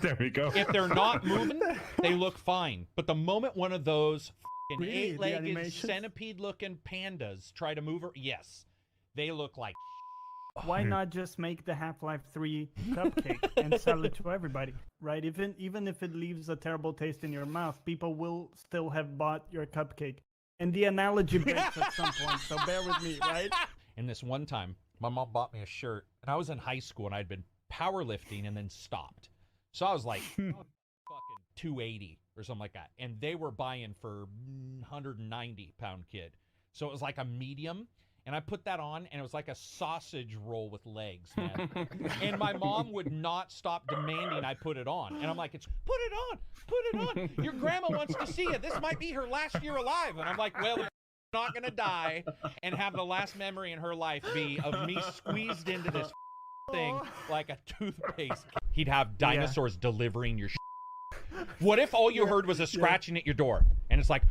There we go. If they're not moving, they look fine. But the moment one of those fucking Really? The eight-legged animations? centipede-looking pandas try to move, yes, they look like. Why not just make the Half-Life 3 cupcake and sell it to everybody, right? Even if it leaves a terrible taste in your mouth, people will still have bought your cupcake. And the analogy breaks at some point, so bear with me, right? And this one time, my mom bought me a shirt, and I was in high school, and I'd been powerlifting and then stopped. So I was like fucking 280 or something like that. And they were buying for 190-pound kid. So it was like a medium. And I put that on, and it was like a sausage roll with legs, man. And my mom would not stop demanding I put it on. And I'm like, put it on, put it on. Your grandma wants to see it. This might be her last year alive. And I'm like, well, we're not going to die and have the last memory in her life be of me squeezed into this thing like a toothpaste. He'd have dinosaurs delivering your What if all you heard was a scratching at your door? And it's like,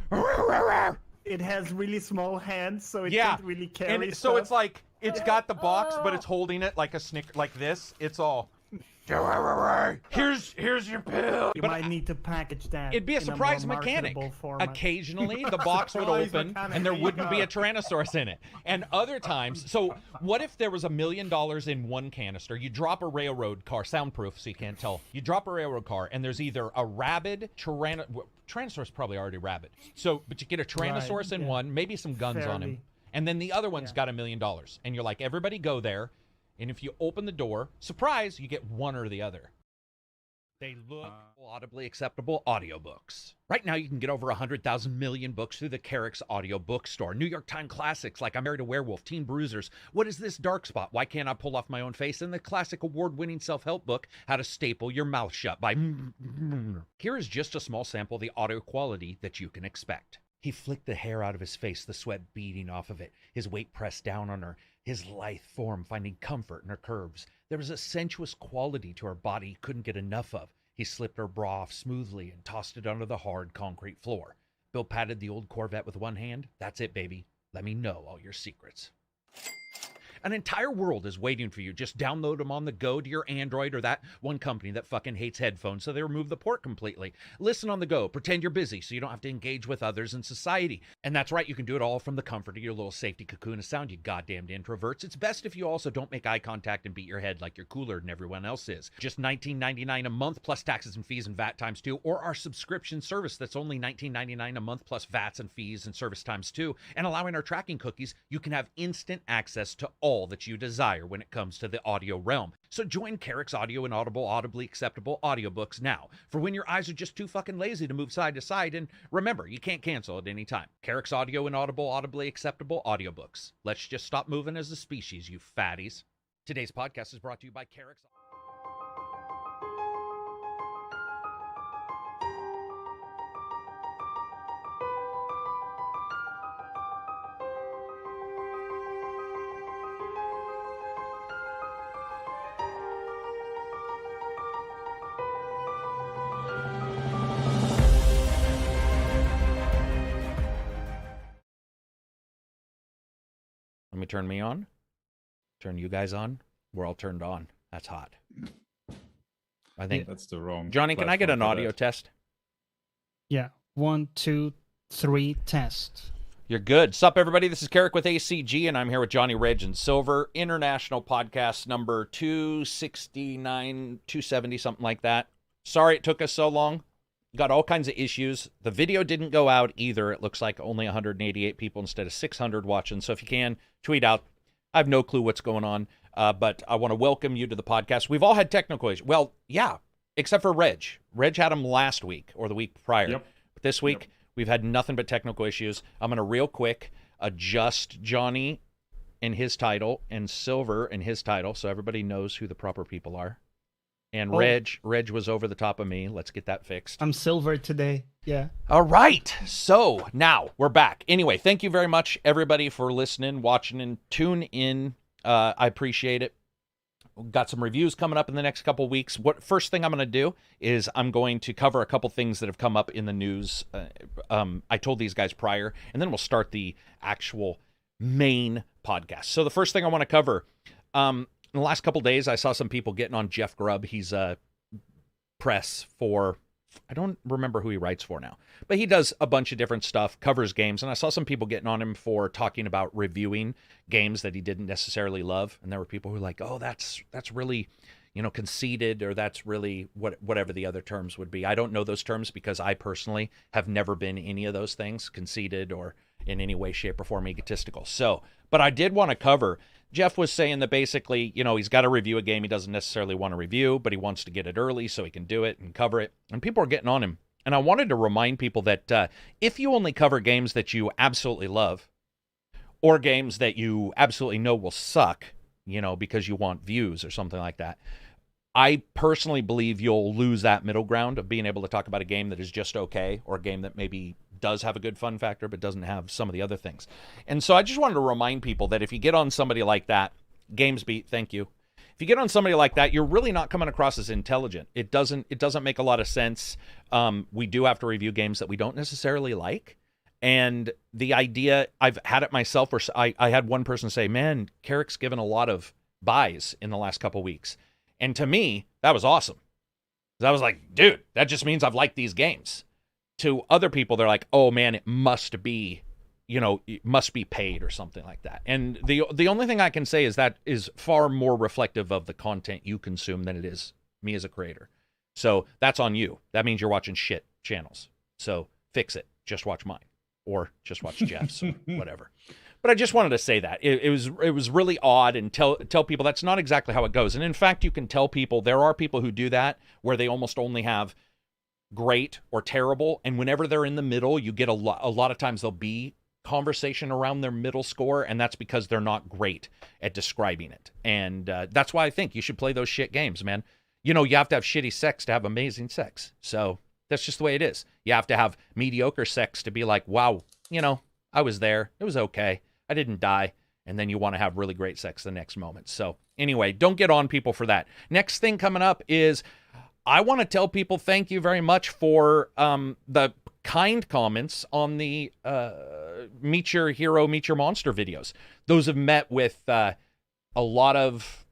It has really small hands, so it can't really carry and stuff. so it's like, it's got the box, but it's holding it like a snicker, like this. It's all, here's your pill. You But might need to package that. it'd be a in surprise more mechanic. marketable format. Occasionally, the box would Surprise open, mechanic, and there there you wouldn't be go. a Tyrannosaurus in it. And other times, so what if there was $1 million in one canister? You drop a railroad car, soundproof, so you can't tell. You drop a railroad car, and there's either a rabid Tyrannosaurus, probably already rabid. So, but you get a Tyrannosaurus in one, maybe some guns on him, Fairly. and then the other one's got $1 million. And you're like, everybody go there, and if you open the door, surprise, you get one or the other. They look audibly acceptable audiobooks. Right now, you can get over 100,000 million books through the Karak's audio bookstore. New York Times classics like I Married a Werewolf, Teen Bruisers, What Is This Dark Spot, Why Can't I Pull Off My Own Face, and the classic award-winning self-help book, How to Staple Your Mouth Shut by Here is just a small sample of the audio quality that you can expect. He flicked the hair out of his face, the sweat beading off of it, his weight pressed down on her, his lithe form finding comfort in her curves. There was a sensuous quality to her body he couldn't get enough of. He slipped her bra off smoothly and tossed it onto the hard concrete floor. Bill patted the old Corvette with one hand. That's it, baby. Let me know all your secrets. An entire world is waiting for you. Just download them on the go to your Android or that one company that fucking hates headphones, so they remove the port completely. Listen on the go. Pretend you're busy so you don't have to engage with others in society. And that's right, you can do it all from the comfort of your little safety cocoon of sound, you goddamned introverts. It's best if you also don't make eye contact and beat your head like you're cooler than everyone else is. Just $19.99 a month plus taxes and fees and VAT times 2, or our subscription service that's only $19.99 a month plus VATs and fees and service times 2. And allowing our tracking cookies, you can have instant access to all that you desire when it comes to the audio realm. So join Karak's audio and audible, audibly acceptable audiobooks now, for when your eyes are just too fucking lazy to move side to side. And remember, you can't cancel at any time. Karak's audio and audible, audibly acceptable audiobooks. Let's just stop moving as a species, you fatties. Today's podcast is brought to you by Karak's. Let me turn me on. Turn you guys on. We're all turned on. That's hot. I think. That's the wrong. Johnny, can I get an platform for audio that. test? Yeah. 1, 2, 3, test. You're good. Sup, everybody? This is Karak with ACG, and I'm here with Johnny, Reg, and Silver. International podcast number 269, 270, something like that. Sorry it took us so long. Got all kinds of issues. The video didn't go out either. It looks like only 188 people instead of 600 watching. So if you can, tweet out. I have no clue what's going on, but I want to welcome you to the podcast. We've all had technical issues. Well, yeah, except for Reg. Reg had them last week or the week prior. Yep. But this week, we've had nothing but technical issues. I'm going to real quick adjust Johnny in his title and Silver in his title so everybody knows who the proper people are. And Oh. Reg was over the top of me. Let's get that fixed. I'm silver today. Yeah. All right. So now we're back. Anyway, thank you very much, everybody, for listening, watching, and tune in. I appreciate it. We've got some reviews coming up in the next couple weeks. First thing I'm going to do is I'm going to cover a couple things that have come up in the news. I told these guys prior, and then we'll start the actual main podcast. So the first thing I want to cover, in the last couple days, I saw some people getting on Jeff Grubb. He's press for, I don't remember who he writes for now, but he does a bunch of different stuff, covers games, and I saw some people getting on him for talking about reviewing games that he didn't necessarily love, and there were people who were like, oh, that's really, conceited, or that's really whatever the other terms would be. I don't know those terms because I personally have never been any of those things, conceited or in any way, shape, or form egotistical. So, but I did want to cover, Jeff was saying that basically, he's got to review a game he doesn't necessarily want to review, but he wants to get it early so he can do it and cover it. And people are getting on him. And I wanted to remind people that if you only cover games that you absolutely love, or games that you absolutely know will suck, because you want views or something like that, I personally believe you'll lose that middle ground of being able to talk about a game that is just okay, or a game that maybe does have a good fun factor but doesn't have some of the other things. And so I just wanted to remind people that if you get on somebody like that, GamesBeat, thank you. If you get on somebody like that, you're really not coming across as intelligent. It doesn't make a lot of sense. We do have to review games that we don't necessarily like. And the idea, I've had it myself, where I had one person say, man, Karak's given a lot of buys in the last couple weeks. And to me, that was awesome. I was like, dude, that just means I've liked these games. To other people, they're like, oh man, it must be, it must be paid or something like that. And the only thing I can say is that is far more reflective of the content you consume than it is me as a creator. So that's on you. That means you're watching shit channels. So fix it. Just watch mine, or just watch Jeff's, or whatever. But I just wanted to say that it was really odd, and tell people that's not exactly how it goes. And in fact, you can tell people, there are people who do that where they almost only have great or terrible, and whenever they're in the middle, you get a lot of times there'll be conversation around their middle score, and that's because they're not great at describing it. And that's why I think you should play those shit games, man. You have to have shitty sex to have amazing sex. So that's just the way it is. You have to have mediocre sex to be like, wow, I was there. It was okay. I didn't die. And then you want to have really great sex the next moment. So anyway, don't get on people for that. Next thing coming up is, I want to tell people thank you very much for the kind comments on the Meet Your Hero, Meet Your Monster videos. Those have met with a lot of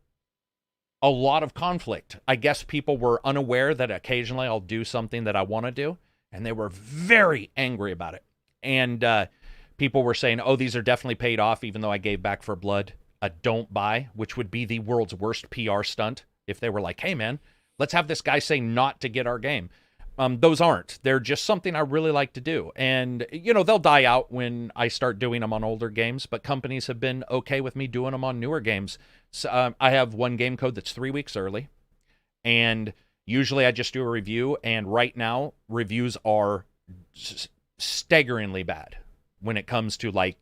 conflict. I guess people were unaware that occasionally I'll do something that I want to do, and they were very angry about it. And people were saying, oh, these are definitely paid off, even though I gave back for blood. A don't buy, which would be the world's worst PR stunt if they were like, hey, man, let's have this guy say not to get our game. Those aren't. They're just something I really like to do. And, they'll die out when I start doing them on older games, but companies have been okay with me doing them on newer games. So, I have one game code that's 3 weeks early, and usually I just do a review, and right now, reviews are staggeringly bad when it comes to, like,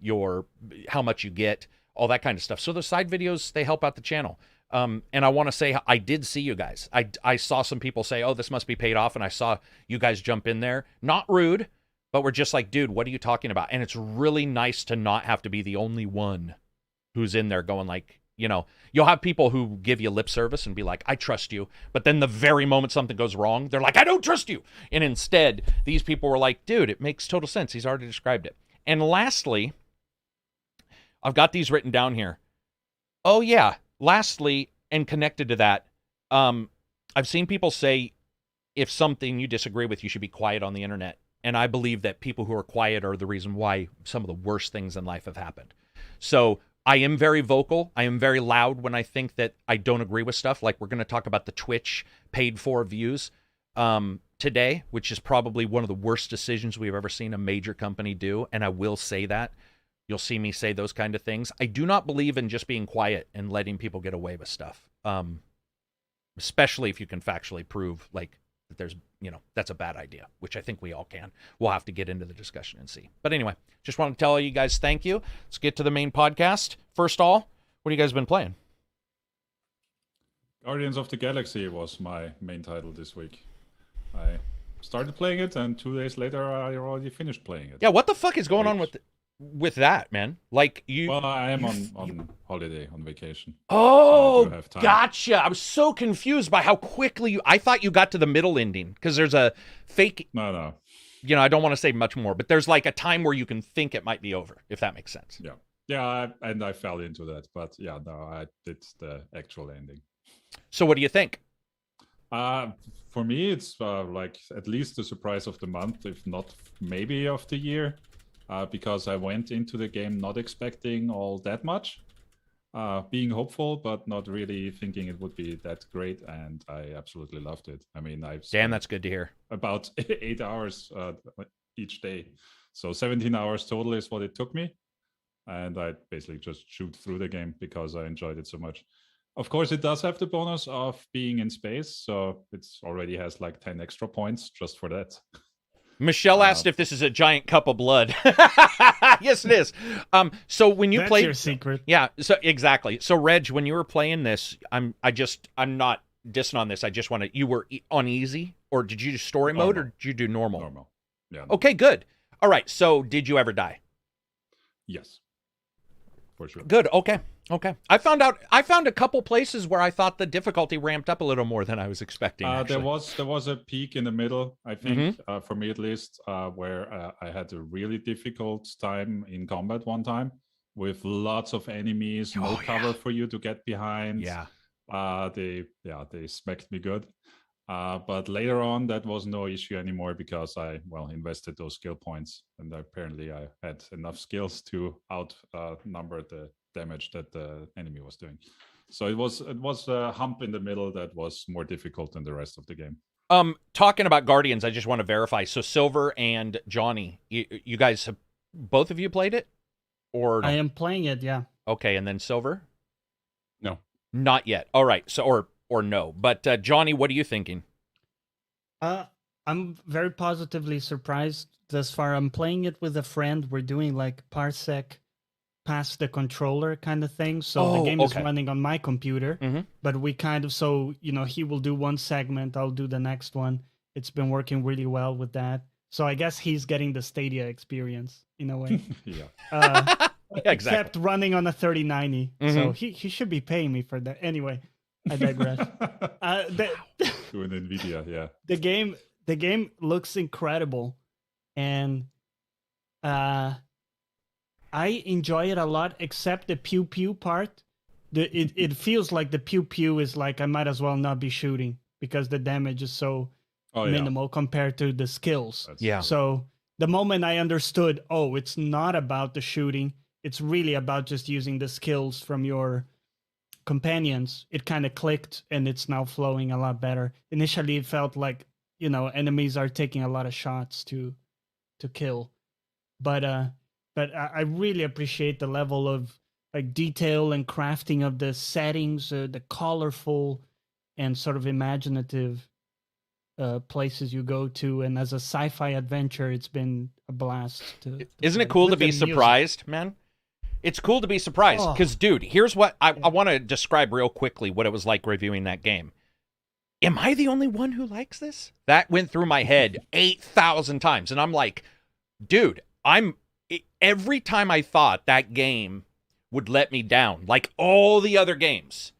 how much you get, all that kind of stuff. So the side videos, they help out the channel. And I want to say, I did see you guys. I saw some people say, oh, this must be paid off. And I saw you guys jump in there. Not rude, but we're just like, dude, what are you talking about? And it's really nice to not have to be the only one who's in there going like, you'll have people who give you lip service and be like, I trust you. But then the very moment something goes wrong, they're like, I don't trust you. And instead, these people were like, dude, it makes total sense. He's already described it. And lastly, I've got these written down here. Oh, yeah. Lastly, and connected to that, I've seen people say, if something you disagree with, you should be quiet on the internet. And I believe that people who are quiet are the reason why some of the worst things in life have happened. So I am very vocal. I am very loud when I think that I don't agree with stuff. Like, we're going to talk about the Twitch paid for views today, which is probably one of the worst decisions we've ever seen a major company do. And I will say that. You'll see me say those kind of things. I do not believe in just being quiet and letting people get away with stuff, especially if you can factually prove like that there's, that's a bad idea, which I think we all can. We'll have to get into the discussion and see. But anyway, just want to tell you guys thank you. Let's get to the main podcast. First of all, what have you guys been playing? Guardians of the Galaxy was my main title this week. I started playing it, and 2 days later, I already finished playing it. Yeah, what the fuck is going on with that, man? Like, you... Well, I am on holiday, on vacation. Oh, so I do have time. Gotcha. I was so confused by how quickly I thought you got to the middle ending, because there's a fake... No. I don't want to say much more, but there's like a time where you can think it might be over, if that makes sense. Yeah, and I fell into that, but yeah, no, I did the actual ending. So what do you think? For me, it's like at least the surprise of the month, if not maybe of the year, because I went into the game not expecting all that much, being hopeful, but not really thinking it would be that great, and I absolutely loved it. I mean, I've Damn, spent that's good to hear. about 8 hours each day, so 17 hours total is what it took me, and I basically just shoot through the game because I enjoyed it so much. Of course, it does have the bonus of being in space, so it already has like 10 extra points just for that. Michelle asked if this is a giant cup of blood. Yes, it is. So when you That's played, your secret. yeah. So exactly. So Reg, when you were playing this, I'm not dissing on this. I just want to. You were on easy, or did you do story mode, or did you do normal? Normal. Yeah. Okay, good. All right. So did you ever die? Yes. For sure. Good. Okay. I found a couple places where I thought the difficulty ramped up a little more than I was expecting. There was a peak in the middle, I think, for me at least, where I had a really difficult time in combat one time with lots of enemies, no cover for you to get behind. Yeah. They smacked me good. But later on, that was no issue anymore because I invested those skill points, and apparently I had enough skills to outnumber the damage that the enemy was doing. So it was a hump in the middle that was more difficult than the rest of the game. Talking about Guardians, I just want to verify. So Silver and Johnny, you guys have both of you played it, or I am playing it, yeah. okay, and then Silver, No, not yet. All right, so or no, but Johnny, what are you thinking? I'm very positively surprised thus far. I'm playing it with a friend. We're doing like parsec past the controller kind of thing. So the game is running on my computer, but we kind of, he will do one segment, I'll do the next one. It's been working really well with that. So I guess he's getting the Stadia experience in a way. yeah. Yeah, exactly. Except running on a 3090. So he should be paying me for that. Anyway, I digress. To an Nvidia, yeah. The game looks incredible, and I enjoy it a lot, except the pew pew part. It feels like the pew pew is like I might as well not be shooting because the damage is so minimal compared to the skills. So the moment I understood, it's not about the shooting, it's really about just using the skills from your companions, it kind of clicked, and it's now flowing a lot better. Initially, it felt like enemies are taking a lot of shots to kill, but I really appreciate the level of like detail and crafting of the settings, the colorful and sort of imaginative places you go to. And as a sci-fi adventure, it's been a blast. Isn't it cool to be surprised, man? It's cool to be surprised because, dude, here's what I want to describe real quickly what it was like reviewing that game. Am I the only one who likes this? That went through my head 8,000 times. And I'm like, dude, every time I thought that game would let me down, like all the other games,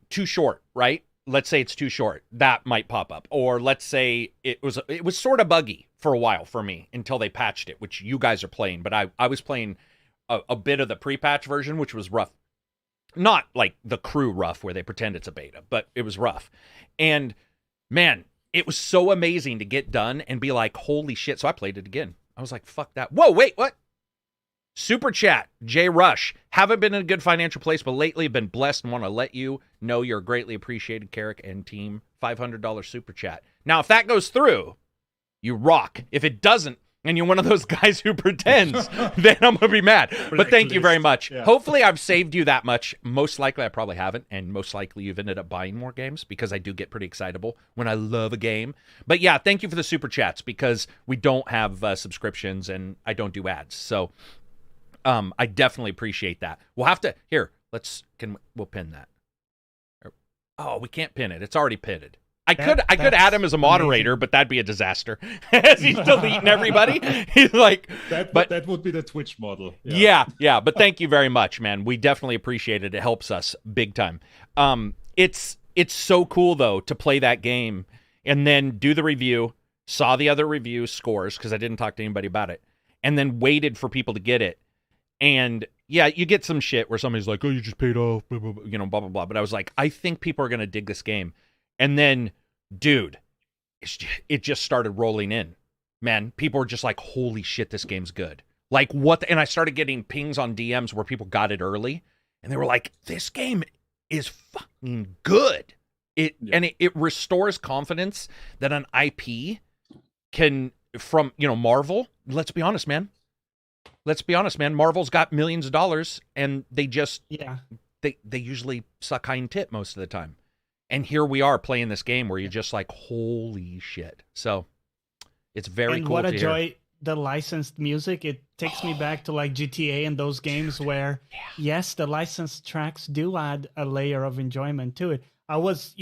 too short, right? Let's say it's too short. That might pop up. Or let's say it was sort of buggy for a while for me until they patched it, which you guys are playing. But I was playing a bit of the pre-patch version, which was rough. Not like the crew rough where they pretend it's a beta, but it was rough. And man, it was so amazing to get done and be like, holy shit. So I played it again. I was like, fuck that. Whoa, wait, what? Super chat, Jay Rush. Haven't been in a good financial place, but lately been blessed and want to let you know you're greatly appreciated, Karak and team. $500 super chat. Now, if that goes through, you rock. If it doesn't, and you're one of those guys who pretends, then I'm going to be mad. But thank you very much. Yeah. Hopefully I've saved you that much. Most likely I probably haven't, and most likely you've ended up buying more games because I do get pretty excitable when I love a game. But yeah, thank you for the super chats because we don't have subscriptions and I don't do ads. So I definitely appreciate that. We'll have to, here, we'll pin that. Oh, we can't pin it. It's already pinned. I could add him as a moderator, amazing. But that'd be a disaster. As he's deleting everybody. He's like, that would be the Twitch model. Yeah. But thank you very much, man. We definitely appreciate it. It helps us big time. It's so cool though to play that game and then do the review. Saw the other review scores because I didn't talk to anybody about it, and then waited for people to get it. And yeah, you get some shit where somebody's like, "Oh, you just paid off," blah blah blah, blah blah blah. But I was like, I think people are gonna dig this game, and then dude, it just started rolling in. Man, people were just like, holy shit, this game's good. Like, what? And I started getting pings on DMs where people got it early, and they were like, this game is fucking good. And it restores confidence that an IP can, from, Marvel. Let's be honest, man. Marvel's got millions of dollars, and they just they usually suck hind tit most of the time. And here we are playing this game where you're just like, holy shit. So it's very cool. And what a joy. The licensed music, it takes me back to like GTA and those games where, yes, the licensed tracks do add a layer of enjoyment to it. I was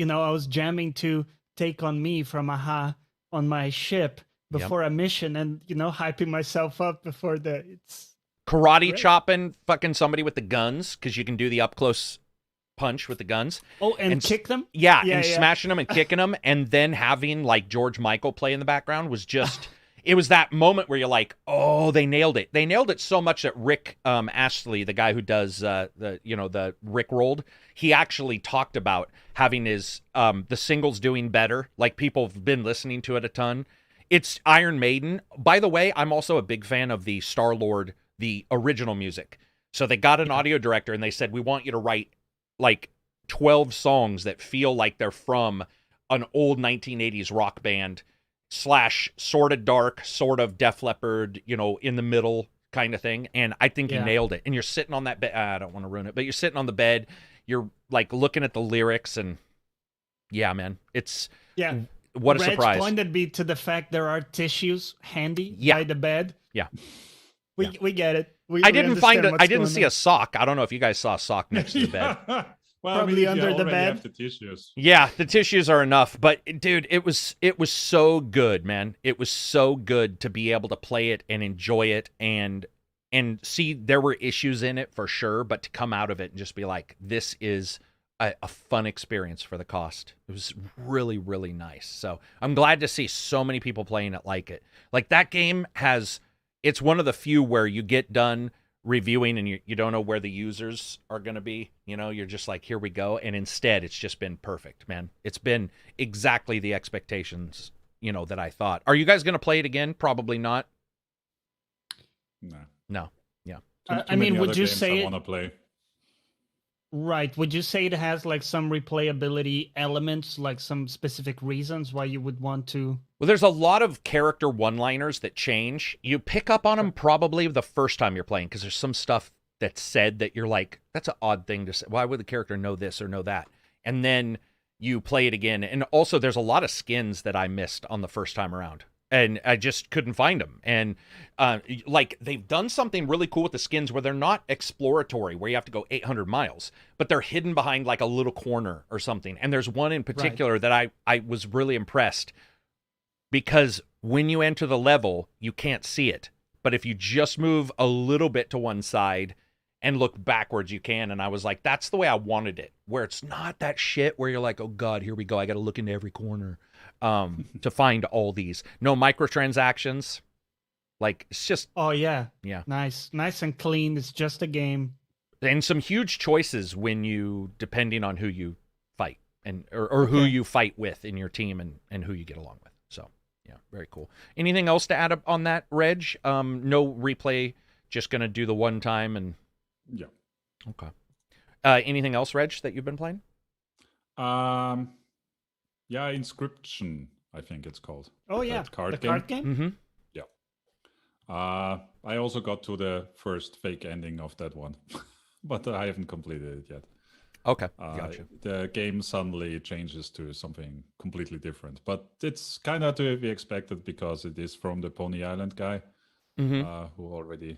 jamming to Take On Me from Aha on my ship before a mission and, hyping myself up before it's karate chopping fucking somebody with the guns, because you can do the up close punch with the guns. Oh, and kick them? Yeah, smashing them and kicking them, and then having like George Michael play in the background was just... It was that moment where you're like, oh, they nailed it. They nailed it so much that Rick Astley, the guy who does the Rick Rolled, he actually talked about having his the singles doing better. Like, people have been listening to it a ton. It's Iron Maiden. By the way, I'm also a big fan of the Star-Lord, the original music. So they got an audio director and they said, we want you to write like 12 songs that feel like they're from an old 1980s rock band / sort of dark, sort of Def Leppard, in the middle kind of thing. And I think he nailed it. And you're sitting on that bed. I don't want to ruin it, but you're sitting on the bed. You're like looking at the lyrics, and man, it's what a surprise. Pointed me to the fact there are tissues handy by the bed. Yeah, we get it. I didn't see a sock. I don't know if you guys saw a sock next to the bed. Well, probably under the bed. Have the tissues. Yeah, the tissues are enough. But dude, it was so good, man. It was so good to be able to play it and enjoy it and see there were issues in it for sure, but to come out of it and just be like, this is a fun experience for the cost. It was really, really nice. So I'm glad to see so many people playing it like it. Like, that game it's one of the few where you get done reviewing and you don't know where the users are going to be. You're just like, here we go. And instead, it's just been perfect, man. It's been exactly the expectations, that I thought. Are you guys going to play it again? Probably not. No. Yeah. I mean, would you say I want to play? Right. Would you say it has like some replayability elements, like some specific reasons why you would want to? Well, there's a lot of character one-liners that change. You pick up on them probably the first time you're playing, because there's some stuff that's said that you're like, that's an odd thing to say. Why would the character know this or know that? And then you play it again. And also there's a lot of skins that I missed on the first time around, and I just couldn't find them. And like, they've done something really cool with the skins where they're not exploratory, where you have to go 800 miles, but they're hidden behind like a little corner or something. And there's one in particular that I was really impressed, because when you enter the level, you can't see it. But if you just move a little bit to one side and look backwards, you can. And I was like, that's the way I wanted it, where it's not that shit where you're like, oh God, here we go. I got to look into every corner to find all these. No microtransactions. Like, it's just... Oh, yeah. Yeah. Nice and clean. It's just a game. And some huge choices depending on who you fight or who you fight with in your team and who you get along with. So, yeah, very cool. Anything else to add up on that, Reg? No replay, just going to do the one time and... Yeah. Okay. Anything else, Reg, that you've been playing? Yeah, Inscription, I think it's called. Oh, yeah. The card game? Mm-hmm. Yeah. I also got to the first fake ending of that one, but I haven't completed it yet. Okay, gotcha. The game suddenly changes to something completely different, but it's kind of to be expected because it is from the Pony Island guy, who already,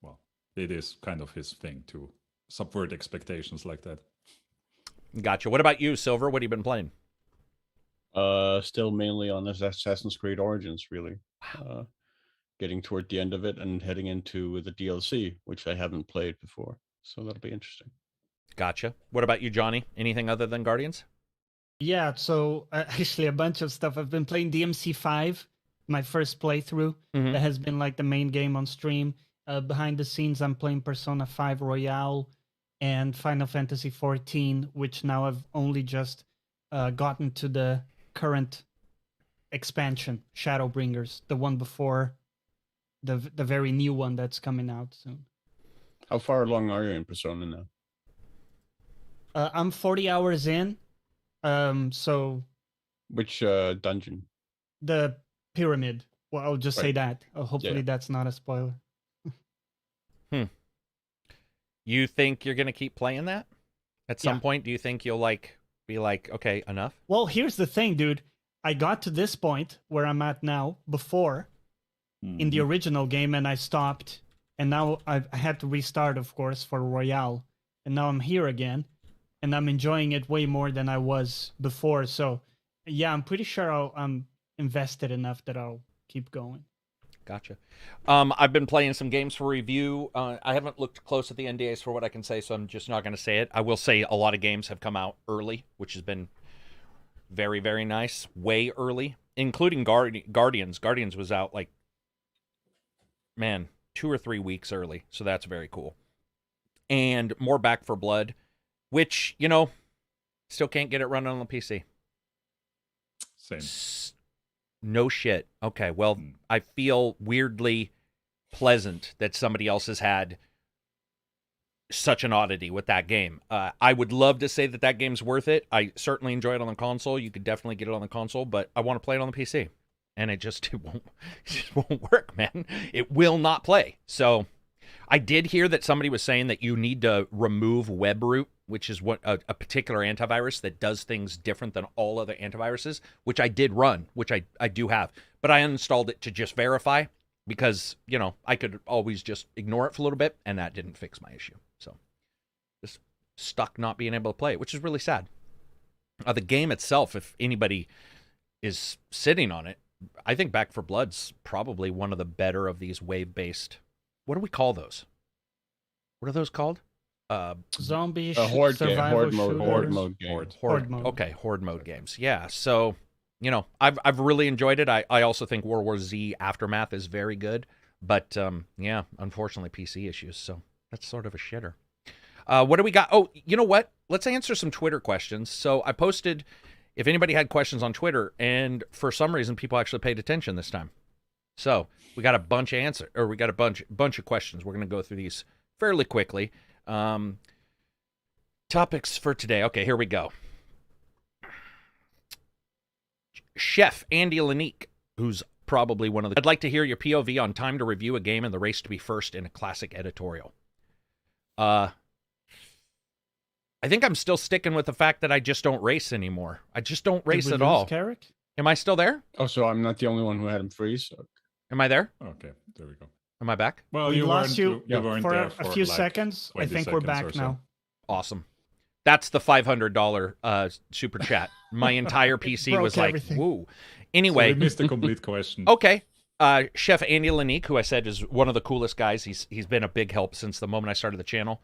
well, it is kind of his thing to subvert expectations like that. Gotcha. What about you, Silver? What have you been playing? Still mainly on Assassin's Creed Origins, really. Wow. Getting toward the end of it and heading into the DLC, which I haven't played before, so that'll be interesting. Gotcha. What about you, Johnny? Anything other than Guardians? Yeah, so actually a bunch of stuff. I've been playing DMC5, my first playthrough. That has been like the main game on stream. Behind the scenes, I'm playing Persona 5 Royale and Final Fantasy XIV, which now I've only just gotten to the current expansion, Shadowbringers, the one before the very new one that's coming out soon. How far along are you in Persona now? I'm 40 hours in. So Which dungeon? the pyramid. Well, I'll just say Right. that. Hopefully that's not a spoiler. You think you're gonna keep playing that? At some point, do you think you'll be like, okay, enough? Well, here's the thing, dude. I got to this point where I'm at now before in the original game, and I stopped. And now I had to restart, of course, for Royale. And now I'm here again, and I'm enjoying it way more than I was before. So, yeah, I'm pretty sure I'm invested enough that I'll keep going. Gotcha. I've been playing some games for review. I haven't looked close at the NDAs for what I can say, so I'm just not going to say it. I will say a lot of games have come out early, which has been very, very nice. Way early, including Guardians. Guardians was out 2 or 3 weeks early, so that's very cool. And more Back for Blood, which, still can't get it running on the PC. Same. No shit. Okay, well, I feel weirdly pleasant that somebody else has had such an oddity with that game. I would love to say that game's worth it. I certainly enjoy it on the console. You could definitely get it on the console, but I want to play it on the PC. And it just won't work, man. It will not play. So I did hear that somebody was saying that you need to remove WebRoot, which is what a particular antivirus that does things different than all other antiviruses, which I did run, which I do have. But I uninstalled it to just verify because, I could always just ignore it for a little bit, and that didn't fix my issue. So just stuck not being able to play it, which is really sad. The game itself, if anybody is sitting on it, I think Back for Blood's probably one of the better of these wave-based. What do we call those? What are those called? Zombie horde survival mode game. Horde mode. Okay, horde mode games. Yeah, so I've really enjoyed it. I also think World War Z Aftermath is very good, but unfortunately PC issues. So that's sort of a shitter. What do we got? Oh, you know what? Let's answer some Twitter questions. So I posted if anybody had questions on Twitter, and for some reason people actually paid attention this time. So we got a bunch of questions. We're going to go through these fairly quickly. Topics for today. Okay, here we go. Chef Andy Lanique, who's probably one of the... I'd like to hear your POV on time to review a game and the race to be first in a classic editorial. I think I'm still sticking with the fact that I just don't race anymore. I just don't race at all. Karak? Am I still there? Oh, so I'm not the only one who had him freeze. So. Am I there? Okay, there we go. Am I back? Well, We lost you weren't for there a few seconds. I 20 think we're seconds back or so. now. Awesome. That's the $500 super chat. My entire PC Broke was like, everything. woo. So Anyway. we missed a complete question. Okay. Chef Andy Lanique, who I said is one of the coolest guys. He's been a big help since the moment I started the channel.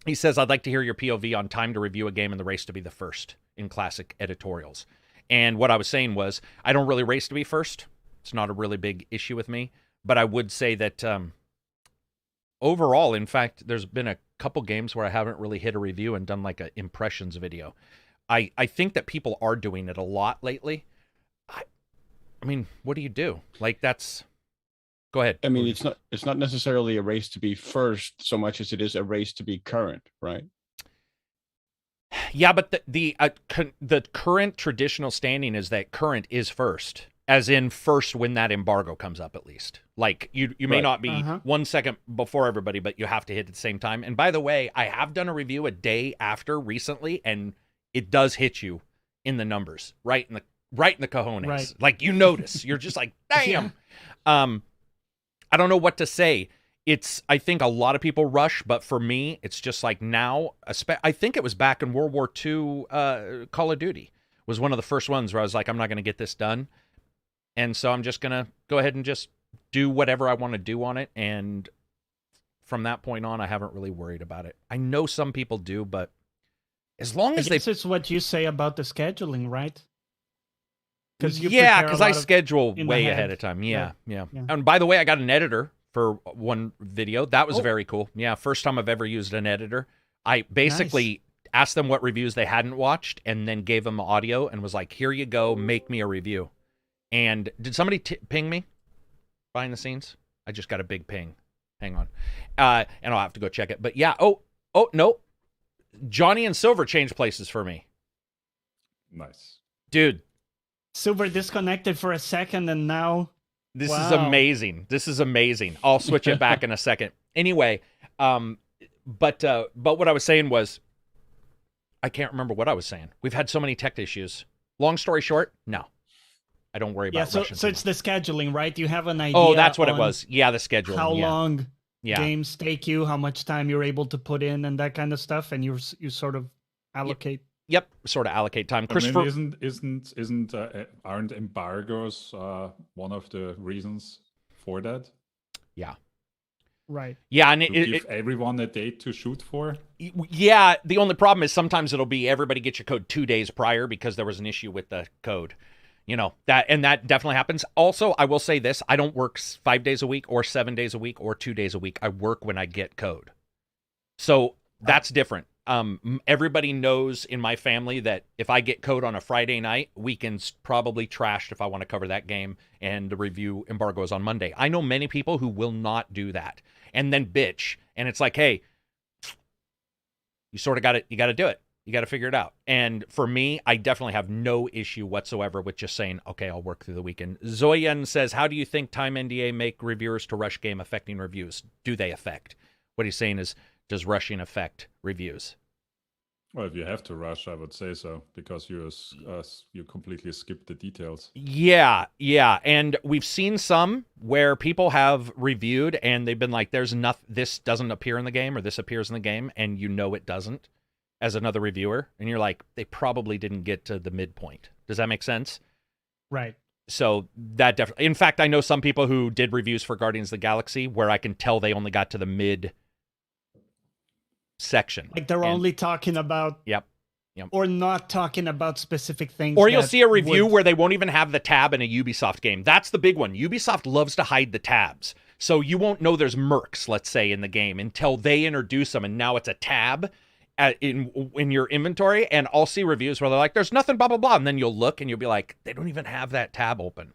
He says, I'd like to hear your POV on time to review a game and the race to be the first in classic editorials. And what I was saying was, I don't really race to be first. It's not a really big issue with me. But I would say that overall, in fact, there's been a couple games where I haven't really hit a review and done like an impressions video. I think that people are doing it a lot lately. I mean, what do you do? Like, that's... Go ahead. I mean, it's not necessarily a race to be first so much as it is a race to be current, right? Yeah, but the current traditional standing is that current is first, as in first when that embargo comes up, at least. Like, you may not be 1 second before everybody, but you have to hit at the same time. And by the way, I have done a review a day after recently, and it does hit you in the numbers, right in the cojones. Right. Like, you notice. You're just like, damn. I don't know what to say. I think a lot of people rush, but for me, it's just like now, I think it was back in World War II, Call of Duty was one of the first ones where I was like, I'm not going to get this done. And so I'm just going to go ahead and just do whatever I want to do on it. And from that point on, I haven't really worried about it. I know some people do, but as long as it's what you say about the scheduling, right? Because I schedule way ahead of time. Yeah. And by the way, I got an editor for one video. That was very cool. Yeah, first time I've ever used an editor. I basically asked them what reviews they hadn't watched, and then gave them audio and was like, here you go, make me a review. And did somebody ping me behind the scenes? I just got a big ping. Hang on. And I'll have to go check it. But yeah, oh, no. Johnny and Silver changed places for me. Nice. Dude. Silver disconnected for a second, and now... This is amazing. This is amazing. I'll switch it back in a second. Anyway, but what I was saying was, I can't remember what I was saying. We've had so many tech issues. Long story short, no. I don't worry about Russian. So it's the scheduling, right? You have an idea. Oh, that's what it was. Yeah, the scheduling. How long games take you, how much time you're able to put in, and that kind of stuff, and you sort of allocate. Yep, sort of allocate time. Christopher, aren't embargoes one of the reasons for that? Yeah. Right. Yeah, and give everyone a date to shoot for. Yeah, the only problem is sometimes it'll be everybody get your code 2 days prior because there was an issue with the code. You know, that definitely happens. Also, I will say this, I don't work 5 days a week or 7 days a week or 2 days a week. I work when I get code. So that's different. Everybody knows in my family that if I get code on a Friday night, weekend's probably trashed if I want to cover that game, and the review embargo is on Monday. I know many people who will not do that and then bitch. And it's like, hey, you sort of got it. You got to do it. You got to figure it out. And for me, I definitely have no issue whatsoever with just saying, okay, I'll work through the weekend. Zoyan says, how do you think time NDA make reviewers to rush game affecting reviews? Do they affect? What he's saying is, does rushing affect reviews? Well, if you have to rush, I would say so, because you completely skip the details. Yeah. And we've seen some where people have reviewed and they've been like, there's nothing, this doesn't appear in the game or this appears in the game, and you know it doesn't as another reviewer. And you're like, they probably didn't get to the midpoint. Does that make sense? Right. So that definitely, in fact, I know some people who did reviews for Guardians of the Galaxy where I can tell they only got to the mid section. Like they're only talking about... Yep. Or not talking about specific things. Or you'll see a review where they won't even have the tab in a Ubisoft game. That's the big one. Ubisoft loves to hide the tabs. So you won't know there's mercs, let's say, in the game until they introduce them, and now it's a tab in your inventory. And I'll see reviews where they're like, there's nothing, blah, blah, blah. And then you'll look and you'll be like, they don't even have that tab open.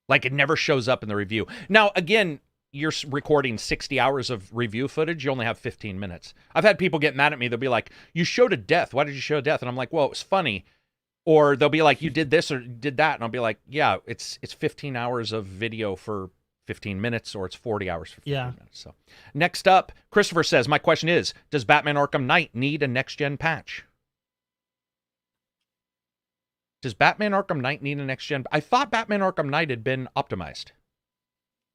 Like it never shows up in the review. Now, again, you're recording 60 hours of review footage, you only have 15 minutes. I've had people get mad at me. They'll be like, you showed a death. Why did you show a death? And I'm like, well, it was funny. Or they'll be like, you did this or did that. And I'll be like, yeah, it's 15 hours of video for 15 minutes, or it's 40 hours for 15 minutes. So next up, Christopher says, my question is, does Batman Arkham Knight need a next-gen patch? Does Batman Arkham Knight need a next-gen? I thought Batman Arkham Knight had been optimized.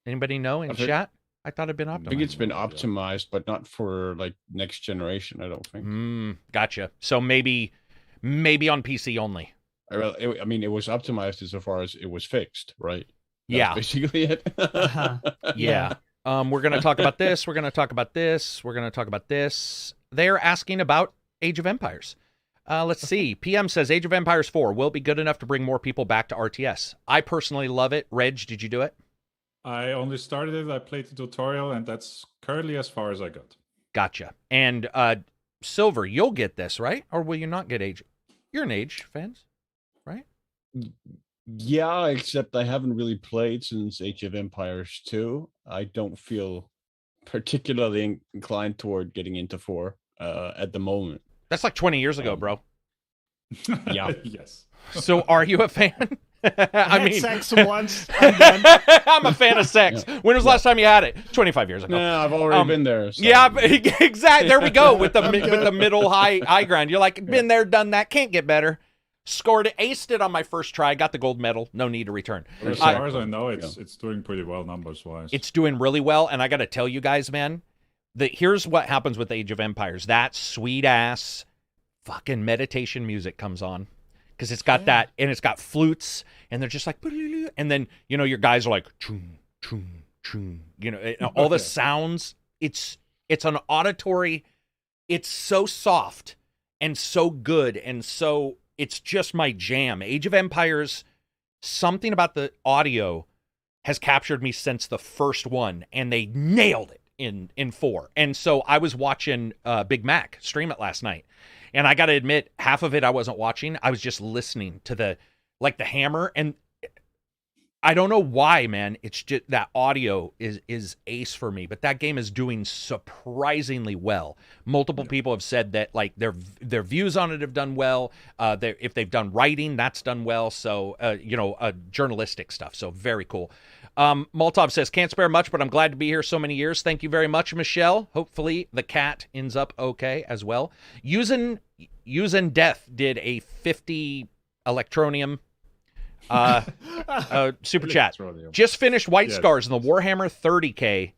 Anybody know in chat? I thought it'd been optimized. I think it's been optimized, but not for like next generation, I don't think. Gotcha. So maybe on PC only. I mean, it was optimized insofar as it was fixed, right? That's basically it. Yeah. We're going to talk about this. We're going to talk about this. We're going to talk about this. They're asking about Age of Empires. Let's see. PM says Age of Empires 4 will be good enough to bring more people back to RTS. I personally love it. Reg, did you do it? I only started it. I played the tutorial, and that's currently as far as I got. Gotcha. And Silver, you'll get this, right? Or will you not get Age? You're an Age fan, right? Yeah, except I haven't really played since Age of Empires 2. I don't feel particularly inclined toward getting into 4 at the moment. That's like 20 years ago, bro. Yeah. Yes. So are you a fan? I mean, sex once. I'm a fan of sex. Yeah. When was the last time you had it? 25 years ago. No, I've already been there. So. Yeah, exactly. There we go with the middle high ground. You're like, been there, done that. Can't get better. Scored it, aced it on my first try. Got the gold medal. No need to return. As far as I know, it's doing pretty well numbers wise. It's doing really well, and I got to tell you guys, man, here's what happens with Age of Empires. That sweet ass fucking meditation music comes on. Because it's got that, and it's got flutes, and they're just like, and then, you know, your guys are like, choom, choom, choom, you know, all the sounds. It's an auditory, it's so soft and so good, and so it's just my jam. Age of Empires, something about the audio has captured me since the first one, and they nailed it in 4. And so I was watching Big Mac stream it last night. And I got to admit, half of it I wasn't watching. I was just listening to the hammer. And I don't know why, man. It's just that audio is ace for me. But that game is doing surprisingly well. Multiple people have said that like their views on it have done well. If they've done writing, that's done well. So journalistic stuff. So very cool. Moltov says, can't spare much, but I'm glad to be here so many years. Thank you very much, Michelle. Hopefully the cat ends up okay as well. Using Death did a 50 Electronium super chat. Just finished White Scars in the Warhammer 30K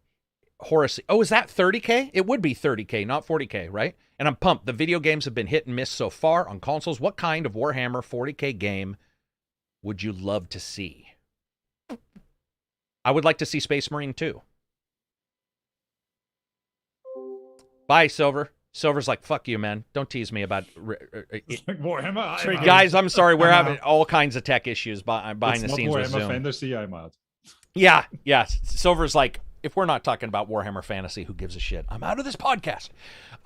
Horus. Oh, is that 30K? It would be 30K, not 40K, right? And I'm pumped. The video games have been hit and miss so far on consoles. What kind of Warhammer 40K game would you love to see? I would like to see Space Marine 2. Bye, Silver. Silver's like, fuck you, man. Don't tease me about Warhammer. Guys, I'm sorry. We're having all kinds of tech issues behind the scenes with Zoom. Fantasy, I'm out. Yeah. Silver's like, if we're not talking about Warhammer Fantasy, who gives a shit? I'm out of this podcast.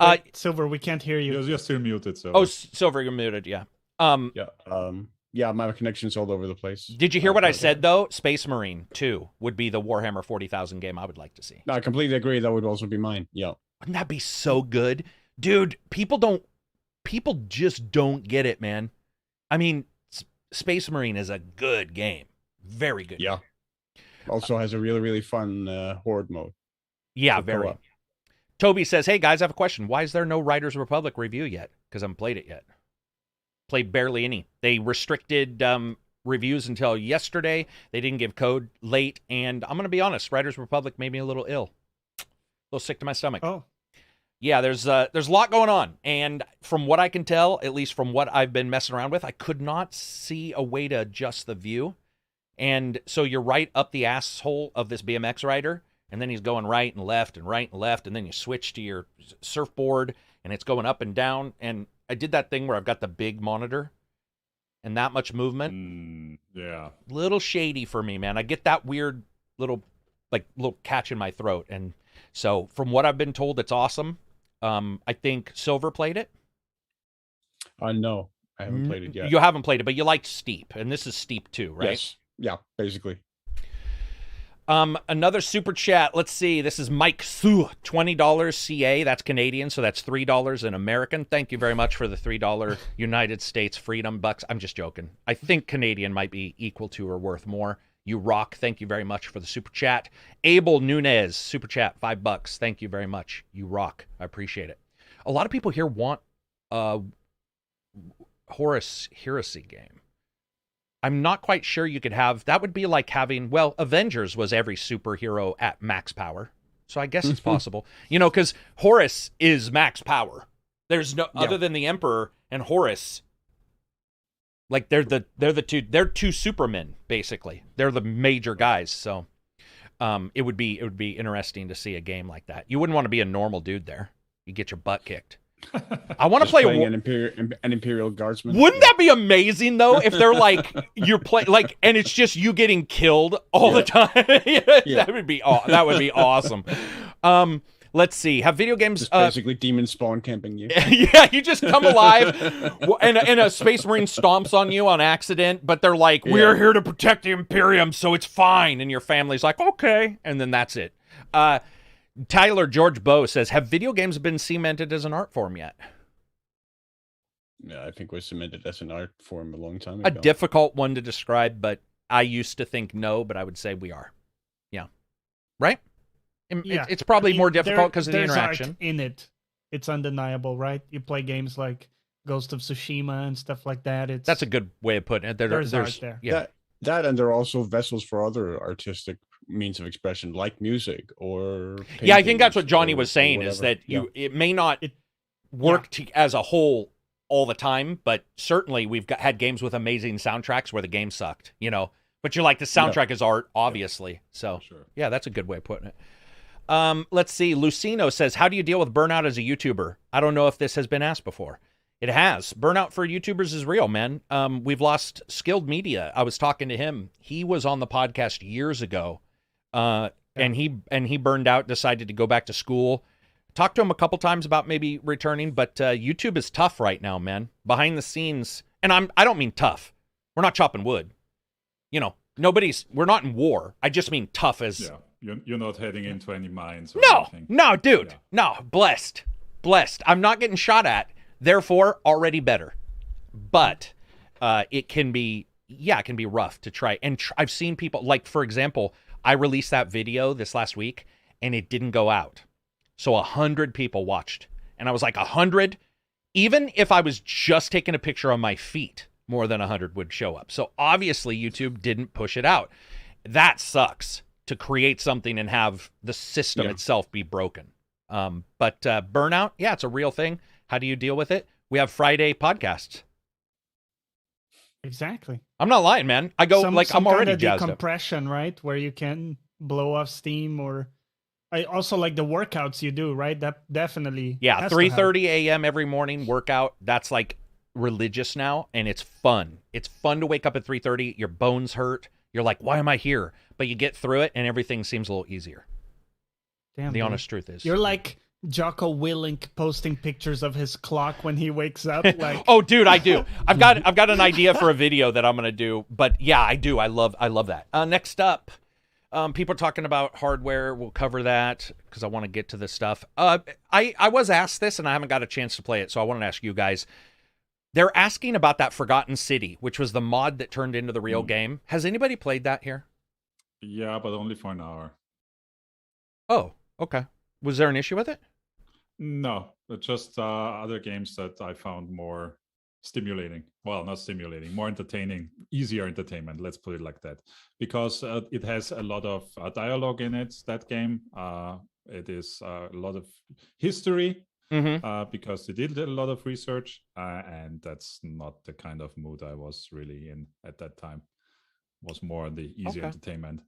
Wait, Silver, we can't hear you. You're still muted, Silver. Oh, Silver, you're muted, yeah. Yeah, my connection's all over the place. Did you hear what I said, though? Space Marine 2 would be the Warhammer 40,000 game I would like to see. No, I completely agree. That would also be mine. Yeah. Wouldn't that be so good? Dude, people just don't get it, man. I mean, Space Marine is a good game. Very good. Yeah. Also has a really, really fun horde mode. Yeah, very. Toby says, hey, guys, I have a question. Why is there no Riders Republic review yet? Because I haven't played it yet. Played barely any. They restricted reviews until yesterday. They didn't give code late. And I'm going to be honest, Riders Republic made me a little ill. A little sick to my stomach. Oh. Yeah, there's a lot going on. And from what I can tell, at least from what I've been messing around with, I could not see a way to adjust the view. And so you're right up the asshole of this BMX rider, and then he's going right and left and right and left, and then you switch to your surfboard, and it's going up and down. And I did that thing where I've got the big monitor and that much movement. Yeah. Little shady for me, man. I get that weird little catch in my throat. And so from what I've been told, it's awesome. I think Silver played it. No, I haven't played it yet. You haven't played it, but you liked Steep, and this is Steep too, right? Yes. Yeah, basically. Another super chat. Let's see. This is Mike Su, $20 CA. That's Canadian, so that's $3 in American. Thank you very much for the $3 United States freedom bucks. I'm just joking. I think Canadian might be equal to or worth more. You rock. Thank you very much for the super chat. Abel Nunez, super chat, $5. Thank you very much. You rock. I appreciate it. A lot of people here want a Horus Heresy game. I'm not quite sure you could have, that would be like having, well, Avengers was every superhero at max power. So I guess it's possible. Because Horus is max power. There's no, other than the Emperor and Horus, like they're two Supermen, basically. They're the major guys. So it would be interesting to see a game like that. You wouldn't want to be a normal dude there. You get your butt kicked. I want to play an Imperial Guardsman. Wouldn't that be amazing though? If they're like you're playing and it's just you getting killed all the time. That would be awesome. Let's see. Have video games just basically demon spawn camping you? Yeah, you just come alive, and a Space Marine stomps on you on accident. But they're like, "We're here to protect the Imperium, so it's fine." And your family's like, "Okay," and then that's it. Tyler George Bow says, have video games been cemented as an art form yet? Yeah, I think we're cemented as an art form a long time ago. A difficult one to describe, but I used to think no, but I would say we are. Yeah. Right? Yeah. It's probably more difficult because of the interaction. Art in it. It's undeniable, right? You play games like Ghost of Tsushima and stuff like that. That's a good way of putting it. There's art there. Yeah. That and there are also vessels for other artistic means of expression like music or I think that's what Johnny was saying is that it may not work as a whole all the time, but certainly we've had games with amazing soundtracks where the game sucked, but you're like the soundtrack is art obviously. So yeah, that's a good way of putting it. Let's see. Lucino says, how do you deal with burnout as a YouTuber? I don't know if this has been asked before. It has. Burnout for YouTubers is real, man. We've lost Skilled Media. I was talking to him. He was on the podcast years ago. And and he burned out, decided to go back to school. Talked to him a couple times about maybe returning, but YouTube is tough right now, man. Behind the scenes, and I don't mean tough. We're not chopping wood. You know, we're not in war. I just mean tough as... Yeah, you're not heading into any mines or anything. No, dude. Yeah. No, blessed. I'm not getting shot at, therefore already better. But it can be rough to try. And I've seen people, like, for example, I released that video this last week, and it didn't go out. So 100 people watched. And I was like, 100? Even if I was just taking a picture on my feet, more than 100 would show up. So obviously YouTube didn't push it out. That sucks, to create something and have the system itself be broken. But burnout, it's a real thing. How do you deal with it? We have Friday podcasts. Exactly. I'm not lying, man. I go I'm already jazzed up. Decompression, right? Where you can blow off steam, or I also like the workouts you do, right? That definitely 3:30 a.m. every morning workout. That's like religious now, and it's fun. It's fun to wake up at 3:30. Your bones hurt. You're like, why am I here? But you get through it, and everything seems a little easier. Damn, the honest truth is, you're like Jocko Willink posting pictures of his clock when he wakes up. Like, oh, dude, I do. I've got an idea for a video that I'm gonna do. But yeah, I do. I love that. Next up, people are talking about hardware. We'll cover that because I want to get to this stuff. I was asked this, and I haven't got a chance to play it, so I want to ask you guys. They're asking about that Forgotten City, which was the mod that turned into the real game. Has anybody played that here? Yeah, but only for an hour. Oh, okay. Was there an issue with it? No, just other games that I found more stimulating. Well, not stimulating, more entertaining, easier entertainment. Let's put it like that. Because it has a lot of dialogue in it, that game. It is a lot of history. Because they did a lot of research, and that's not the kind of mood I was really in at that time. It was more the easy entertainment.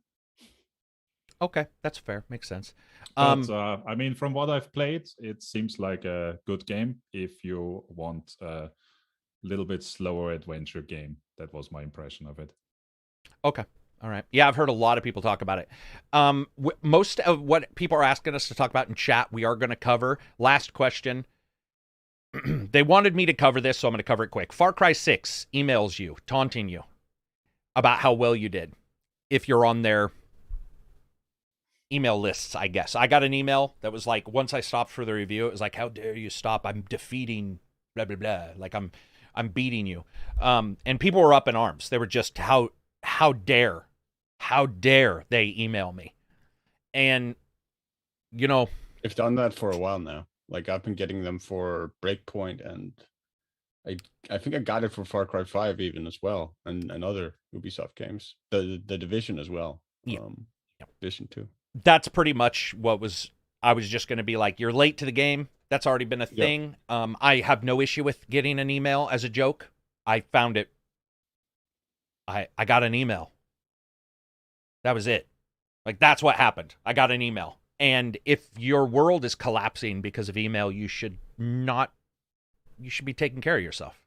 Okay, that's fair. Makes sense. But, I mean, from what I've played, it seems like a good game if you want a little bit slower adventure game. That was my impression of it. Okay. All right. Yeah, I've heard a lot of people talk about it. Most of what people are asking us to talk about in chat, we are going to cover. Last question. They wanted me to cover this, so I'm going to cover it quick. Far Cry 6 emails you, taunting you about how well you did. If you're on their email lists, I guess. I got an email that was like, once I stopped for the review, it was like, how dare you stop? I'm defeating blah, blah, blah. Like, I'm beating you. And people were up in arms. They were just, how dare they email me? And, you know, I've done that for a while now. Like, I've been getting them for Breakpoint, and I think I got it for Far Cry 5 even as well, and other Ubisoft games. The Division as well. Yeah. Division 2. That's pretty much I was just going to be like, you're late to the game. That's already been a thing. I have no issue with getting an email as a joke. I found it. I got an email. That was it. Like, that's what happened. I got an email. And if your world is collapsing because of email, you should be taking care of yourself.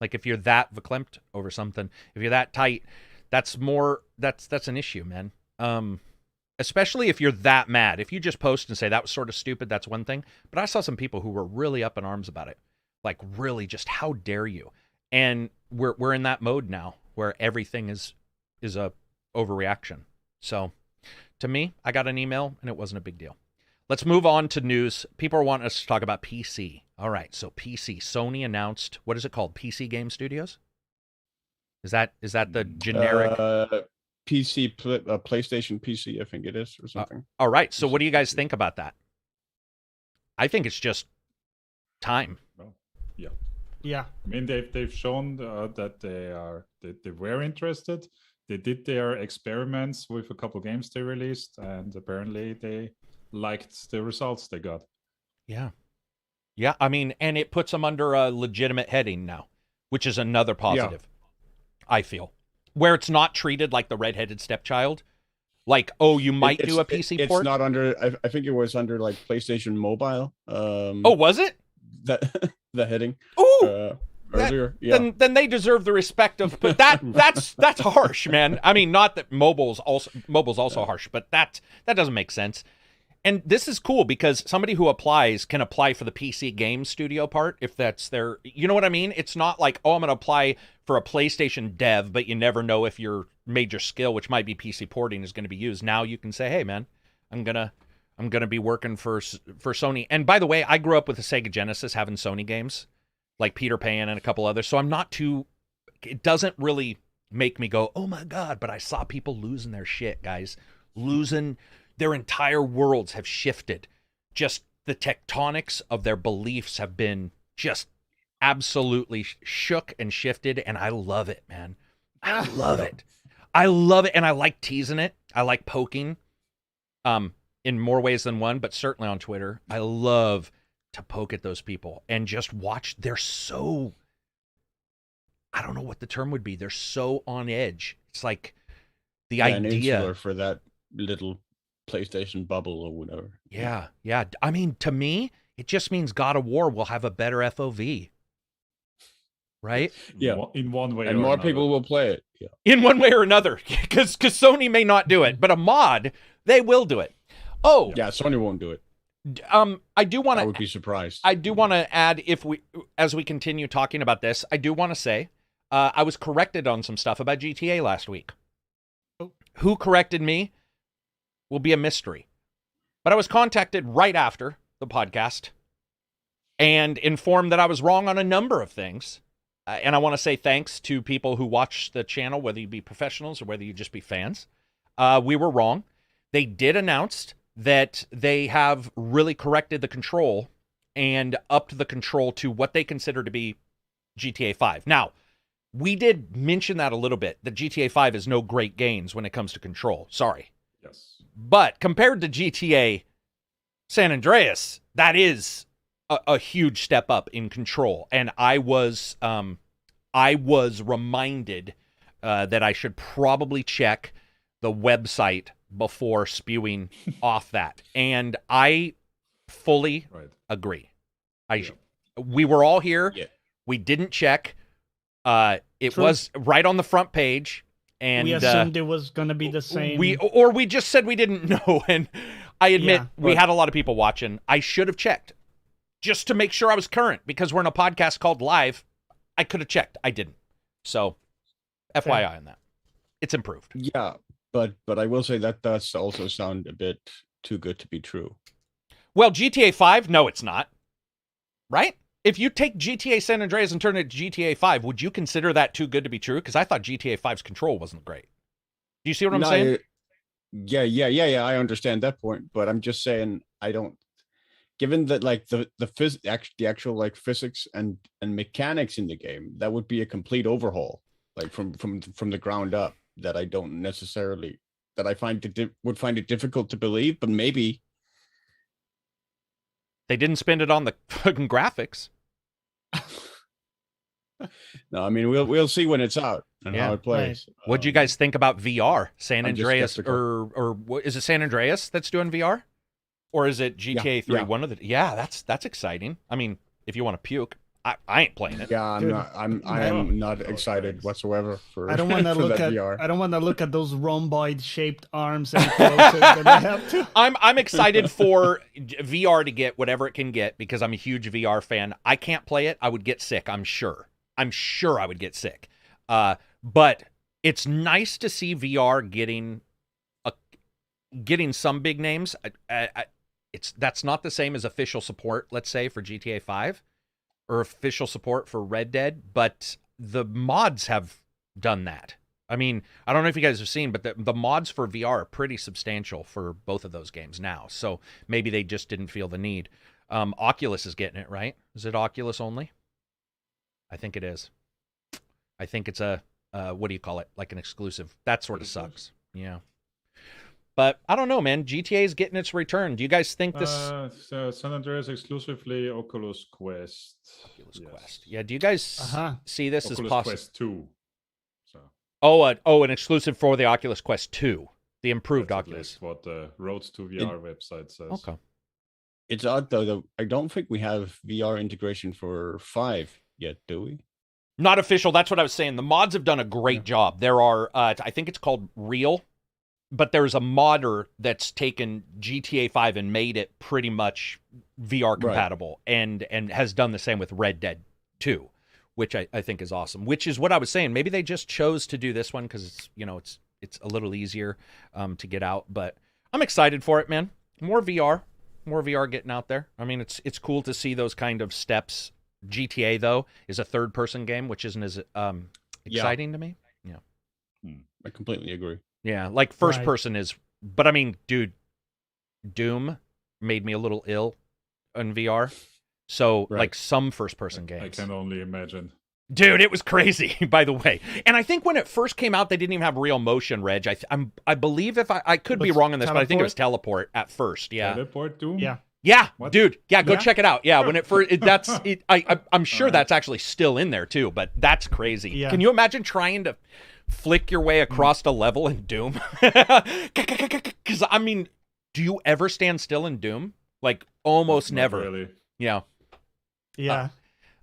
Like, if you're that verklempt over something, if you're that tight, that's an issue, man. Especially if you're that mad. If you just post and say that was sort of stupid, that's one thing. But I saw some people who were really up in arms about it. Like, really, just how dare you? And we're in that mode now where everything is a overreaction. So, to me, I got an email and it wasn't a big deal. Let's move on to news. People are wanting us to talk about PC. All right, so PC. Sony announced, what is it called? PC Game Studios? Is that the generic? PC, PlayStation PC, I think it is, or something. All right, so what do you guys think about that? I think it's just time. Well, yeah. Yeah. I mean, they've shown that they were interested. They did their experiments with a couple games they released, and apparently they liked the results they got. Yeah. Yeah, I mean, and it puts them under a legitimate heading now, which is another positive, I feel. Where it's not treated like the redheaded stepchild. Like, oh, you might do a PC port? It's not under, I think it was under, like, PlayStation Mobile. Oh, was it? The heading. Ooh! earlier. Then they deserve the respect of. But that's harsh, man. I mean, not that mobile's also harsh, but that doesn't make sense. And this is cool because somebody who applies can apply for the PC game studio part if that's their, you know what I mean? It's not like, oh, I'm going to apply for a PlayStation dev, but you never know if your major skill, which might be PC porting, is going to be used. Now you can say, hey, man, I'm gonna be working for Sony. And by the way, I grew up with the Sega Genesis having Sony games like Peter Pan and a couple others. So it doesn't really make me go, oh my God, but I saw people losing their shit, guys. Their entire worlds have shifted. Just the tectonics of their beliefs have been just absolutely shook and shifted, and I love it, man. I love it. I love it, and I like teasing it. I like poking in more ways than one, but certainly on Twitter. I love to poke at those people and just watch. They're so, I don't know what the term would be. They're so on edge. It's like the idea for that little PlayStation bubble or whatever. Yeah. I mean, to me, it just means God of War will have a better FOV. Right? Yeah. In one way and or more another. people will play it. Yeah. In one way or another. Because Sony may not do it, but a mod, they will do it. Oh. Yeah, Sony won't do it. I do want to. I would be surprised. I do want to add, as we continue talking about this, I do want to say, I was corrected on some stuff about GTA last week. Oh. Who corrected me will be a mystery. But I was contacted right after the podcast and informed that I was wrong on a number of things. And I want to say thanks to people who watch the channel, whether you be professionals or whether you just be fans. We were wrong. They did announce that they have really corrected the control and upped the control to what they consider to be GTA 5. Now, we did mention that a little bit, that GTA 5 is no great gains when it comes to control. Sorry. Yes. But compared to GTA San Andreas, that is a huge step up in control. And I was reminded that I should probably check the website before spewing off that. And I fully agree. We were all here. Yeah. We didn't check. It True. was right on the front page. And we assumed it was going to be the same. We just said we didn't know. And I admit we had a lot of people watching. I should have checked just to make sure I was current, because we're in a podcast called Live. I could have checked. I didn't. So FYI on that. It's improved. Yeah, but I will say that does also sound a bit too good to be true. Well, GTA 5, no, it's not. Right? If you take GTA San Andreas and turn it to GTA 5, would you consider that too good to be true? Because I thought GTA 5's control wasn't great. Do you see what I'm saying? Yeah. I understand that point, but I'm just saying I don't. Given that, like the actual like physics and mechanics in the game, that would be a complete overhaul, like from the ground up. That I don't necessarily would find it difficult to believe, but maybe they didn't spend it on the fucking graphics. No, I mean we'll see when it's out and how it plays. Right. What do you guys think about VR? San Andreas or what is it? San Andreas that's doing VR, or is it GTA 3? One of the that's exciting. I mean, if you want to puke, I ain't playing it. Yeah, I'm not excited whatsoever for. I don't want to look at VR. I don't want to look at those rhomboid shaped arms and clothes that I have to. I'm excited for VR to get whatever it can get because I'm a huge VR fan. I can't play it. I would get sick. I'm sure I would get sick. But it's nice to see VR getting some big names. That's not the same as official support, let's say, for GTA 5. Or official support for Red Dead, but the mods have done that. I mean, I don't know if you guys have seen, but the mods for VR are pretty substantial for both of those games now. So maybe they just didn't feel the need. Oculus is getting it, right? Is it Oculus only? I think it is. I think it's a, what do you call it? Like an exclusive. That sort of sucks. Yeah. But I don't know, man. GTA is getting its return. Do you guys think this? So San Andreas exclusively Oculus Quest. Quest. Yeah. Do you guys see this Oculus as possible? Quest 2. So. An exclusive for the Oculus Quest 2, the improved That's Oculus. What the Road to VR website says. Okay. It's odd though. I don't think we have VR integration for 5 yet, do we? Not official. That's what I was saying. The mods have done a great job. There are, I think it's called Real, but there's a modder that's taken GTA 5 and made it pretty much VR compatible, and has done the same with Red Dead 2, which I think is awesome. Which is what I was saying. Maybe they just chose to do this one because it's a little easier to get out. But I'm excited for it, man. More VR getting out there. I mean, it's cool to see those kind of steps. GTA though is a third-person game, which isn't as exciting to me. Yeah, I completely agree. Yeah, like first person is, but I mean, dude, Doom made me a little ill in VR. So like some first person games. I can only imagine. Dude, it was crazy, by the way. And I think when it first came out, they didn't even have real motion, Reg. I believe if I could be wrong on this, but I think it was teleport at first. Yeah. Teleport Doom? Yeah. Yeah, what? Dude. Yeah, go check it out. Yeah, when it first, I'm sure that's actually still in there too, but that's crazy. Yeah. Can you imagine trying to flick your way across a level in Doom? Because, I mean, do you ever stand still in Doom? Like, almost never. Really. Yeah. Yeah.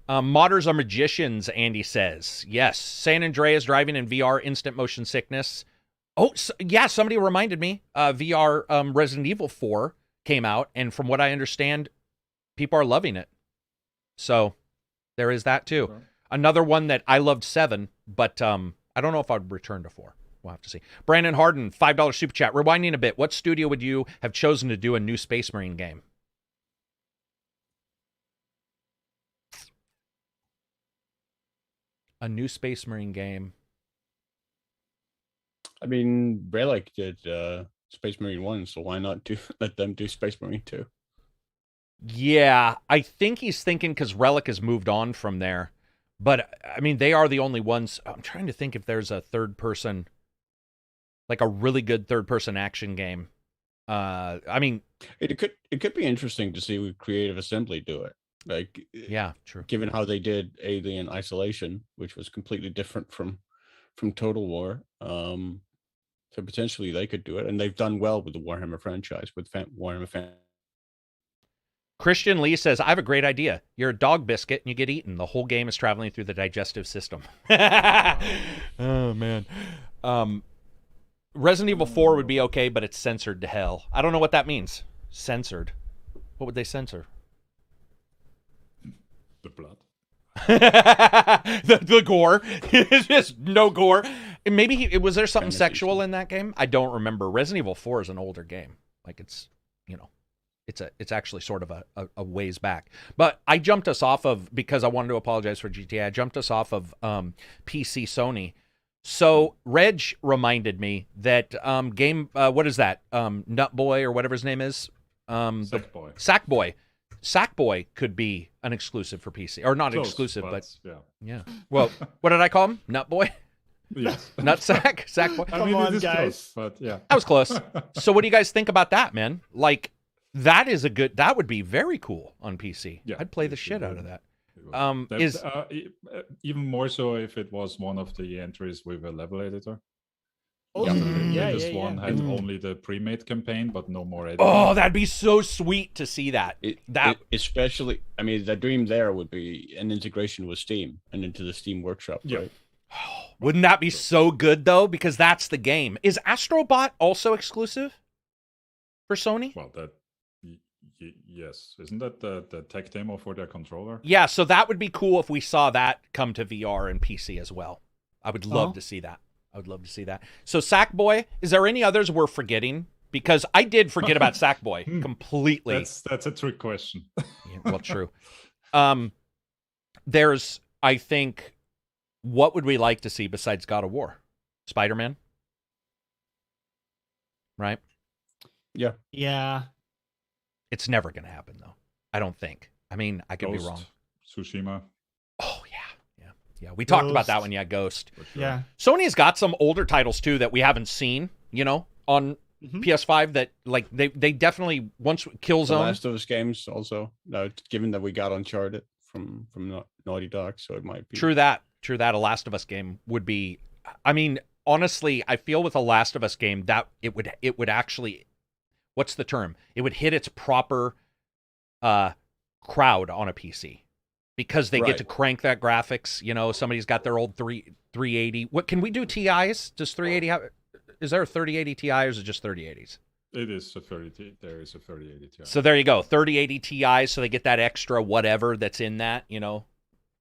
Modders are magicians, Andy says. Yes. San Andreas driving in VR, instant motion sickness. Oh, yeah, somebody reminded me. VR Resident Evil 4 came out, and from what I understand, people are loving it. So, there is that, too. Okay. Another one that I loved 7, but I don't know if I'd return to 4. We'll have to see. Brandon Harden, $5 super chat. Rewinding a bit, what studio would you have chosen to do a new Space Marine game? A new Space Marine game. I mean, Relic did Space Marine 1, so why not let them do Space Marine 2? Yeah, I think he's thinking because Relic has moved on from there. But, I mean, they are the only ones. I'm trying to think if there's a third-person, like a really good third-person action game. I mean... It could be interesting to see Creative Assembly do it. Like, yeah, true. Given how they did Alien Isolation, which was completely different from Total War, so potentially they could do it, and they've done well with the Warhammer franchise, with Warhammer fan. Christian Lee says, I have a great idea. You're a dog biscuit and you get eaten. The whole game is traveling through the digestive system. Oh, man. Resident Evil 4 would be okay, but it's censored to hell. I don't know what that means. Censored. What would they censor? The blood. the gore. It's just no gore. And maybe was there something sexual in that game? I don't remember. Resident Evil 4 is an older game. Like it's actually sort of a ways back. But I jumped us off of, because I wanted to apologize for GTA, I jumped us off of PC Sony. So Reg reminded me that what is that? Nut Boy or whatever his name is? Sackboy. Sackboy. Sackboy could be an exclusive for PC, or not exclusive, but yeah. Well, what did I call him? Nut Boy? Yes. Nutsack? Sackboy? Come on, guys. Close, but yeah. That was close. So what do you guys think about that, man? Like, that would be very cool on PC. Yeah, I'd play the shit out of that. Even more so if it was one of the entries with a level editor. Oh, this one had only the pre-made campaign, but no more editing. Oh, that'd be so sweet to see that. Especially, I mean, the dream there would be an integration with Steam and into the Steam Workshop, right? Oh, wouldn't that be so good, though? Because that's the game. Is Astrobot also exclusive for Sony? Well, yes. Isn't that the tech demo for their controller? Yeah, so that would be cool if we saw that come to VR and PC as well. I would love to see that. So Sackboy, is there any others we're forgetting? Because I did forget about Sackboy completely. That's a trick question. Yeah, well, true. There's, I think, what would we like to see besides God of War? Spider-Man? Right? Yeah. Yeah. It's never going to happen, though. I don't think. I mean, I could be wrong. Tsushima. Oh, yeah. We talked about that one. Yeah, Ghost. Sure. Yeah. Sony's got some older titles, too, that we haven't seen, on PS5 that, like, they definitely, once Killzone. The Last of Us games also, given that we got Uncharted from Naughty Dog, so it might be. True that. A Last of Us game would be, I mean, honestly, I feel with a Last of Us game that it would actually, what's the term? It would hit its proper crowd on a PC. because they get Right. to crank that graphics. You know, somebody's got their old 380. What can we do? TIs? Does 380 have? Is there a 3080 Ti or is it just 3080s? It is a 30. There is a 3080 Ti. So there you go, 3080 Ti. So they get that extra whatever that's in that. You know,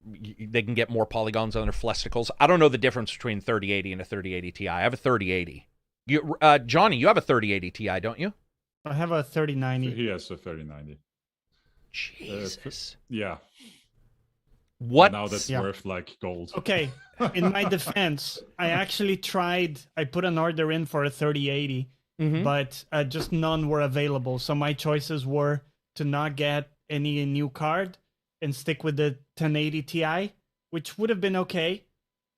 they can get more polygons on their flesticles. I don't know the difference between 3080 and a 3080 Ti. I have a 3080. You, Johnny, you have a 3080 Ti, don't you? I have a 3090. He has a 3090. Jesus. Yeah. What? Now that's worth like gold. Okay, in my defense, I actually tried. I put an order in for a 3080, but just none were available. So my choices were to not get any new card and stick with the 1080 Ti, which would have been okay.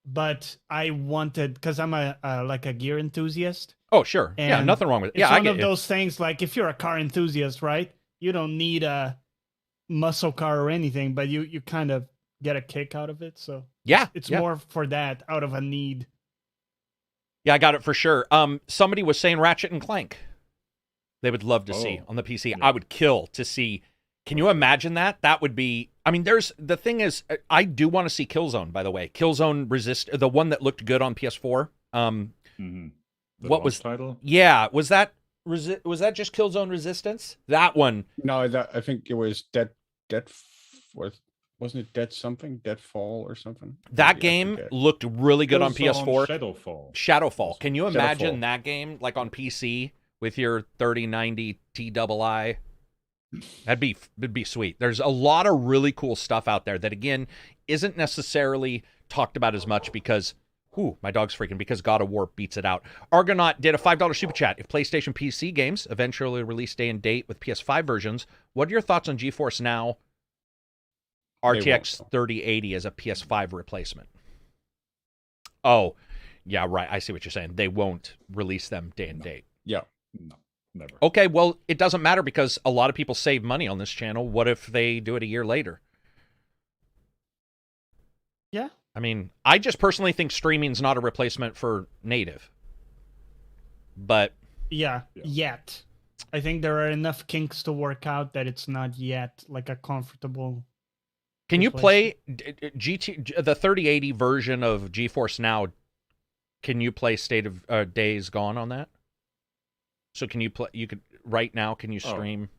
But I wanted, because I'm a like a gear enthusiast. Oh, sure. Yeah, And nothing wrong with it. It's Yeah, I one get of you. those things, like if you're a car enthusiast, right? You don't need a muscle car or anything, but you kind of get a kick out of it. So Yeah, it's yeah. more for that, out of a need. Yeah, I got it for sure. Somebody was saying Ratchet and Clank. They would love to see on the PC. Yeah. I would kill to see. Can you imagine that? That would be. I mean, the thing is, I do want to see Killzone. By the way, Killzone the one that looked good on PS4. The What was title? Yeah, was that just Killzone Resistance? That one. No, I think it was wasn't it Dead something? Deadfall or something? That I game forget. looked really good on PS4. Shadowfall. Can you imagine Shadowfall. that game like on PC with your 3090 Ti? It'd be sweet. There's a lot of really cool stuff out there that again isn't necessarily talked about as much because my dog's freaking because God of War beats it out. Argonaut did a $5 super chat. If PlayStation PC games eventually release day and date with PS5 versions, what are your thoughts on GeForce Now RTX 3080 as a PS5 replacement? Oh, yeah, right. I see what you're saying. They won't release them day and date. Yeah. No, never. Okay, well, it doesn't matter because a lot of people save money on this channel. What if they do it a year later? Yeah. I mean, I just personally think streaming's not a replacement for native. But Yeah, yet. I think there are enough kinks to work out that it's not yet like a comfortable. can you play the 3080 version of GeForce Now? Can you play State of Days Gone on that? So can you play? You could right now. Can you stream?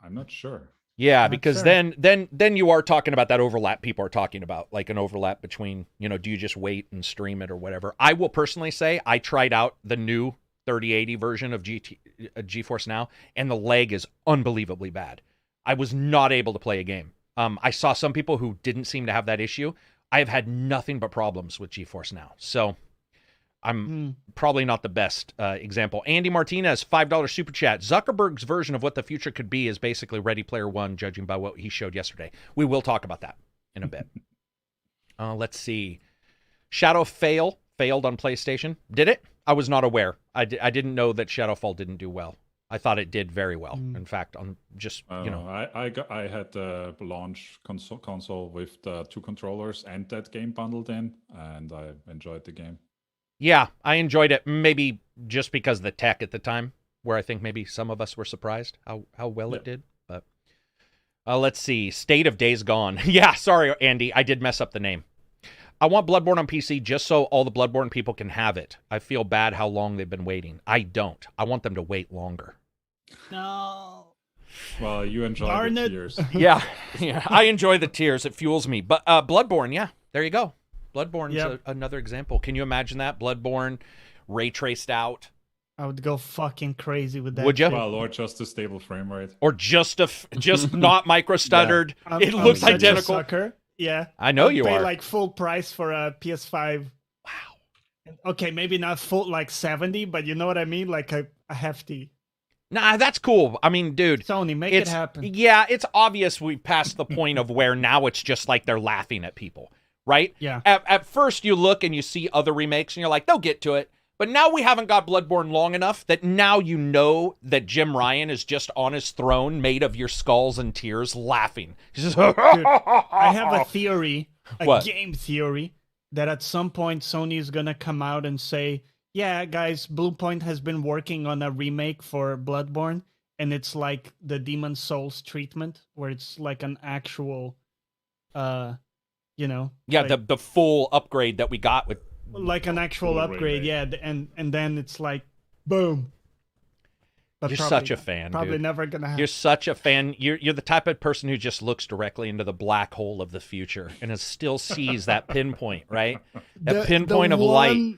I'm not sure. Yeah, Not because sure. then you are talking about that overlap people are talking about, like an overlap between, do you just wait and stream it or whatever? I will personally say I tried out the new 3080 version of GeForce Now, and the lag is unbelievably bad. I was not able to play a game. I saw some people who didn't seem to have that issue. I have had nothing but problems with GeForce Now. So I'm probably not the best example. Andy Martinez, $5 super chat. Zuckerberg's version of what the future could be is basically Ready Player One, judging by what he showed yesterday. We will talk about that in a bit. Let's see. Shadow failed on PlayStation. Did it? I was not aware. I didn't know that Shadowfall didn't do well. I thought it did very well. In fact, on just I had the launch console with the 2 controllers and that game bundled in, and I enjoyed the game. Yeah, I enjoyed it. Maybe just because of the tech at the time, where I think maybe some of us were surprised how well it did. But let's see. State of Days Gone. Yeah, sorry, Andy. I did mess up the name. I want Bloodborne on PC just so all the Bloodborne people can have it. I feel bad how long they've been waiting. I don't. I want them to wait longer. No. Well, you enjoy Darn the it. tears. Yeah. I enjoy the tears. It fuels me. But Bloodborne, yeah, there you go. Bloodborne's another example. Can you imagine that? Bloodborne, ray traced out. I would go fucking crazy with that. Would you? Well, or just a stable frame rate. Or just not micro stuttered. It looks such a identical. sucker. Yeah. I know I'd you pay are. like full price for a PS5. Wow. Okay, maybe not full like 70, but you know what I mean? Like a hefty. Nah, that's cool. I mean, dude. Sony, make it happen. Yeah, it's obvious we've passed the point of where now it's just like they're laughing at people, right? Yeah. At first you look and you see other remakes and you're like, they'll get to it. But now we haven't got Bloodborne long enough that now you know that Jim Ryan is just on his throne made of your skulls and tears laughing. He's just, Dude, I have a theory, What? game theory, that at some point Sony is going to come out and say, yeah, guys, Bluepoint has been working on a remake for Bloodborne, and it's like the Demon Souls treatment, where it's like an actual you know. Yeah, like, the full upgrade that we got with like an actual upgrade, yeah, and then it's like boom. But you're probably, such a fan, probably dude. never gonna happen. You're such a fan. You're the type of person who just looks directly into the black hole of the future and still sees that pinpoint, right? That pinpoint of light.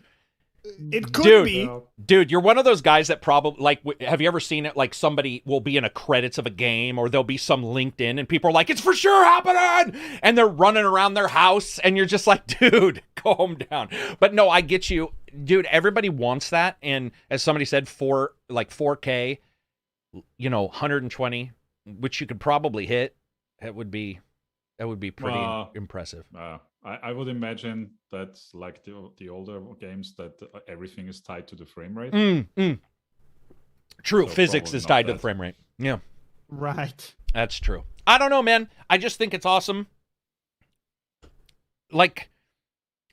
It could be. Dude, you're one of those guys that probably, like, have you ever seen it? Like, somebody will be in a credits of a game, or there'll be some LinkedIn, and people are like, it's for sure happening! And they're running around their house, and you're just like, dude, calm down. But no, I get you. Dude, everybody wants that, and as somebody said, 4K, 120, which you could probably hit, that would be pretty impressive. I would imagine that, like the older games, that everything is tied to the frame rate. True, So physics is tied to the frame rate. Yeah. Right. That's true. I don't know, man. I just think it's awesome. Like,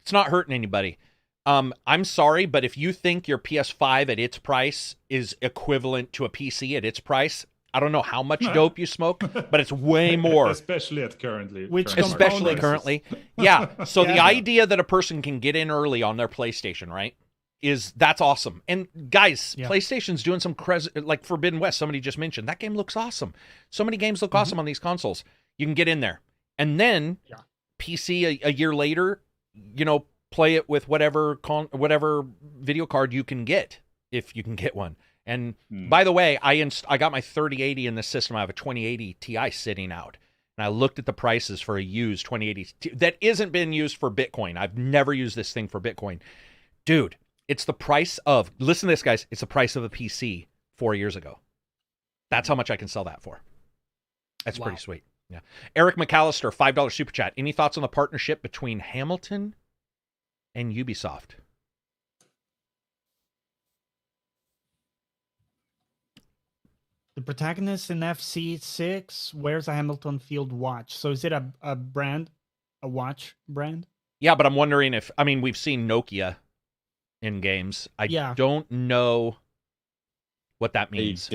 it's not hurting anybody. I'm sorry, but if you think your PS5 at its price is equivalent to a PC at its price, I don't know how much dope you smoke, but it's way more. Especially currently. Yeah. So the idea that a person can get in early on their PlayStation, right, that's awesome. And guys, PlayStation's doing some like Forbidden West. Somebody just mentioned that game looks awesome. So many games look awesome on these consoles. You can get in there, and then PC a year later, play it with whatever video card you can get, if you can get one. And by the way, I got my 3080 in this system. I have a 2080 Ti sitting out. And I looked at the prices for a used 2080 that isn't been used for Bitcoin. I've never used this thing for Bitcoin. Dude, it's the price of, listen to this, guys, it's the price of a PC 4 years ago. That's how much I can sell that for. That's pretty sweet. Yeah. Eric McAllister, $5 super chat. Any thoughts on the partnership between Hamilton and Ubisoft? The protagonist in FC6 wears a Hamilton Field watch. So is it a brand, a watch brand? Yeah, but I'm wondering if, we've seen Nokia in games. I don't know what that means.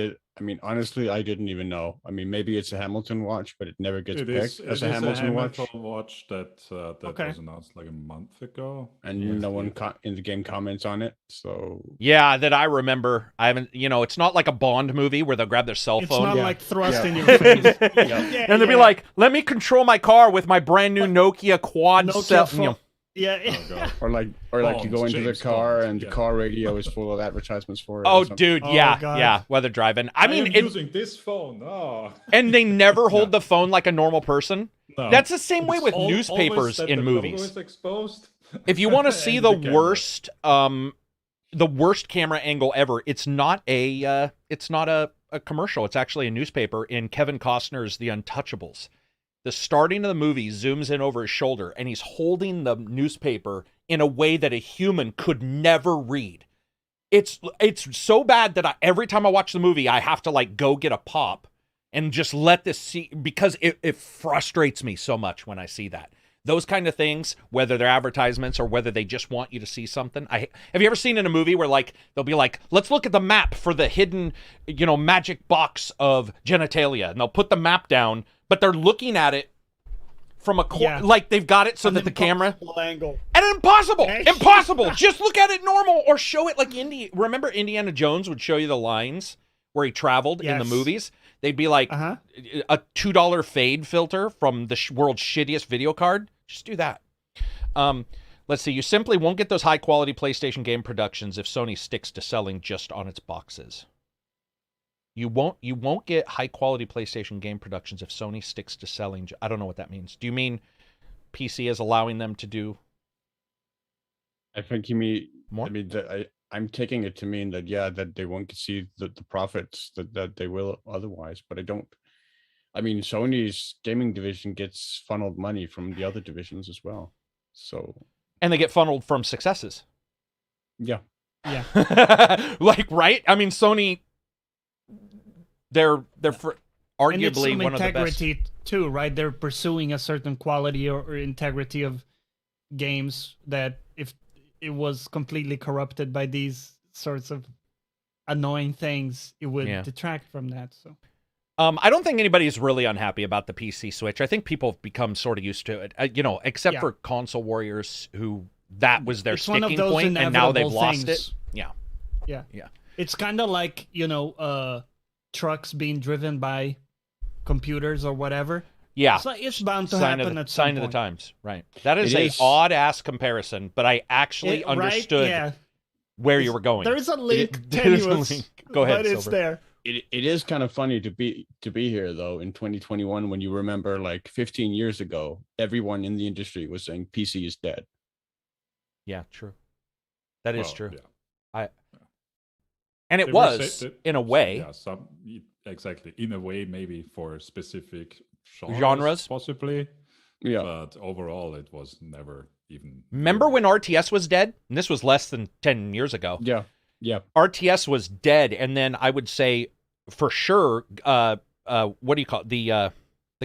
Honestly, I didn't even know. Maybe it's a Hamilton watch, but it never gets picked as a Hamilton watch that was announced like a month ago. And no one in the game comments on it. So yeah, that I remember. I haven't. It's not like a Bond movie where they'll grab their cell phone. It's not like thrust in your face. And they'll be like, "Let me control my car with my brand new Nokia quad cell." Yeah. Oh, or like you go into the car and the car radio is full of advertisements for it. Oh, dude, yeah, while they're driving. I mean, using this phone. Oh. And they never hold the phone like a normal person. No. That's the same way with newspapers in movies. Exposed. If you want to see the worst camera angle ever, it's not a commercial. It's actually a newspaper in Kevin Costner's The Untouchables. The starting of the movie zooms in over his shoulder, and he's holding the newspaper in a way that a human could never read. It's so bad that every time I watch the movie, I have to go get a pop and just let this see, because it frustrates me so much when I see that. Those kind of things, whether they're advertisements or whether they just want you to see something. Have you ever seen in a movie where they'll be like, let's look at the map for the hidden, magic box of genitalia, and they'll put the map down, but they're looking at it from a corner, like they've got it so that the camera angle. And impossible. Just look at it normal, or show it like Remember Indiana Jones would show you the lines where he traveled in the movies? They'd be like a $2 fade filter from the world's shittiest video card. Just do that. Let's see. You simply won't get those high quality PlayStation game productions if Sony sticks to selling just on its boxes. You won't get high quality PlayStation game productions if Sony sticks to selling. I don't know what that means. Do you mean PC is allowing them to do? I think you mean more. I'm taking it to mean that that they won't see the profits that they will otherwise. But I don't. Sony's gaming division gets funneled money from the other divisions as well. So. And they get funneled from successes. Yeah. Yeah. Right? Sony. They're for arguably one of the best. Integrity too, right? They're pursuing a certain quality or integrity of games that if it was completely corrupted by these sorts of annoying things, it would detract from that. So I don't think anybody's really unhappy about the PC Switch. I think people have become sort of used to it, except for console warriors who that was their sticking point, and now they've lost it. Yeah. It's kind of like, trucks being driven by computers or whatever. Yeah. It's bound to happen at some point. Sign of the times, right. That is an odd-ass comparison, but I actually understood where you were going. There's a link, tenuous, Go ahead, but it's there. It is kind of funny to be here though in 2021 when you remember like 15 years ago, everyone in the industry was saying PC is dead. Yeah, true. That is true. Yeah. And it was in a way. Yeah, exactly. In a way, maybe for specific genres, possibly. Yeah. But overall, it was never even. Remember when RTS was dead? And this was less than 10 years ago. Yeah. Yeah. RTS was dead, and then I would say for sure, what do you call it? The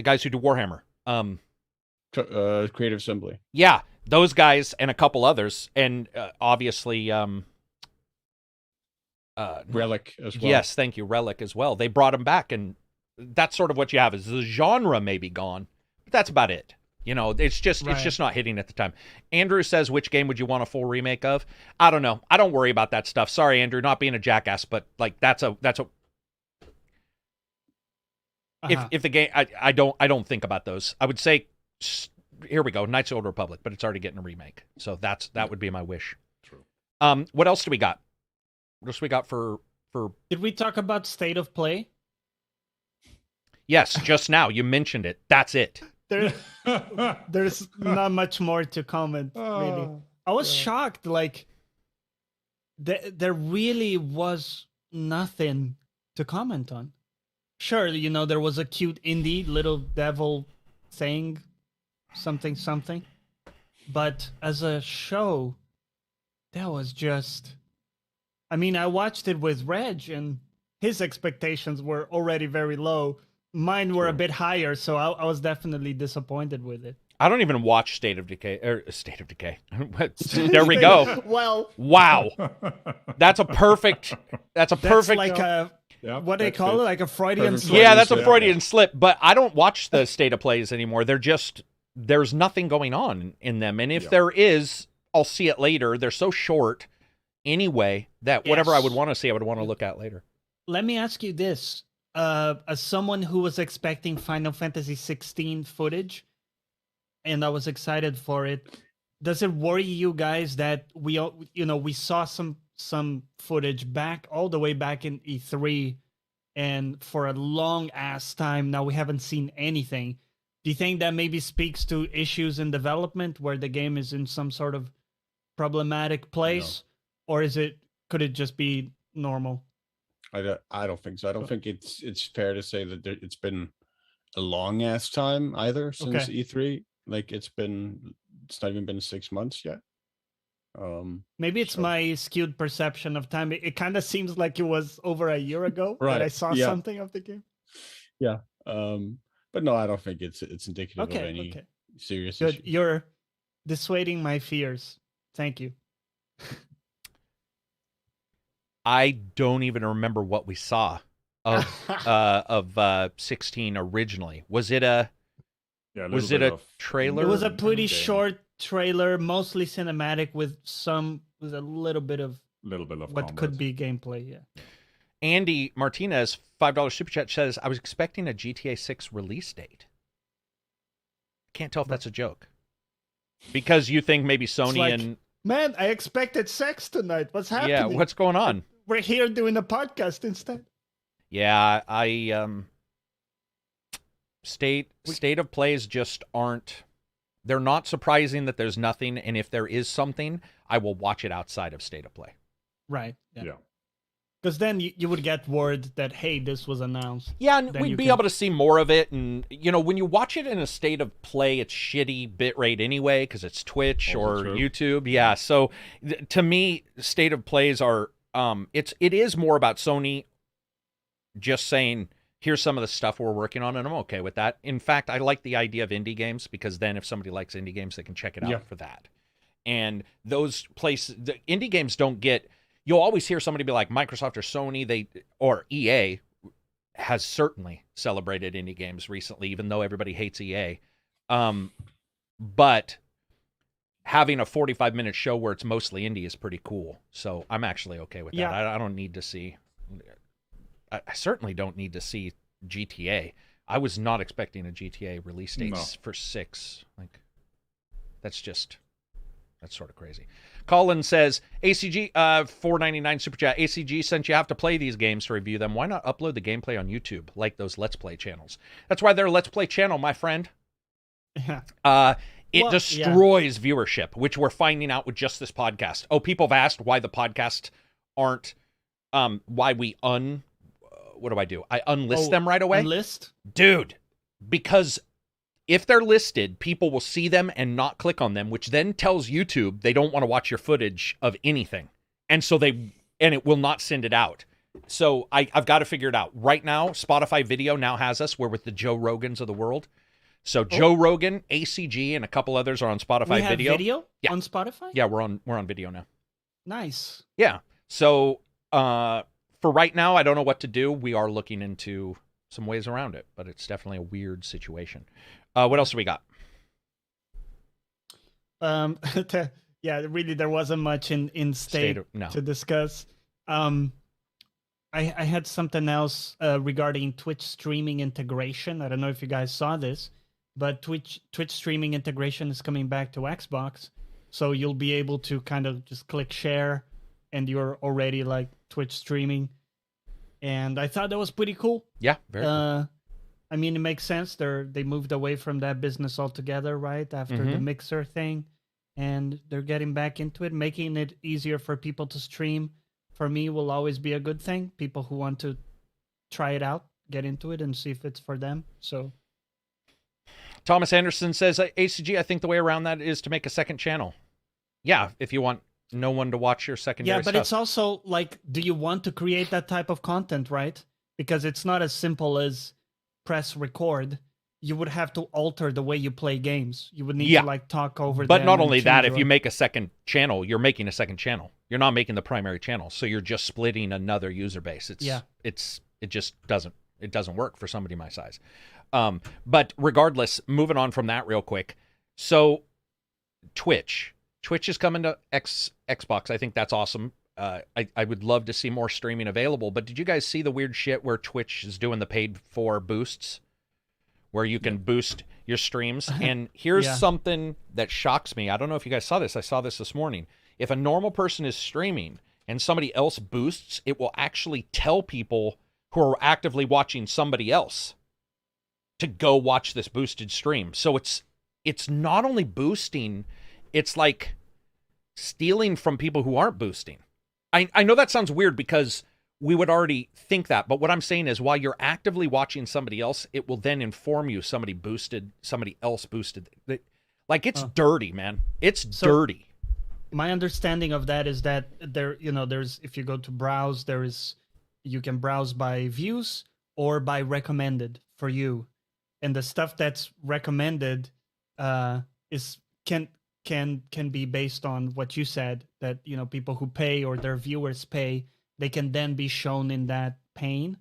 guys who do Warhammer. Creative Assembly. Yeah, those guys and a couple others, and obviously Relic as well. Yes, thank you, Relic as well. They brought them back, and that's sort of what you have is the genre may be gone, but that's about it. It's just not hitting at the time. Andrew says, which game would you want a full remake of? I don't know. I don't worry about that stuff. Sorry, Andrew, not being a jackass, but like that's a if the game I don't think about those. I would say here we go, Knights of the Old Republic, but it's already getting a remake. So that would be my wish. True. What else do we got? What else we got for Did we talk about State of Play? Yes, just now. You mentioned it. That's it. There's not much more to comment, really. I was shocked, like, there really was nothing to comment on. Sure, there was a cute indie little devil saying something, but as a show, that was just... I mean, I watched it with Reg, and his expectations were already very low. Mine were a bit higher, so I was definitely disappointed with it. I don't even watch State of Decay. There we go. Well, wow, that's a perfect. That's like a what do they call it? Like a Freudian slip. Yeah, that's a Freudian slip. But I don't watch the State of Plays anymore. There's nothing going on in them, and if there is, I'll see it later. They're so short anyway that whatever I would want to see, I would want to look at later. Let me ask you this. As someone who was expecting Final Fantasy XVI footage, and I was excited for it, does it worry you guys that we saw some footage all the way back in E3, and for a long ass time now we haven't seen anything? Do you think that maybe speaks to issues in development where the game is in some sort of problematic place, or could it just be normal? I don't think so. I don't think it's fair to say that it's been a long ass time either since E3. Like it's not even been 6 months yet. Maybe it's my skewed perception of time. It kind of seems like it was over a year ago that I saw something of the game. Yeah. But no, I don't think it's indicative of any serious issue. Good. You're dissuading my fears. Thank you. I don't even remember what we saw of 16 originally. Was it a trailer? It was a pretty short trailer, mostly cinematic with a little bit of what combat. Could be gameplay. Yeah. Andy Martinez, $5 super chat says, "I was expecting a GTA 6 release date." Can't tell if that's a joke because you think maybe Sony and man, I expected sex tonight. What's happening? Yeah, what's going on? We're here doing a podcast instead. Yeah, State of Plays just aren't. They're not surprising that there's nothing, and if there is something, I will watch it outside of State of Play. Right. Yeah. Because then you would get word that, hey, this was announced. Yeah, and we'd be able to see more of it. And, when you watch it in a State of Play, it's shitty bitrate anyway because it's Twitch or YouTube. Yeah, so to me, State of Plays are, it is more about Sony just saying, here's some of the stuff we're working on, and I'm okay with that. In fact, I like the idea of indie games because then if somebody likes indie games, they can check it out for that. And those places, the indie games don't get... You'll always hear somebody be like Microsoft or Sony, or EA, has certainly celebrated indie games recently, even though everybody hates EA. But having a 45-minute show where it's mostly indie is pretty cool. So I'm actually okay with that. I don't need to see... I certainly don't need to see GTA. I was not expecting a GTA release date for 6. Like, that's sort of crazy. Colin says, ACG, $4.99 super chat. ACG, since you have to play these games to review them, why not upload the gameplay on YouTube like those Let's Play channels? That's why they're a Let's Play channel, my friend. It destroys viewership, which we're finding out with just this podcast. Oh, people have asked why the podcasts aren't, why we what do I do? I unlist them right away? Unlist? Dude, because if they're listed, people will see them and not click on them, which then tells YouTube they don't want to watch your footage of anything. And so it will not send it out. So I've got to figure it out. Right now, Spotify Video now has us. We're with the Joe Rogans of the world. So Joe Rogan, ACG, and a couple others are on Spotify Video. Video on Spotify? Yeah, we're on video now. Nice. Yeah. So for right now, I don't know what to do. We are looking into some ways around it, but it's definitely a weird situation. What else do we got? Really, there wasn't much in state to discuss. I had something else regarding Twitch streaming integration. I don't know if you guys saw this, but Twitch streaming integration is coming back to Xbox, so you'll be able to kind of just click share, and you're already like Twitch streaming. And I thought that was pretty cool. Yeah, very cool. I mean, it makes sense. They moved away from that business altogether, right, after the Mixer thing, and they're getting back into it, making it easier for people to stream. For me, will always be a good thing. People who want to try it out, get into it, and see if it's for them. So, Thomas Anderson says, ACG, I think the way around that is to make a second channel. Yeah, if you want no one to watch your secondary stuff. Yeah, but it's also like, do you want to create that type of content, right? Because it's not as simple as press record. You would have to alter the way you play games. You would need to like talk over. But not only that, if you make a second channel, you're making a second channel. You're not making the primary channel, so you're just splitting another user base. It just doesn't work for somebody my size. But regardless, moving on from that real quick. So Twitch is coming to Xbox. I think that's awesome. I would love to see more streaming available. But did you guys see the weird shit where Twitch is doing the paid for boosts, where you can boost your streams? And here's something that shocks me. I don't know if you guys saw this. I saw this morning. If a normal person is streaming and somebody else boosts, it will actually tell people who are actively watching somebody else to go watch this boosted stream. So it's not only boosting, it's like stealing from people who aren't boosting. I know that sounds weird because we would already think that, but what I'm saying is while you're actively watching somebody else, it will then inform you somebody else boosted. Like, it's dirty, man. It's dirty. My understanding of that is that there's, if you go to browse, you can browse by views or by recommended for you. And the stuff that's recommended can be based on what you said, that people who pay or their viewers pay, they can then be shown in that pane.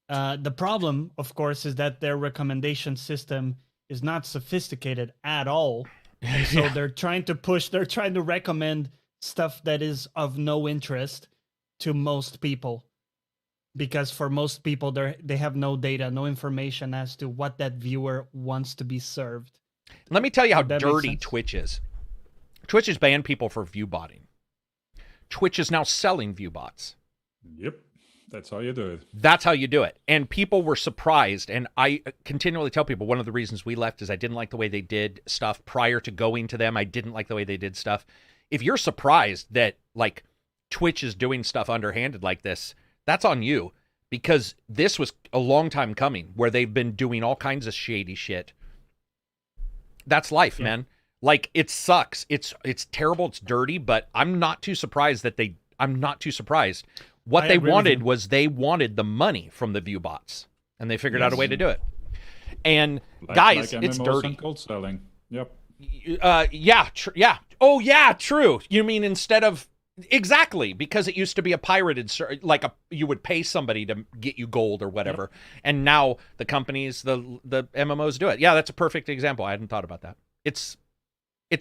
The problem, of course, is that their recommendation system is not sophisticated at all. And so they're trying to recommend stuff that is of no interest to most people. Because for most people, they have no data, no information as to what that viewer wants to be served. Let me tell you how dirty Twitch is. Twitch has banned people for view botting. Twitch is now selling view bots. Yep. That's how you do it. That's how you do it. And people were surprised. And I continually tell people one of the reasons we left is I didn't like the way they did stuff prior to going to them. I didn't like the way they did stuff. If you're surprised that like Twitch is doing stuff underhanded like this, that's on you, because this was a long time coming where they've been doing all kinds of shady shit. That's life, man. Like, it sucks. It's terrible. It's dirty, but I'm not too surprised. What they wanted was they wanted the money from the view bots, and they figured out a way to do it. And guys, it's dirty. And cold selling. Yep. Yeah. Oh, yeah. True. You mean instead of Exactly, because it used to be a pirated, you would pay somebody to get you gold or whatever, and now the companies, the MMOs do it. Yeah, that's a perfect example. I hadn't thought about that. It's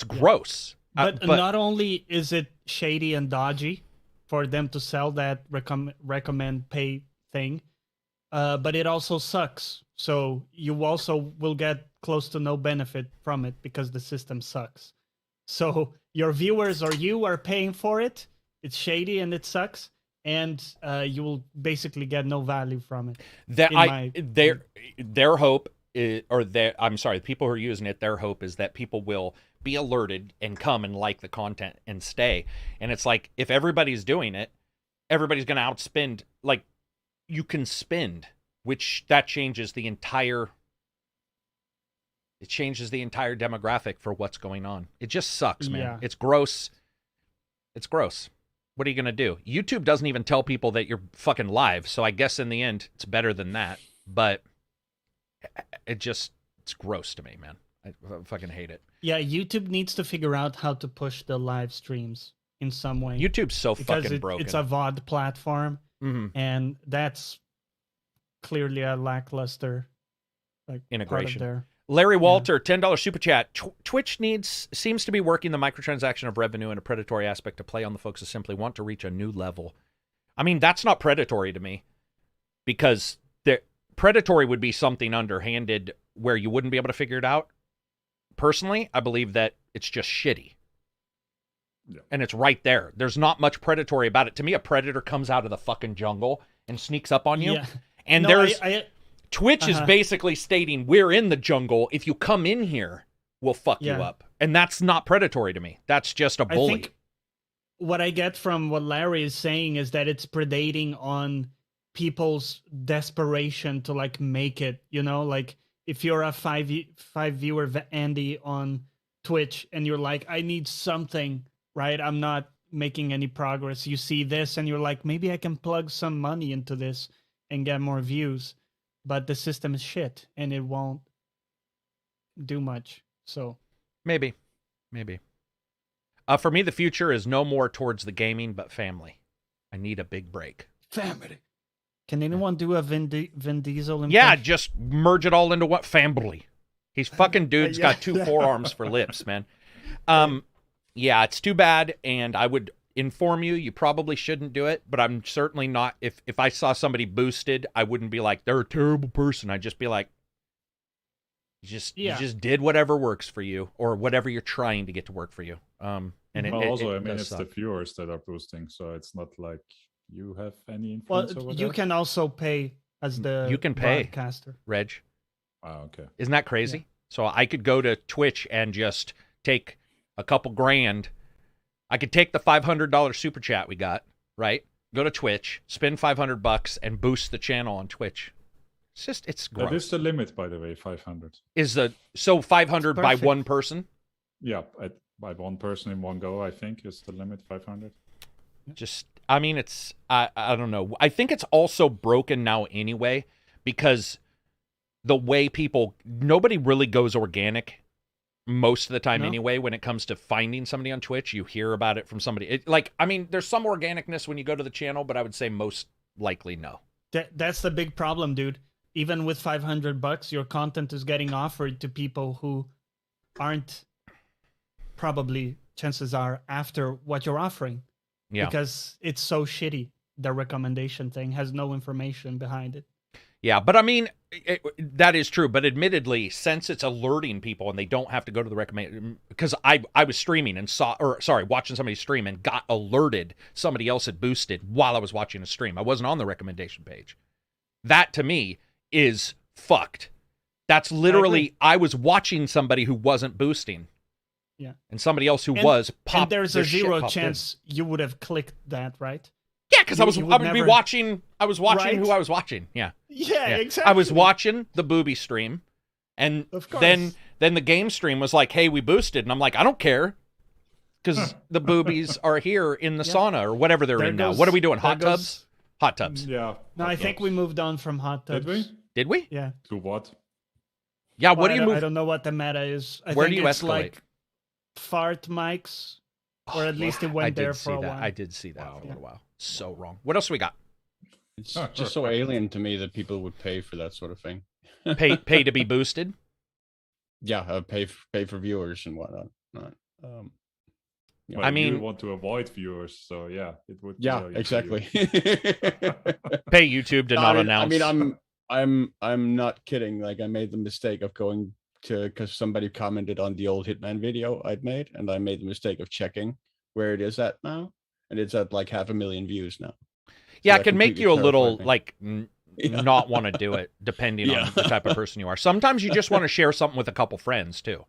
gross. But not only is it shady and dodgy for them to sell that recommend pay thing, but it also sucks. So you also will get close to no benefit from it because the system sucks. So your viewers or you are paying for it. It's shady and it sucks, and you will basically get no value from it. Their hope is, the people who are using it, their hope is that people will be alerted and come and like the content and stay. And it's like, if everybody's doing it, everybody's going to outspend. Like, you can spend, which that changes the entire. It changes the entire demographic for what's going on. It just sucks, man. Yeah. It's gross. It's gross. What are you going to do? YouTube doesn't even tell people that you're fucking live. So I guess in the end, it's better than that. But it's gross to me, man. I fucking hate it. Yeah, YouTube needs to figure out how to push the live streams in some way. YouTube's so because fucking broken. It's a VOD platform, and that's clearly a lackluster integration. Part of Larry Walter, $10 super chat. Twitch seems to be working the microtransaction of revenue in a predatory aspect to play on the folks who simply want to reach a new level. I mean, that's not predatory to me, because predatory would be something underhanded where you wouldn't be able to figure it out. Personally, I believe that it's just shitty. Yeah. And it's right there. There's not much predatory about it. To me, a predator comes out of the fucking jungle and sneaks up on you. Yeah. And Twitch is basically stating, we're in the jungle. If you come in here, we'll fuck you up. And that's not predatory to me. That's just a bully. I think what I get from what Larry is saying is that it's predating on people's desperation to make it, if you're a five viewer Andy on Twitch and you're like, I need something, right? I'm not making any progress. You see this and you're like, maybe I can plug some money into this and get more views. But the system is shit, and it won't do much. So maybe. For me, the future is no more towards the gaming, but family. I need a big break. Family. Can anyone do a Vin Diesel impression? Yeah, just merge it all into what? Family. He's fucking dude's got 2 forearms for lips, man. Yeah, it's too bad, and I would inform you probably shouldn't do it, but I'm certainly not. If I saw somebody boosted, I wouldn't be like, they're a terrible person. I'd just be like, you just did whatever works for you, or whatever you're trying to get to work for you. It's the viewers that are boosting, so it's not like you have any influence over you that. can also pay as the broadcaster. Reg. Oh, okay. Isn't that crazy? Yeah. So I could go to Twitch and just take a couple grand. I could take the $500 super chat we got, right? Go to Twitch, spend $500 and boost the channel on Twitch. It's gross. That is the limit, by the way, 500. So 500 by one person? Yeah, by one person in one go, I think, is the limit, 500. I don't know. I think it's also broken now anyway, because the way nobody really goes organic most of the time anyway. When it comes to finding somebody on Twitch, you hear about it from somebody. There's some organicness when you go to the channel, but I would say most likely no. That's the big problem, dude. Even with $500, your content is getting offered to people who aren't probably, chances are, after what you're offering. Yeah. Because it's so shitty. The recommendation thing has no information behind it. Yeah, but I mean, that is true. But admittedly, since it's alerting people and they don't have to go to the recommend, because I was streaming and watching somebody stream and got alerted somebody else had boosted while I was watching a stream. I wasn't on the recommendation page. That to me is fucked. That's literally, I was watching somebody who wasn't boosting. Yeah. And somebody else who was popped. And there's a zero chance you would have clicked that, right? Yeah, because I would be watching. I was watching who I was watching. Yeah. Yeah, exactly. I was watching the booby stream, and then the game stream was like, "Hey, we boosted," and I'm like, "I don't care," because the boobies are here in the sauna or whatever they're in now. What are we doing? Hot tubs? Hot tubs. Yeah. No, I think we moved on from hot tubs. Did we? Yeah. To what? Yeah. What do you move? I don't know what the meta is. Where do you escalate? Like fart mics. or at least it went there for a while. I did see that for a little while. So wrong. What else do we got? It's just so alien to me that people would pay for that sort of thing. Pay to be boosted. Yeah, pay for viewers and whatnot. Well, I mean, you want to avoid viewers, so yeah, it would. Yeah, exactly. Pay YouTube to not announce. I mean, I'm not kidding. Like, I made the mistake of going to, because somebody commented on the old Hitman video I'd made, and I made the mistake of checking where it is at now, and it's at like 500,000 views now. Yeah, it can make you a little like not want to do it, depending on the type of person you are. Sometimes you just want to share something with a couple friends too.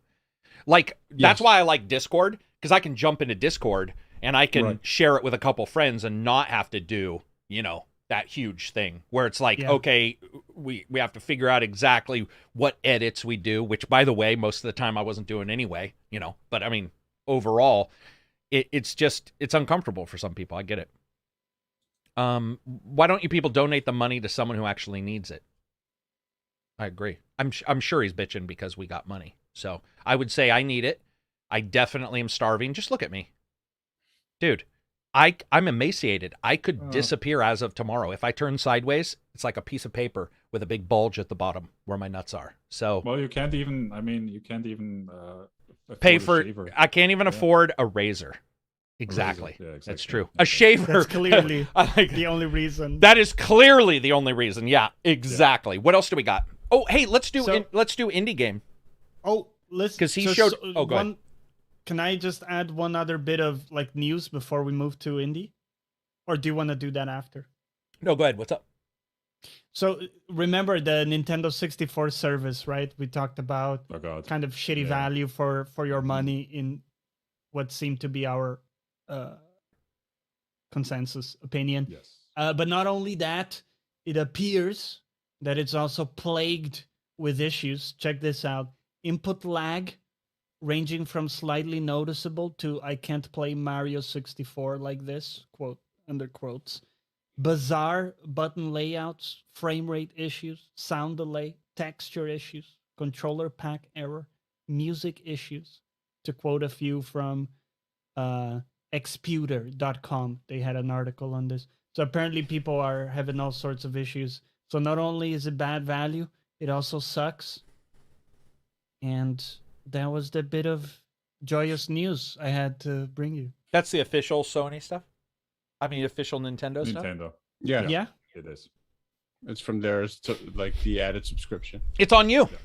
Like that's why I like Discord, because I can jump into Discord and I can share it with a couple friends and not have to do, that huge thing where it's like, okay, we have to figure out exactly what edits we do, which by the way, most of the time I wasn't doing anyway, but I mean, overall, it's uncomfortable for some people. I get it. Why don't you people donate the money to someone who actually needs it? I agree. I'm sure he's bitching because we got money. So I would say I need it. I definitely am starving. Just look at me. Dude, I'm emaciated. I could disappear as of tomorrow. If I turn sideways, it's like a piece of paper with a big bulge at the bottom where my nuts are. So well, you can't even pay for I can't even afford a razor. Exactly. Yeah, exactly. That's true. A shaver. That's clearly the only reason. That is clearly the only reason. Yeah, exactly. Yeah. What else do we got? Oh, hey, let's do indie game. Oh, let's, because he showed. Oh, go ahead. Can I just add one other bit of like news before we move to indie, or do you want to do that after? No, go ahead. What's up? So remember the Nintendo 64 service, right? We talked about kind of shitty value for your money in what seemed to be our consensus opinion. Yes. But not only that, it appears that it's also plagued with issues. Check this out. Input lag ranging from slightly noticeable to I can't play Mario 64 like this, quote, under quotes. Bizarre button layouts, frame rate issues, sound delay, texture issues, controller pack error, music issues, to quote a few from Xputer.com. They had an article on this. So apparently people are having all sorts of issues. So not only is it bad value, it also sucks. And that was the bit of joyous news I had to bring you. That's the official Sony stuff? I mean, official Nintendo stuff? Nintendo. Yeah. It is. It's from theirs, like the added subscription. It's on you. Yeah.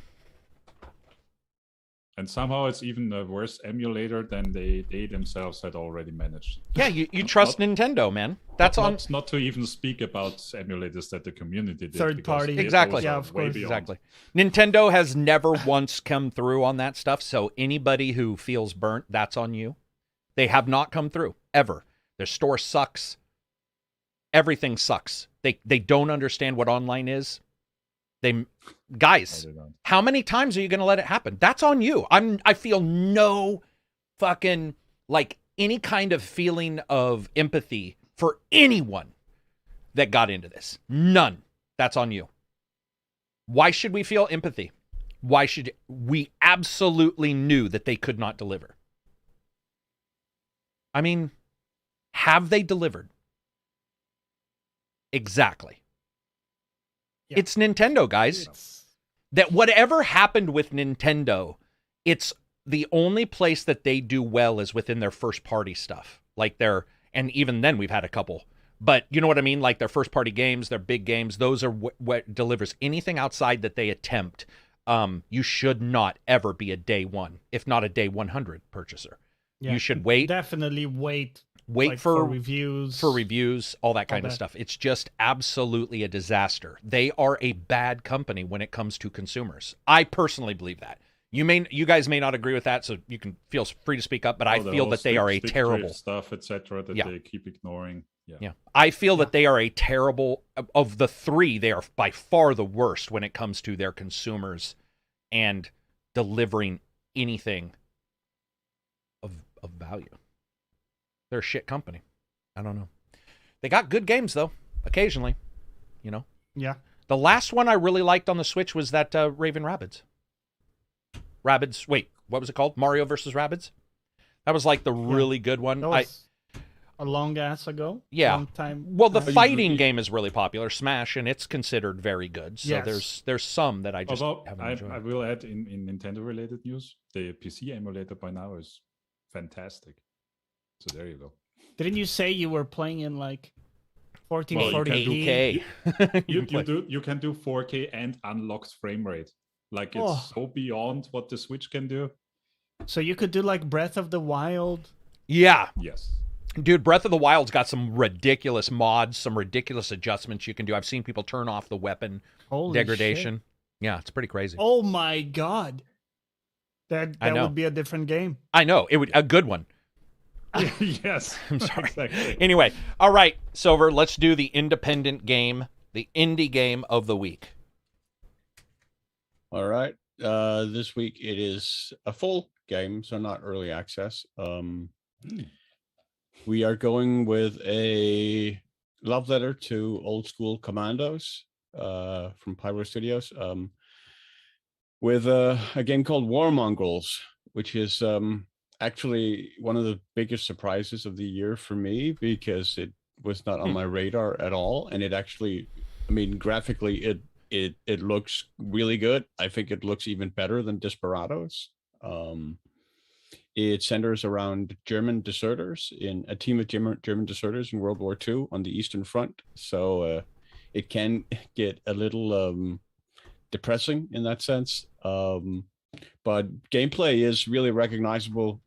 And somehow it's even a worse emulator than they themselves had already managed. Yeah, you trust Nintendo, man. That's not to even speak about emulators that the community did. Third party. Exactly. Yeah, of course. Exactly. Nintendo has never once come through on that stuff, so anybody who feels burnt, that's on you. They have not come through, ever. Their store sucks. Everything sucks. They don't understand what online is. Guys, how many times are you going to let it happen? That's on you. I feel no fucking like any kind of feeling of empathy for anyone that got into this. None. That's on you. Why should we feel empathy? Why should we absolutely knew that they could not deliver? I mean, have they delivered? Exactly. Yeah. It's Nintendo, guys. That whatever happened with Nintendo, it's the only place that they do well is within their first party stuff. Like and even then we've had a couple. But you know what I mean? Like their first party games, their big games, those are what delivers. Anything outside that they attempt, you should not ever be a day one, if not a day 100 purchaser. Yeah, you should wait. Definitely wait like for reviews, all that kind of stuff. It's just absolutely a disaster. They are a bad company when it comes to consumers. I personally believe that. You guys may not agree with that, so you can feel free to speak up. But I feel that they are a terrible stuff, etc. That they keep ignoring. Yeah. I feel that they are a terrible of the three. They are by far the worst when it comes to their consumers and delivering anything of value. They're a shit company. I don't know. They got good games, though, occasionally, Yeah. The last one I really liked on the Switch was that Raven Rabbids. Wait, what was it called? Mario versus Rabbids? That was like the really good one. That was a long ass ago. Yeah. Long time. Well, the fighting game is really popular, Smash, and it's considered very good. So Yes. there's some that I just haven't enjoyed. I will add in Nintendo-related news, the PC emulator by now is fantastic. So there you go. Didn't you say you were playing in like 1440p? You can do 4K and unlocked frame rate. Like it's so beyond what the Switch can do. So you could do like Breath of the Wild. Yeah. Yes. Dude, Breath of the Wild's got some ridiculous mods, some ridiculous adjustments you can do. I've seen people turn off the weapon degradation. Shit. Yeah, it's pretty crazy. Oh my god. That would be a different game. I know. It would a good one. Yes. I'm sorry. Exactly. Anyway, all right, Silver, let's do the independent game, the indie game of the week. All right. This week it is a full game, so not early access. We are going with a love letter to old school Commandos from Pyro Studios, with a game called Mongrels, which is actually one of the biggest surprises of the year for me, because it was not on my radar at all. And it actually, I mean, graphically, it looks really good. I think it looks even better than Desperados. It centers around German deserters, in a team of German deserters in World War II on the Eastern Front. So it can get a little depressing in that sense. But gameplay is really recognizable.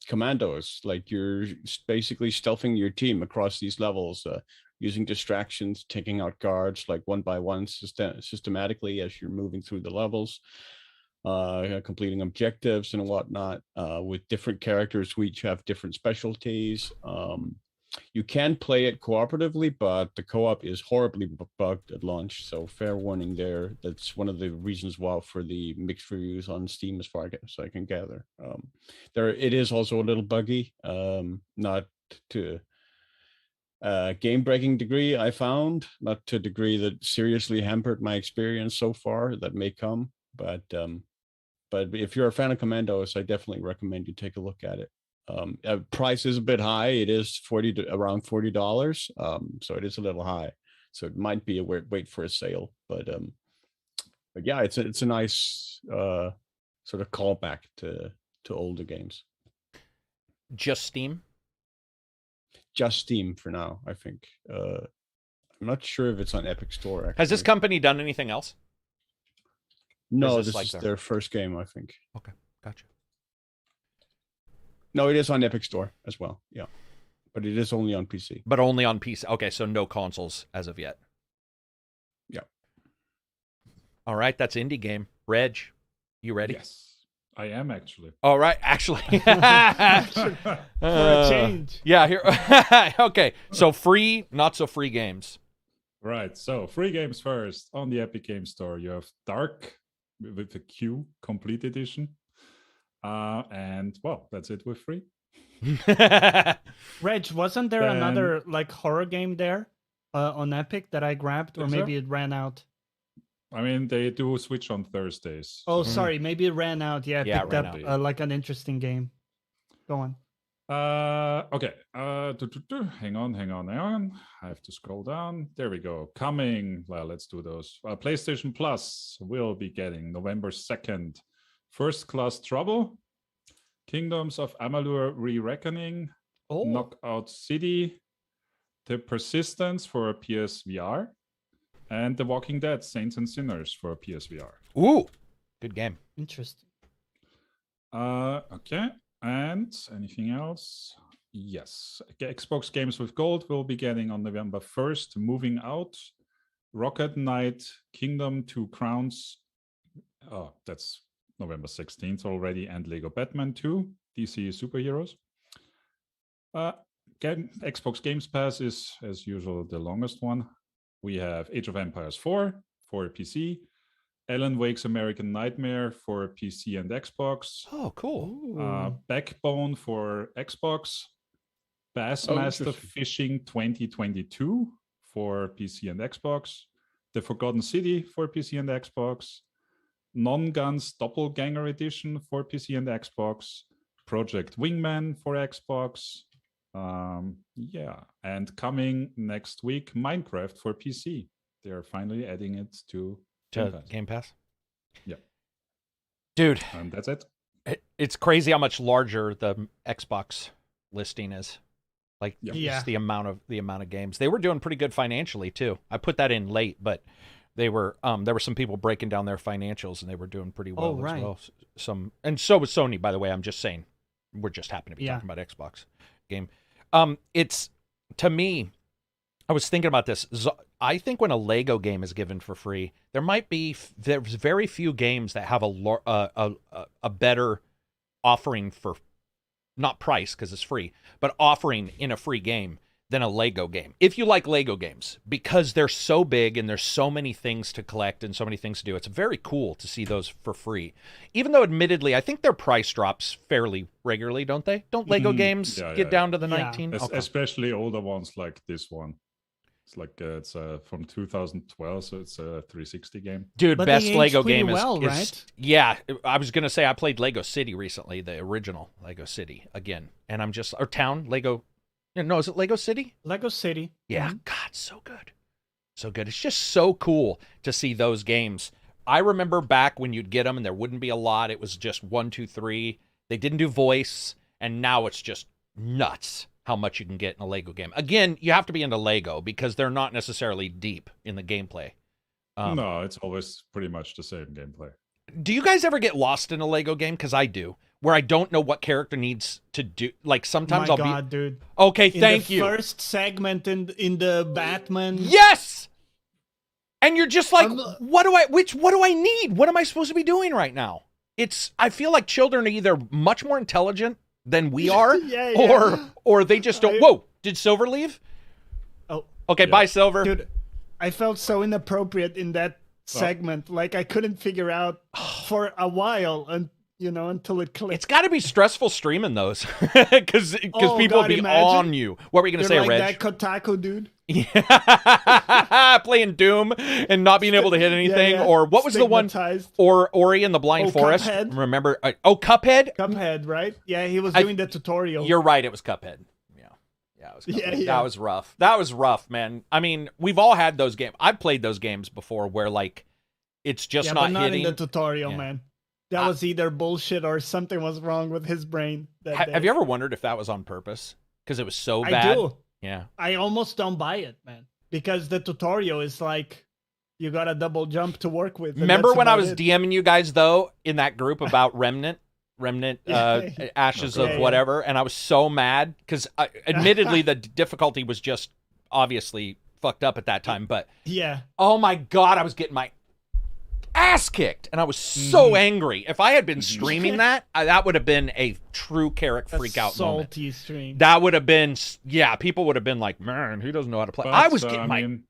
Commandos, like you're basically stealthing your team across these levels, using distractions, taking out guards like one by one systematically as you're moving through the levels. Completing objectives and whatnot, with different characters who each have different specialties. You can play it cooperatively, but the co-op is horribly bugged at launch, so fair warning there. That's one of the reasons why for the mixed reviews on Steam, as far as I can gather. It is also a little buggy, not to a game-breaking degree, I found, not to a degree that seriously hampered my experience so far. That may come, but if you're a fan of Commandos, I definitely recommend you take a look at it. Price is a bit high. It is around $40, so it is a little high. So it might be a wait for a sale, but yeah, it's a nice sort of callback to older games. Just Steam? Just Steam for now, I think. I'm not sure if it's on Epic Store, actually. Has this company done anything else? No, this is their first game, I think. Okay, gotcha. No, it is on Epic Store as well, yeah. But it is only on PC. But only on PC. Okay, so no consoles as of yet. Yeah. All right, that's indie game. Reg, you ready? Yes, I am actually. All right, actually. For a change. Yeah, here. Okay, so free, not so free games. Right, so free games first. On the Epic Game Store, you have Dark with a Q, Complete Edition. And well, that's it with free. Reg, wasn't there another like horror game there on Epic that I grabbed, or maybe it ran out? I mean, they do switch on Thursdays. Oh, sorry, maybe it ran out. Yeah, I picked up like an interesting game. Go on. Okay. Hang on. I have to scroll down. There we go. Coming. Well, let's do those. PlayStation Plus will be getting November 2nd. First Class Trouble, Kingdoms of Amalur: Re-Reckoning, Knockout City, The Persistence for PSVR, and The Walking Dead: Saints and Sinners for PSVR. Ooh, good game. Interesting. Okay. And anything else? Yes. Xbox Games with Gold will be getting on November 1st, Moving Out, Rocket Knight, Kingdom 2 Crowns. Oh, that's November 16th already, and Lego Batman 2, DC Superheroes. Xbox Games Pass is, as usual, the longest one. We have Age of Empires 4 for PC, Alan Wake's American Nightmare for PC and Xbox. Oh, cool. Backbone for Xbox, Bassmaster Fishing 2022 for PC and Xbox, The Forgotten City for PC and Xbox, Non-Guns Doppelganger Edition for PC and Xbox, Project Wingman for Xbox. Yeah, and coming next week, Minecraft for PC. They are finally adding it to Game Pass. Yeah, dude, and that's it. It's crazy how much larger the Xbox listing is. Like, just the amount of games. They were doing pretty good financially too. I put that in late, but they were there were some people breaking down their financials and they were doing pretty well as well. And so was Sony, by the way. I'm just saying, we're just happen to be talking about Xbox game. It's, to me, I was thinking about this. I think when a Lego game is given for free, there's very few games that have a better offering for, not price because it's free, but offering in a free game than a Lego game. If you like Lego games, because they're so big and there's so many things to collect and so many things to do, it's very cool to see those for free. Even though, admittedly, I think their price drops fairly regularly, don't they? Don't Lego games get down to the 19? Okay. Especially older ones like this one. It's like it's from 2012, so it's a 360 game. Dude, but best Lego game is right? Yeah, I was gonna say I played Lego City recently, the original Lego City again, and I'm just Lego. No, is it Lego City? Lego City. Yeah, God, so good, so good. It's just so cool to see those games. I remember back when you'd get them and there wouldn't be a lot. It was just 1, 2, 3. They didn't do voice, and now it's just nuts how much you can get in a Lego game. Again, you have to be into Lego because they're not necessarily deep in the gameplay. No, it's always pretty much the same gameplay. Do you guys ever get lost in a Lego game? Because I do, where I don't know what character needs to do. Like sometimes dude. Okay, thank you. First segment in the Batman. Yes. And you're just like, what do I need? What am I supposed to be doing right now? I feel like children are either much more intelligent than we are, or they just don't. Whoa, did Silver leave? Oh, okay, bye, Silver. Dude, I felt so inappropriate in that segment. Like I couldn't figure out for a while, and until it clicked. It's got to be stressful streaming those, because people will be on you. What were you gonna say, like Reg? That Kotaku dude. Yeah, playing Doom and not being able to hit anything, or what was the one? Or Ori and the Blind Forest. Cuphead. Remember? Cuphead. Cuphead, right? Yeah, he was doing the tutorial. You're right. It was Cuphead. Yeah, it was Cuphead. Yeah. That was rough. That was rough, man. I mean, we've all had those games. I've played those games before, where like it's just not hitting. In the tutorial, man. That was either bullshit or something was wrong with his brain. Have you ever wondered if that was on purpose? Because it was so bad. I do. Yeah. I almost don't buy it, man. Because the tutorial is like, you got a double jump to work with. Remember when I was DMing you guys, though, in that group about Remnant Ashes of whatever, and I was so mad because admittedly the difficulty was just obviously fucked up at that time, but oh my God, I was getting my ass kicked and I was so angry. If I had been streaming that would have been a true Karak freak out moment. Salty stream. That would have been, people would have been like, man, he doesn't know how to play. But, I was getting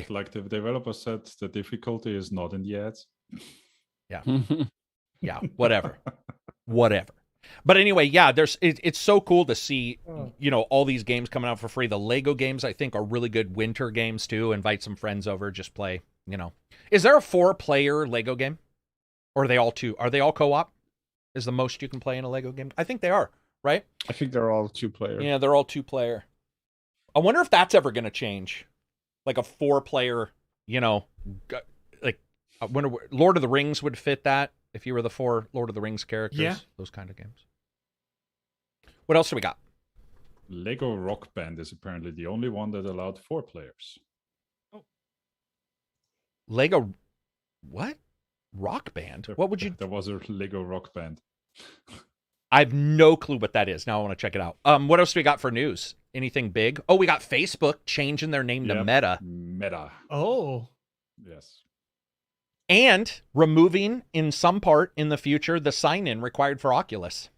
like the developer said, the difficulty is not in the ads. Yeah, whatever. But anyway, it's so cool to see, all these games coming out for free. The Lego games, I think, are really good winter games too. Invite some friends over, just play, Is there a 4-player Lego game? Or are they all 2? Are they all co-op? Is the most you can play in a Lego game? I think they are, right? I think they're all 2-player. Yeah, they're all 2-player. I wonder if that's ever going to change. Like a 4-player, like I wonder, Lord of the Rings would fit that. If you were the 4 Lord of the Rings characters, those kind of games. What else do we got? Lego Rock Band is apparently the only one that allowed 4 players. Oh. Lego, what? Rock Band? What would you? There was a Lego Rock Band. I have no clue what that is. Now I want to check it out. What else do we got for news? Anything big? Oh, we got Facebook changing their name to Meta. Meta. Oh. Yes. And removing, in some part in the future, the sign-in required for Oculus.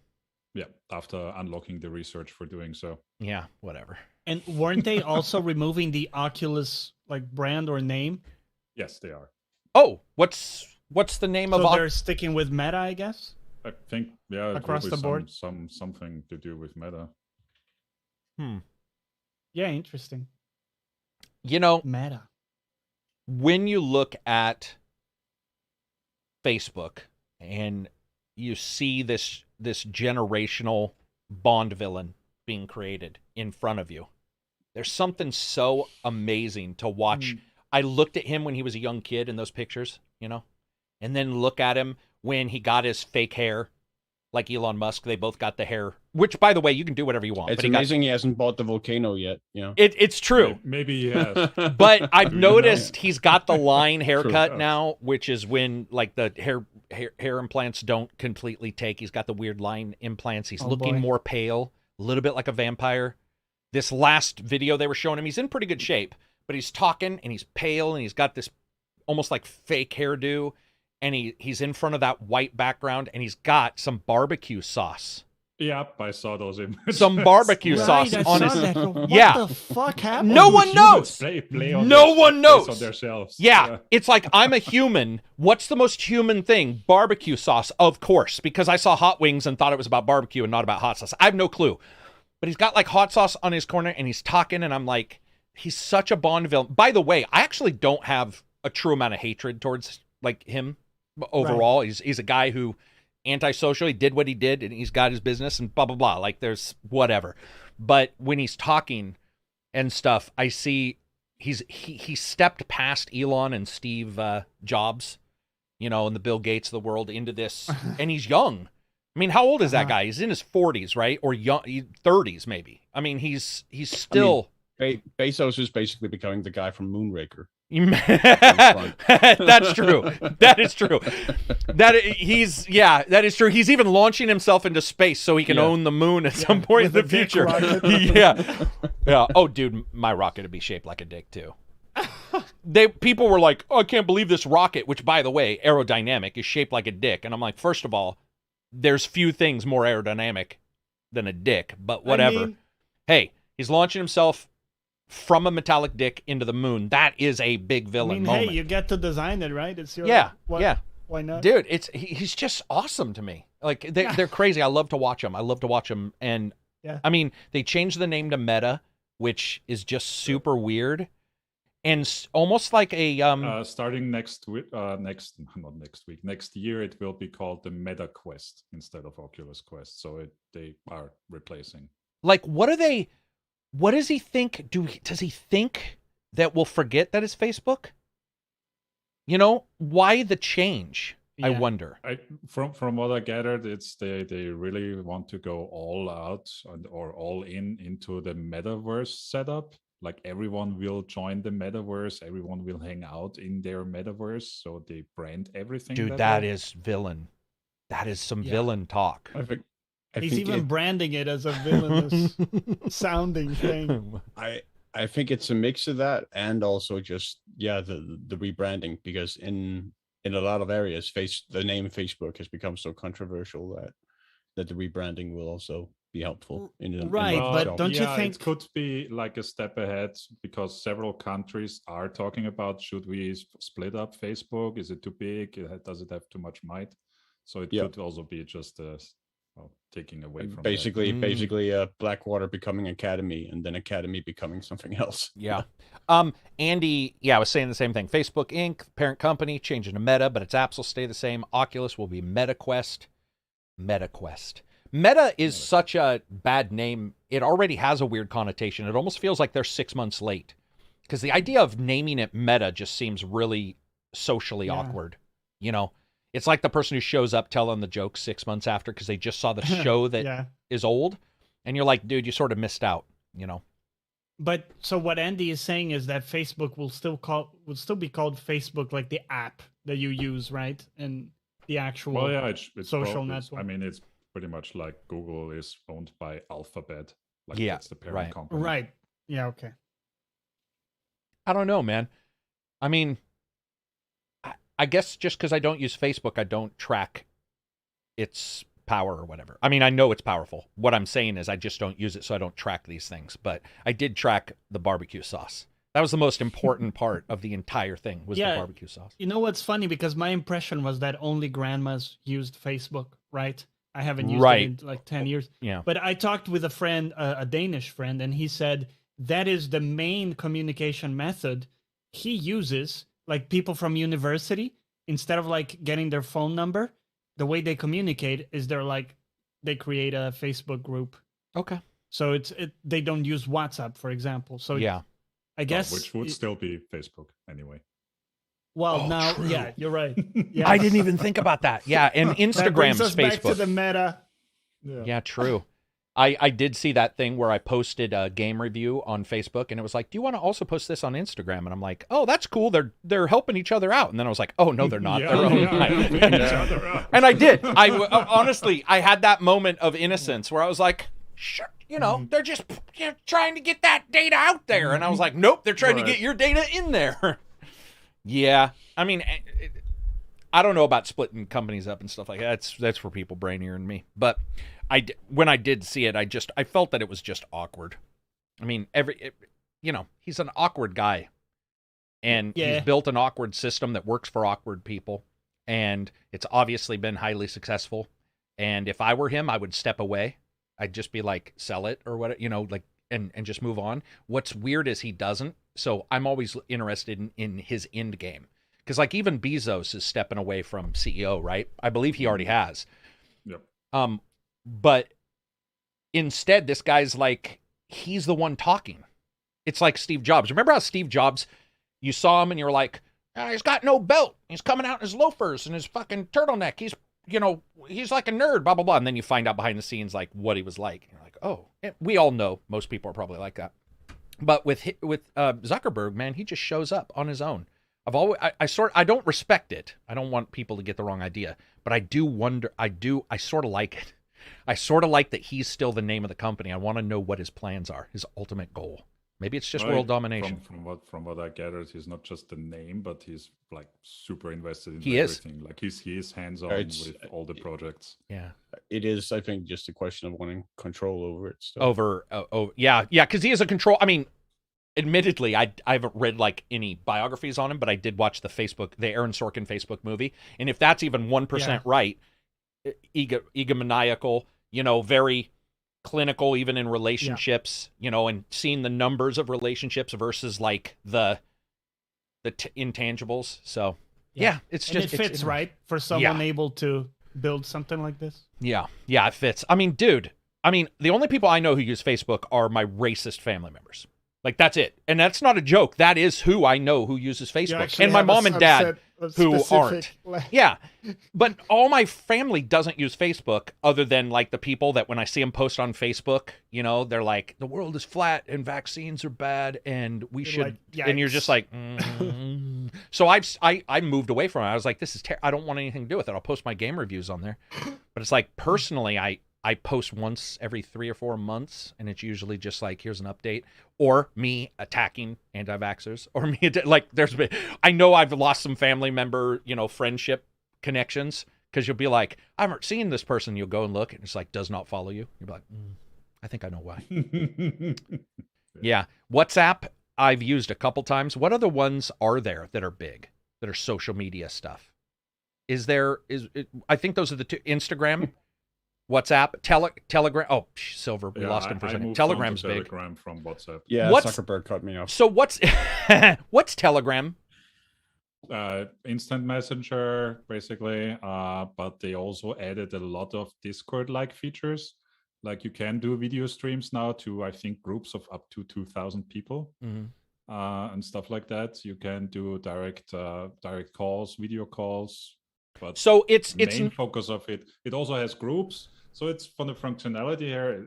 Yeah, after unlocking the research for doing so. Yeah, whatever. And weren't they also removing the Oculus brand or name? Yes, they are. Oh, what's the name of? So they're sticking with Meta, I guess. I think across the board, something to do with Meta. Yeah, interesting. Meta. When you look at Facebook and you see this this generational Bond villain being created in front of you. There's something so amazing to watch. I looked at him when he was a young kid in those pictures, you know, and then look at him when he got his fake hair, like Elon Musk. They both got the hair, which, by the way, you can do whatever you want. It's amazing he hasn't bought the volcano yet. You know, it's true. Maybe he has. But I've noticed he's got the line haircut now, which is when like the hair implants don't completely take. He's got the weird line implants. He's looking more pale, a little bit like a vampire. This last video they were showing him, he's in pretty good shape, but he's talking and he's pale and he's got this almost like fake hairdo, and he's in front of that white background, and he's got some barbecue sauce. Yep, I saw those images. Some barbecue sauce on his. What the fuck happened? No one knows. No one knows. On themselves. Yeah, it's like, I'm a human. What's the most human thing? Barbecue sauce, of course, because I saw hot wings and thought it was about barbecue and not about hot sauce. I have no clue. But he's got like hot sauce on his corner and he's talking, and I'm like, he's such a Bond villain. By the way, I actually don't have a true amount of hatred towards like him overall. Right. He's a guy who antisocial. He did what he did, and he's got his business and blah, blah, blah. Like, there's whatever. But when he's talking and stuff, I see he stepped past Elon and Steve Jobs, you know, and the Bill Gates of the world into this, and he's young. I mean, how old is that guy? He's in his 40s, right? Or young 30s, maybe. I mean, he's still... Bezos is basically becoming the guy from Moonraker. That's true. That is true. That is true. He's even launching himself into space so he can own the moon at some point in the future. Yeah. Oh, dude, my rocket would be shaped like a dick too. People were like, "Oh, I can't believe this rocket," which, by the way, aerodynamic, is shaped like a dick. And I'm like, first of all, there's few things more aerodynamic than a dick, but whatever. I mean, hey, he's launching himself from a metallic dick into the moon. That is a big villain moment. Hey, you get to design it, right? It's your Why not? Dude, he's just awesome to me. Like, they're crazy. I love to watch them. And I mean, they changed the name to Meta, which is just super weird. And almost like a starting next year, it will be called the Meta Quest instead of Oculus Quest. So they are replacing. Like, what does he think? Does he think that we'll forget that it's Facebook? You know, why the change? Yeah. I wonder. From what I gathered, it's they really want to go all out or all into the Metaverse setup. Like, everyone will join the Metaverse, everyone will hang out in their Metaverse, so they brand everything. Dude, that is villain. That is some villain talk. He's even branding it as a villainous sounding thing. I think it's a mix of that and also just the rebranding, because in a lot of areas the name Facebook has become so controversial that the rebranding will also be helpful but don't you think it could be like a step ahead, because several countries are talking about, should we split up Facebook? Is it too big? Does it have too much might? So it could also be just taking away from basically Blackwater becoming Academy, and then Academy becoming something else. Andy I was saying the same thing. Facebook Inc., parent company, changing to Meta, but its apps will stay the same. Oculus will be MetaQuest. Meta is such a bad name. It already has a weird connotation. It almost feels like they're 6 months late, because the idea of naming it Meta just seems really socially awkward. You know, it's like the person who shows up telling the jokes 6 months after because they just saw the show that is old, and you're like, dude, you sort of missed out, you know. But so what Andy is saying is that Facebook will still be called Facebook, like the app that you use, right? And the actual it's social network. I mean, it's pretty much like Google is owned by Alphabet. Like, that's the parent company. Right. Yeah, okay. I don't know, man. I mean, I guess just because I don't use Facebook, I don't track its power or whatever. I mean, I know it's powerful. What I'm saying is I just don't use it, so I don't track these things. But I did track the barbecue sauce. That was the most important part of the entire thing, was the barbecue sauce. You know what's funny? Because my impression was that only grandmas used Facebook, right? I haven't used it in like 10 years. Yeah. But I talked with a friend, a Danish friend, and he said that is the main communication method he uses. Like, people from university, instead of like getting their phone number, the way they communicate is they're like they create a Facebook group. Okay. So they don't use WhatsApp, for example. So yeah, I guess which would still be Facebook anyway. Well, now, true. yeah, you're right. Yeah. I didn't even think about that. Yeah, and That brings Instagram's us Facebook. back to the meta. Yeah, true. I did see that thing where I posted a game review on Facebook, and it was like, "Do you want to also post this on Instagram?" And I'm like, "Oh, that's cool. They're helping each other out." And then I was like, "Oh no, they're not. They're helping each other out." And I did. Honestly, I had that moment of innocence where I was like, "Sure, they're just trying to get that data out there," and I was like, "Nope, they're trying to get your data in there." Yeah, I mean, I don't know about splitting companies up and stuff like that. That's for people brainier than me, but. When I did see it, I felt that it was just awkward. I mean, he's an awkward guy, and he's built an awkward system that works for awkward people, and it's obviously been highly successful. And if I were him, I would step away. I'd just be like, sell it or what, and just move on. What's weird is he doesn't. So I'm always interested in his end game, because like even Bezos is stepping away from CEO, right? I believe he already has. Yep. But instead, this guy's like, he's the one talking. It's like Steve Jobs. Remember how Steve Jobs, you saw him and you're like, he's got no belt. He's coming out in his loafers and his fucking turtleneck. He's like a nerd, blah, blah, blah. And then you find out behind the scenes, like, what he was like. And you're like, oh, we all know most people are probably like that. But with Zuckerberg, man, he just shows up on his own. I don't respect it. I don't want people to get the wrong idea, but I do wonder, I sort of like it. I sort of like that he's still the name of the company. I want to know what his plans are, his ultimate goal. Maybe it's just world domination. From what I gathered, he's not just the name, but he's like super invested in everything. Like he is hands-on with all the projects. Yeah, it is. I think just a question of wanting control over it. So. Yeah, because he has a control. I mean, admittedly, I haven't read like any biographies on him, but I did watch the Aaron Sorkin Facebook movie, and if that's even 1% right. Egomaniacal, very clinical, even in relationships, and seeing the numbers of relationships versus like the intangibles. So it's just it fits right for someone able to build something like this. Yeah, it fits. I mean, dude. The only people I know who use Facebook are my racist family members. Like, that's it. And that's not a joke. That is who I know who uses Facebook. And my mom and dad who aren't. Yeah. But all my family doesn't use Facebook other than, like, the people that when I see them post on Facebook, they're like, the world is flat and vaccines are bad and we should. Like, and you're just like, So I moved away from it. I was like, this is I don't want anything to do with it. I'll post my game reviews on there. But it's like, personally, I post once every 3 or 4 months, and it's usually just like, here's an update, or me attacking anti-vaxxers, or me like I know I've lost some family member, friendship connections, because you'll be like, I haven't seen this person. You'll go and look, and it's like, does not follow you. You'll be like, I think I know why. Yeah, WhatsApp I've used a couple times. What other ones are there that are big, that are social media stuff? I think those are the two. Instagram. WhatsApp, Telegram. Oh, Silver, we lost him for a second. Telegram's big. Telegram from WhatsApp. Yeah, Zuckerberg cut me off. So what's Telegram? Instant messenger, basically. But they also added a lot of Discord-like features. Like you can do video streams now to, I think, groups of up to 2,000 people, and stuff like that. You can do direct calls, video calls. But so it's main focus of it. It also has groups. So it's for the functionality here.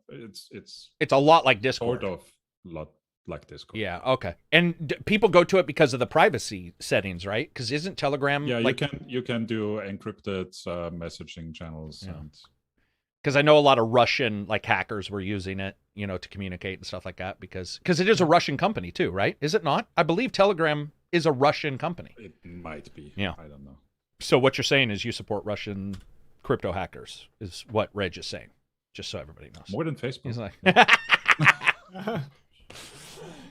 It's a lot like Discord. Sort of lot like Discord. Yeah. Okay. And people go to it because of the privacy settings, right? Because isn't Telegram? Yeah, you can do encrypted messaging channels. Yeah. Because I know a lot of Russian hackers were using it, to communicate and stuff like that. Because it is a Russian company too, right? Is it not? I believe Telegram is a Russian company. It might be. Yeah. I don't know. So what you're saying is you support Russian crypto hackers, is what Reg is saying, just so everybody knows. More than Facebook. He's like,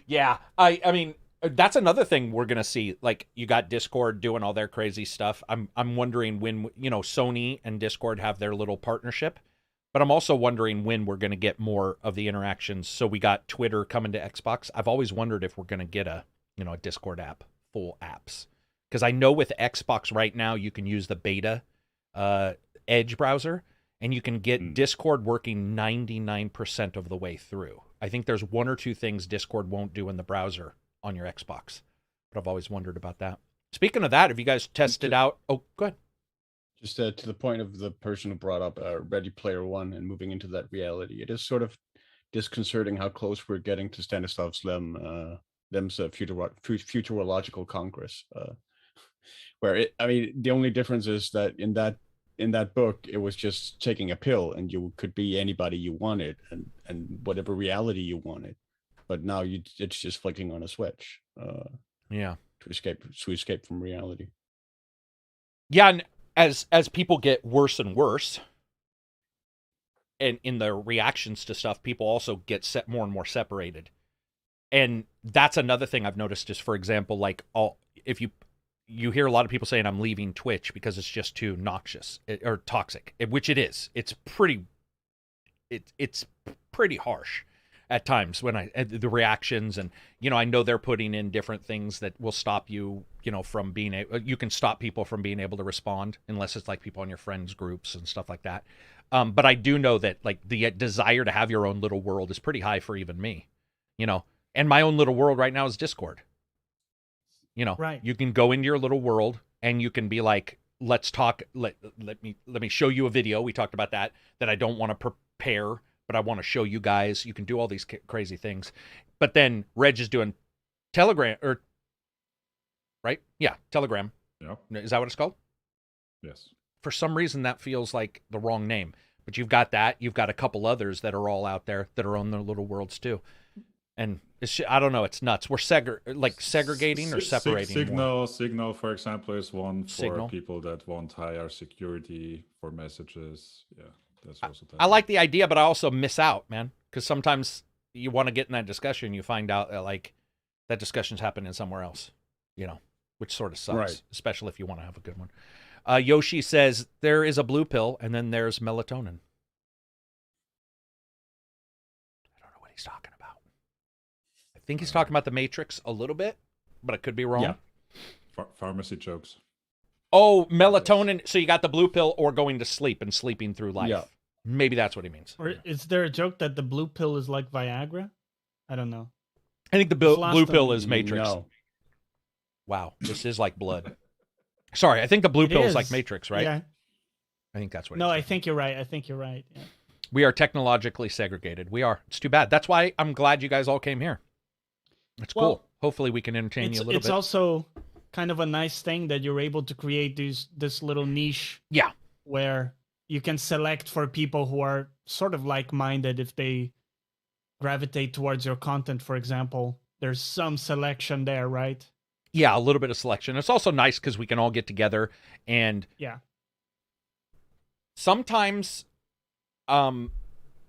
yeah. I mean, that's another thing we're gonna see. Like, you got Discord doing all their crazy stuff. I'm wondering when Sony and Discord have their little partnership, but I'm also wondering when we're gonna get more of the interactions. So we got Twitter coming to Xbox. I've always wondered if we're gonna get a Discord app, full apps. Because I know with Xbox right now, you can use the beta Edge browser, and you can get Discord working 99% of the way through. I think there's one or two things Discord won't do in the browser on your Xbox, but I've always wondered about that. Speaking of that, have you guys tested out? Oh, go ahead. Just to the point of the person who brought up Ready Player One and moving into that reality, it is sort of disconcerting how close we're getting to Stanislav Lem's futurological Congress, where the only difference is that in that book it was just taking a pill and you could be anybody you wanted and whatever reality you wanted, but now it's just flicking on a switch. To escape from reality. Yeah, and as people get worse and worse, and in their reactions to stuff, people also get more and more separated. And that's another thing I've noticed is, for example, like if you hear a lot of people saying I'm leaving Twitch because it's just too noxious or toxic, which it is. It's pretty harsh at times when the reactions, and I know they're putting in different things that will stop you, from being you can stop people from being able to respond unless it's like people on your friends groups and stuff like that. But I do know that like the desire to have your own little world is pretty high for even me, and my own little world right now is Discord. Right. You can go into your little world and you can be like, let's talk. Let me show you a video. We talked about that I don't want to prepare, but I want to show you guys. You can do all these crazy things. But then Reg is doing Telegram, right? Yeah, Telegram. Yeah. Is that what it's called? Yes. For some reason, that feels like the wrong name. But you've got that. You've got a couple others that are all out there that are on their little worlds too. And I don't know. It's nuts. We're segregating or separating. Signal, for example, is one for people that want higher security for messages. Yeah. That's also I like the idea, but I also miss out, man, because sometimes you want to get in that discussion, you find out that like that discussion's happening somewhere else, which sort of sucks, right. Especially if you want to have a good one. Yoshi says there is a blue pill and then there's melatonin. I don't know what he's talking about. I think he's talking about the Matrix a little bit, but I could be wrong. Yeah. Pharmacy jokes. Oh, melatonin. So you got the blue pill or going to sleep and sleeping through life. Yeah. Maybe that's what he means. Or is there a joke that the blue pill is like Viagra? I don't know. I think the blue pill is Matrix. No. Wow, this is like blood. Sorry, I think the blue pill is like Matrix, right? Yeah. I think that's what. No, I think you're right. Yeah. We are technologically segregated. We are. It's too bad. That's why I'm glad you guys all came here. It's cool. Hopefully we can entertain you a little bit. It's also kind of a nice thing that you're able to create this little niche. Yeah. Where you can select for people who are sort of like-minded if they gravitate towards your content, for example. There's some selection there, right? Yeah, a little bit of selection. It's also nice because we can all get together and sometimes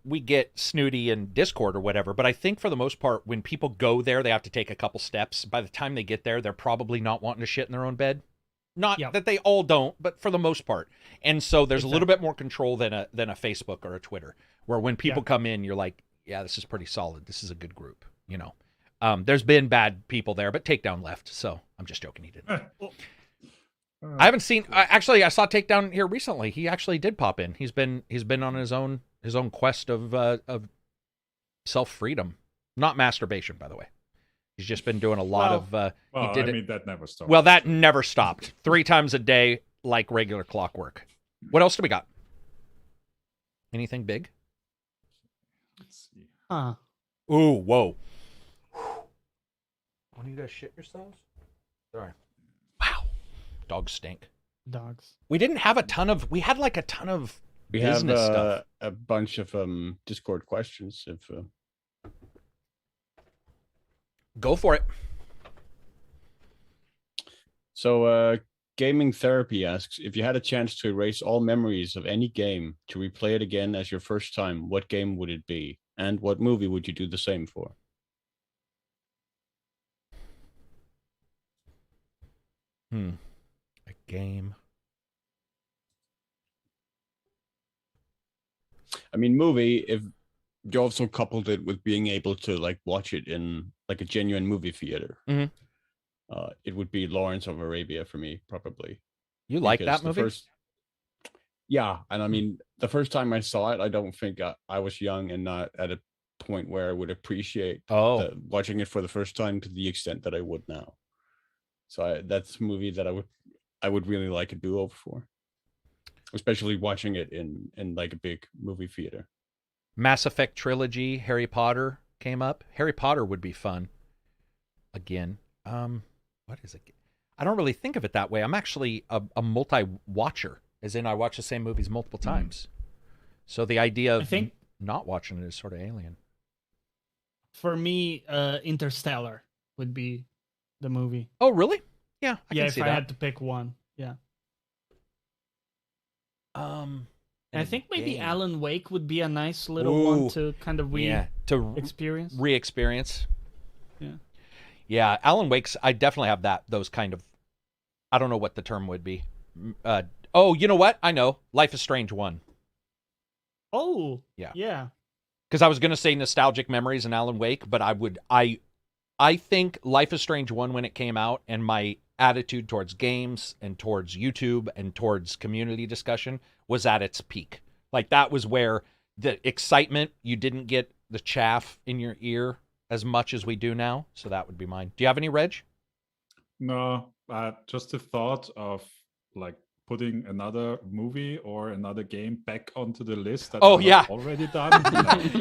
we get snooty in Discord or whatever, but I think for the most part, when people go there, they have to take a couple steps. By the time they get there, they're probably not wanting to shit in their own bed. Not that they all don't, but for the most part. And so there's a little bit more control than a Facebook or a Twitter, where when people come in, you're like, yeah, this is pretty solid. This is a good group, There's been bad people there, but Takedown left, so I'm just joking. He didn't. I haven't seen. Actually, I saw Takedown here recently. He actually did pop in. He's been on his own quest of self freedom, not masturbation, by the way. He's just been doing a lot of. That never stopped. Well, that never stopped. 3 times a day, like regular clockwork. What else do we got? Anything big? Let's see. Ooh, whoa. When you guys shit yourselves? Sorry. Wow. Dogs stink. Dogs. We didn't have a ton of. We had like a ton of business stuff. A bunch of Discord questions. Go for it. So, Gaming Therapy asks, if you had a chance to erase all memories of any game to replay it again as your first time, what game would it be? And what movie would you do the same for? A game. I mean, movie, if you also coupled it with being able to like watch it in like a genuine movie theater, it would be Lawrence of Arabia for me, probably. You like that movie? Yeah, and I mean, the first time I saw it, I don't think I was young and not at a point where I would appreciate watching it for the first time to the extent that I would now. So that's a movie that I would really like a do-over for, especially watching it in like a big movie theater. Mass Effect trilogy, Harry Potter came up. Harry Potter would be fun. Again, what is it? I don't really think of it that way. I'm actually a multi-watcher, as in I watch the same movies multiple times. So the idea of not watching it is sort of alien. For me, Interstellar would be the movie. Oh, really? Yeah, I can see if that. I had to pick one, yeah. I think maybe Alan Wake would be a nice little one to kind of experience. Re-experience. Yeah. Yeah, Alan Wake's, I definitely have those kind of, I don't know what the term would be. You know what? I know. Life is Strange 1. Oh. Yeah. Yeah. Because I was going to say nostalgic memories and Alan Wake, but I think Life is Strange 1 when it came out, and my attitude towards games and towards YouTube and towards community discussion was at its peak. Like, that was where the excitement, you didn't get the chaff in your ear as much as we do now. So that would be mine. Do you have any, Reg? No, just the thought of like putting another movie or another game back onto the list that already done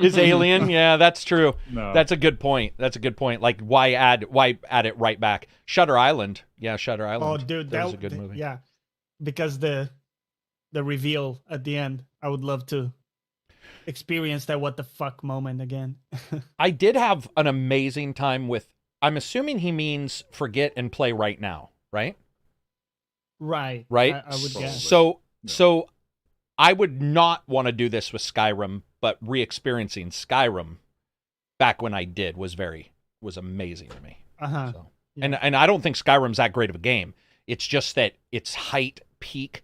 is Alien. Yeah, that's true. No. That's a good point. Like, why add it right back? Shutter Island. Yeah, Shutter Island. Oh, dude, that was a good movie. Yeah, because the reveal at the end, I would love to experience that what the fuck moment again. I did have an amazing time with, I'm assuming he means forget and play right now, right? Right. Right? I would guess. So I would not want to do this with Skyrim, but re-experiencing Skyrim back when I did was amazing to me. Uh-huh. So, yeah. And I don't think Skyrim's that great of a game. It's just that its height peak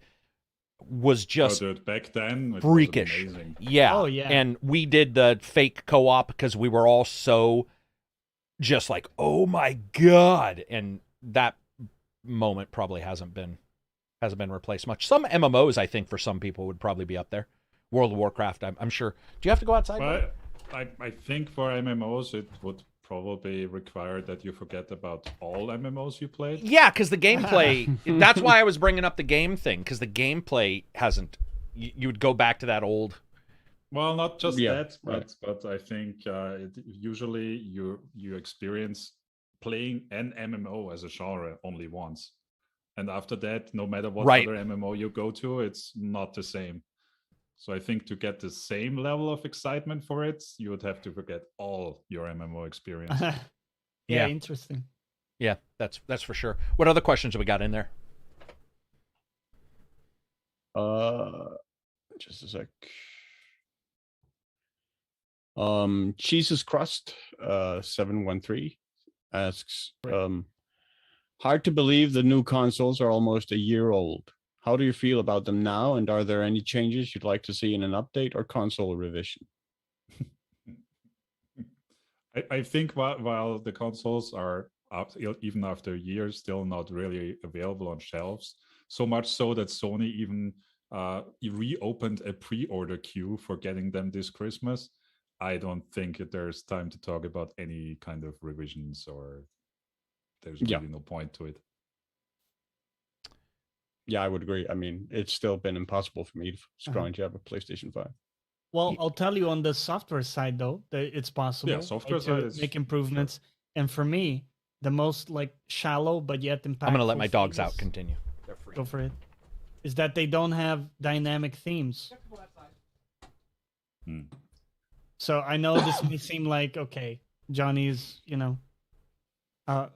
was just back then it freakish. Was amazing. Yeah. Oh, yeah. And we did the fake co-op because we were all so just like, oh my God. And that moment probably hasn't been replaced much. Some MMOs, I think, for some people would probably be up there. World of Warcraft, I'm sure. Do you have to go outside? But I think for MMOs, it would probably require that you forget about all MMOs you played. Yeah, because the gameplay, that's why I was bringing up the game thing, because the gameplay hasn't, you would go back to that old. Well, not just that, but I think usually you experience playing an MMO as a genre only once. And after that, no matter what other MMO you go to, it's not the same. So I think to get the same level of excitement for it, you would have to forget all your MMO experience. Yeah, interesting. Yeah, that's for sure. What other questions have we got in there? Just a sec. Jesus Crust 713 asks, hard to believe the new consoles are almost a year old. How do you feel about them now, and are there any changes you'd like to see in an update or console revision? I think while the consoles are, even after years, still not really available on shelves, so much so that Sony even reopened a pre-order queue for getting them this Christmas, I don't think there's time to talk about any kind of revisions, or there's really no point to it. Yeah, I would agree. I mean, it's still been impossible for me to scrounge up a PlayStation 5. Well, I'll tell you on the software side, though, that it's possible. Yeah, software side is make improvements. Sure. And for me, the most like shallow but yet impactful. I'm going to let my dogs out. Continue. They're free. Go for it. Is that they don't have dynamic themes. So I know this may seem like, okay, Johnny's, out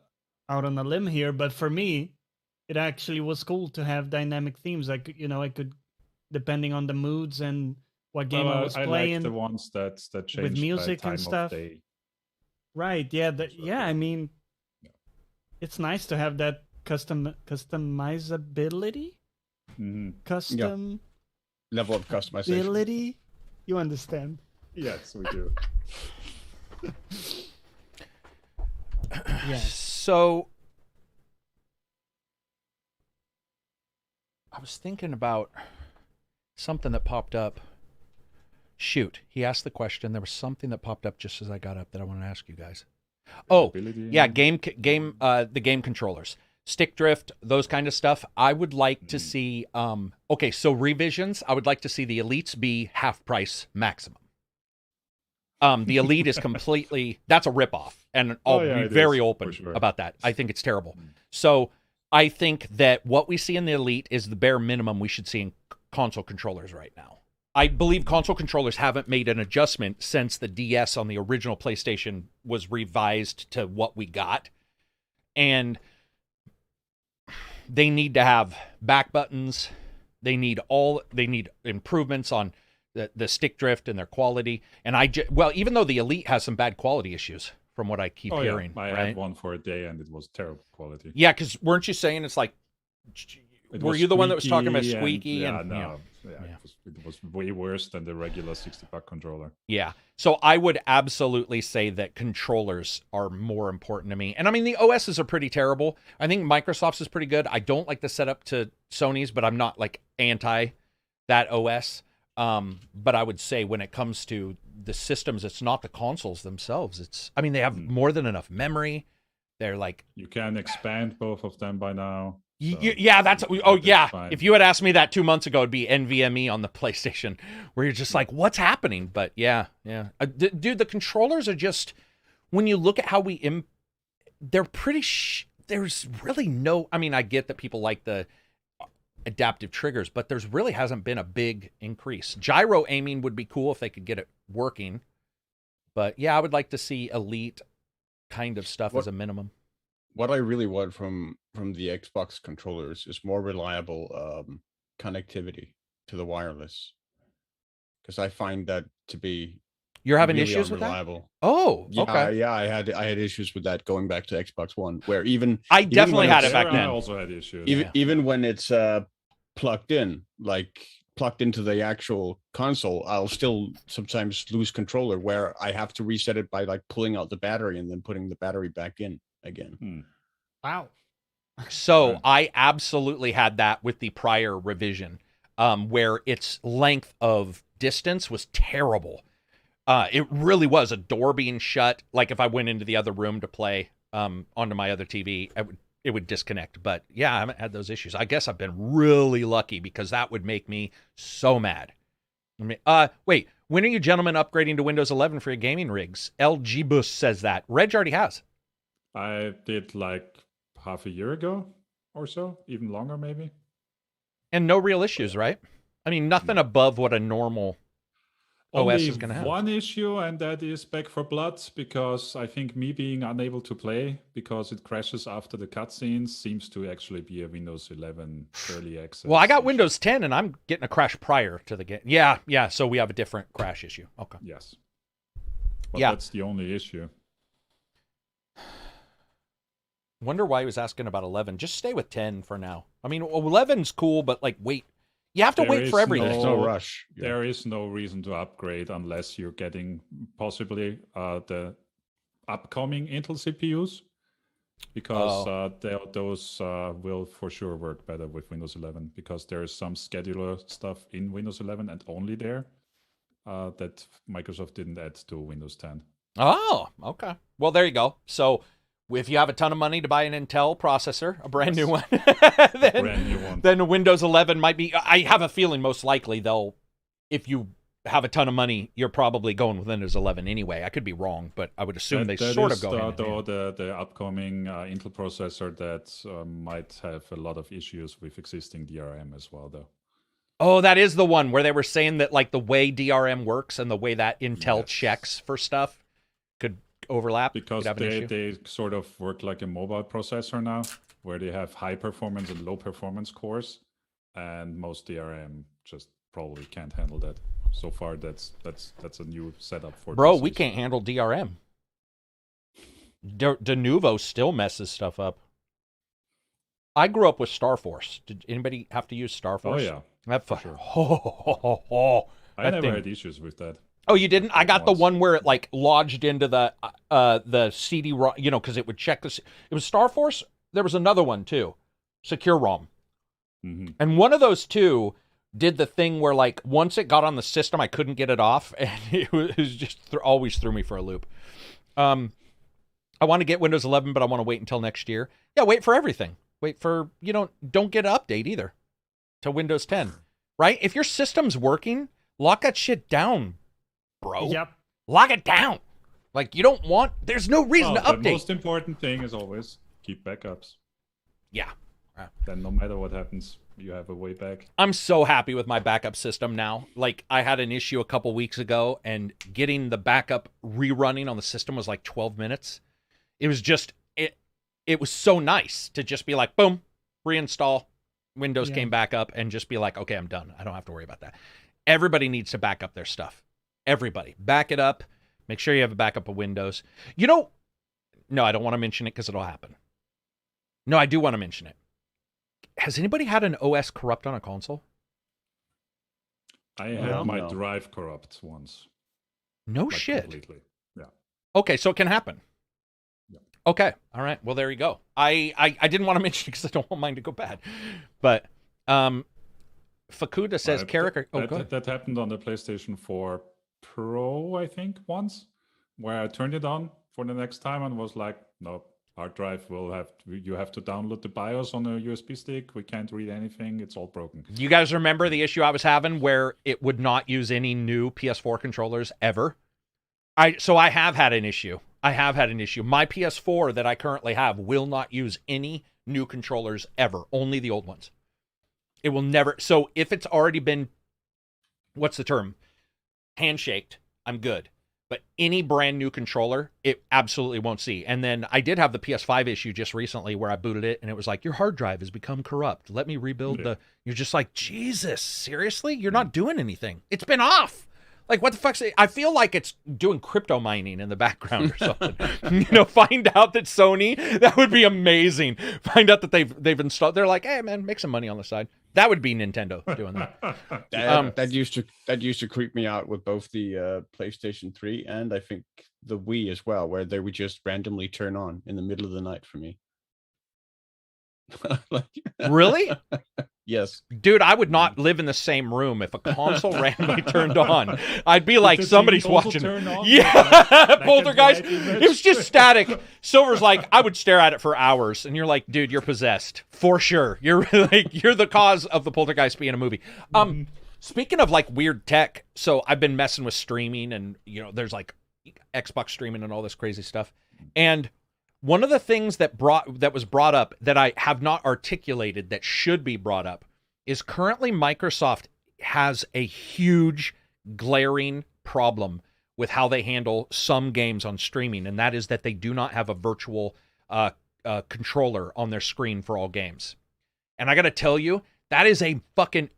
on a limb here, but for me, it actually was cool to have dynamic themes. I could, depending on the moods and what game I was playing. I like the ones that change with music by time and stuff. Of day. Right? Yeah. I mean, it's nice to have that customizability. Custom level of customization. You understand? Yes, we do. Yeah. So I was thinking about, something that popped up. Shoot, he asked the question. There was something that popped up just as I got up that I want to ask you guys. Oh, yeah, the game controllers, stick drift, those kind of stuff. I would like to see. Okay, so revisions. I would like to see the Elites be half price maximum. The Elite is completely. That's a ripoff, and I'll be very open about that. I think it's terrible. So I think that what we see in the Elite is the bare minimum we should see in console controllers right now. I believe console controllers haven't made an adjustment since the DS on the original PlayStation was revised to what we got. And they need to have back buttons. They need improvements on the stick drift and their quality. And even though the Elite has some bad quality issues from what I keep hearing. I had one for a day and it was terrible quality. Yeah, because weren't you saying it's like... Were you the one that was talking about squeaky? It was way worse than the regular 60-pack controller. Yeah, so I would absolutely say that controllers are more important to me. And I mean, the OSs are pretty terrible. I think Microsoft's is pretty good. I don't like the setup to Sony's, but I'm not like anti that OS. But I would say when it comes to the systems, it's not the consoles themselves. They have more than enough memory. They're like... You can expand both of them by now. So fine. If you had asked me that 2 months ago, it'd be NVMe on the PlayStation, where you're just like, what's happening? But yeah. Dude, the controllers are just, when you look at how they're pretty, there's really no, I get that people like the adaptive triggers, but there's really hasn't been a big increase. Gyro aiming would be cool if they could get it working. But yeah, I would like to see Elite kind of stuff as a minimum. What I really want from the Xbox controllers is more reliable connectivity to the wireless, because I find that to be you're having really issues unreliable. With that. Oh, okay. Yeah, I had issues with that going back to Xbox One, where I definitely had it back then. I also had issues. Even when it's plugged in, like plugged into the actual console, I'll still sometimes lose controller where I have to reset it by like pulling out the battery and then putting the battery back in again. Wow. So I absolutely had that with the prior revision, where its length of distance was terrible. It really was. A door being shut, like if I went into the other room to play onto my other TV, it would disconnect. But yeah, I haven't had those issues. I guess I've been really lucky, because that would make me so mad. Wait, when are you gentlemen upgrading to Windows 11 for your gaming rigs? LG Bus says that. Reg already has. I did like half a year ago or so, even longer maybe. And no real issues, right? Nothing above what a normal OS is going to have. One issue, and that is Back 4 Blood, because I think me being unable to play because it crashes after the cutscenes seems to actually be a Windows 11 early access. Well, I got Windows 10 and I'm getting a crash prior to the game. Yeah, so we have a different crash issue. Okay. Yes. But that's the only issue. Wonder why he was asking about 11. Just stay with 10 for now. 11's cool, but wait. You have to wait for everything. There's no rush. Yeah. There is no reason to upgrade unless you're getting possibly the upcoming Intel CPUs, because those will for sure work better with Windows 11, because there is some scheduler stuff in Windows 11 and only there that Microsoft didn't add to Windows 10. Oh, okay. Well, there you go. So if you have a ton of money to buy an Intel processor, a brand new one, then Windows 11 might be. I have a feeling most likely if you have a ton of money, you're probably going with Windows 11 anyway. I could be wrong, but I would assume they sort of go. The upcoming Intel processor that might have a lot of issues with existing DRM as well, though. Oh, that is the one where they were saying that like the way DRM works and the way that Intel checks for stuff could overlap, because they sort of work like a mobile processor now, where they have high performance and low performance cores, and most DRM just probably can't handle that. So far, that's a new setup for. Bro, we can't handle DRM. Denuvo still messes stuff up. I grew up with Star Force. Did anybody have to use Star Force? Oh yeah, that for sure. I never had issues with that. Oh, you didn't? I got the one where it like lodged into the CD-ROM, because it would check this. It was Star Force. There was another one too, Secure ROM. Mm-hmm. And one of those two, did the thing where, like, once it got on the system, I couldn't get it off, and it was just always threw me for a loop. I want to get Windows 11, but I want to wait until next year. Yeah, wait for everything. Wait for, don't get an update either to Windows 10, right? If your system's working, lock that shit down, bro. Yep. Lock it down. Like, there's no reason to update. The most important thing is always keep backups. Yeah. Then no matter what happens, you have a way back. I'm so happy with my backup system now. Like, I had an issue a couple weeks ago, and getting the backup rerunning on the system was like 12 minutes. It was just, it was so nice to just be like, boom, reinstall, Windows came back up, and just be like, okay, I'm done. I don't have to worry about that. Everybody needs to back up their stuff. Everybody. Back it up. Make sure you have a backup of Windows. No, I don't want to mention it because it'll happen. No, I do want to mention it. Has anybody had an OS corrupt on a console? I had my drive corrupt once. No shit. Completely. Yeah. Okay, so it can happen. Yeah. Okay. All right. Well, there you go. I didn't want to mention it because I don't want mine to go bad. But Fakuda says Karak. That happened on the PlayStation 4 Pro, I think, once, where I turned it on for the next time and was like, no, hard drive you have to download the BIOS on a USB stick. We can't read anything. It's all broken. You guys remember the issue I was having where it would not use any new PS4 controllers ever? So I have had an issue. My PS4 that I currently have will not use any new controllers ever. Only the old ones. It will never. So if it's already been, what's the term? Handshaked, I'm good. But any brand new controller, it absolutely won't see. And then I did have the PS5 issue just recently where I booted it and it was like, your hard drive has become corrupt. Let me rebuild You're just like, Jesus, seriously? You're not doing anything. It's been off. Like, what the fuck's it? I feel like it's doing crypto mining in the background or something. Find out that Sony, that would be amazing. Find out that they've installed, they're like, hey man, make some money on the side. That would be Nintendo doing that. That used to creep me out with both the PlayStation 3 and I think the Wii as well, where they would just randomly turn on in the middle of the night for me. Really? Yes. Dude, I would not live in the same room if a console randomly turned on. I'd be like, somebody's watching. Yeah, Poltergeist. It was just static. Silver's like, I would stare at it for hours. And you're like, dude, you're possessed. For sure. You're the cause of the Poltergeist being a movie. Speaking of like weird tech, so I've been messing with streaming and, there's like Xbox streaming and all this crazy stuff. And one of the things that was brought up that I have not articulated that should be brought up is currently Microsoft has a huge glaring problem with how they handle some games on streaming, and that is that they do not have a virtual controller on their screen for all games. And I got to tell you, that is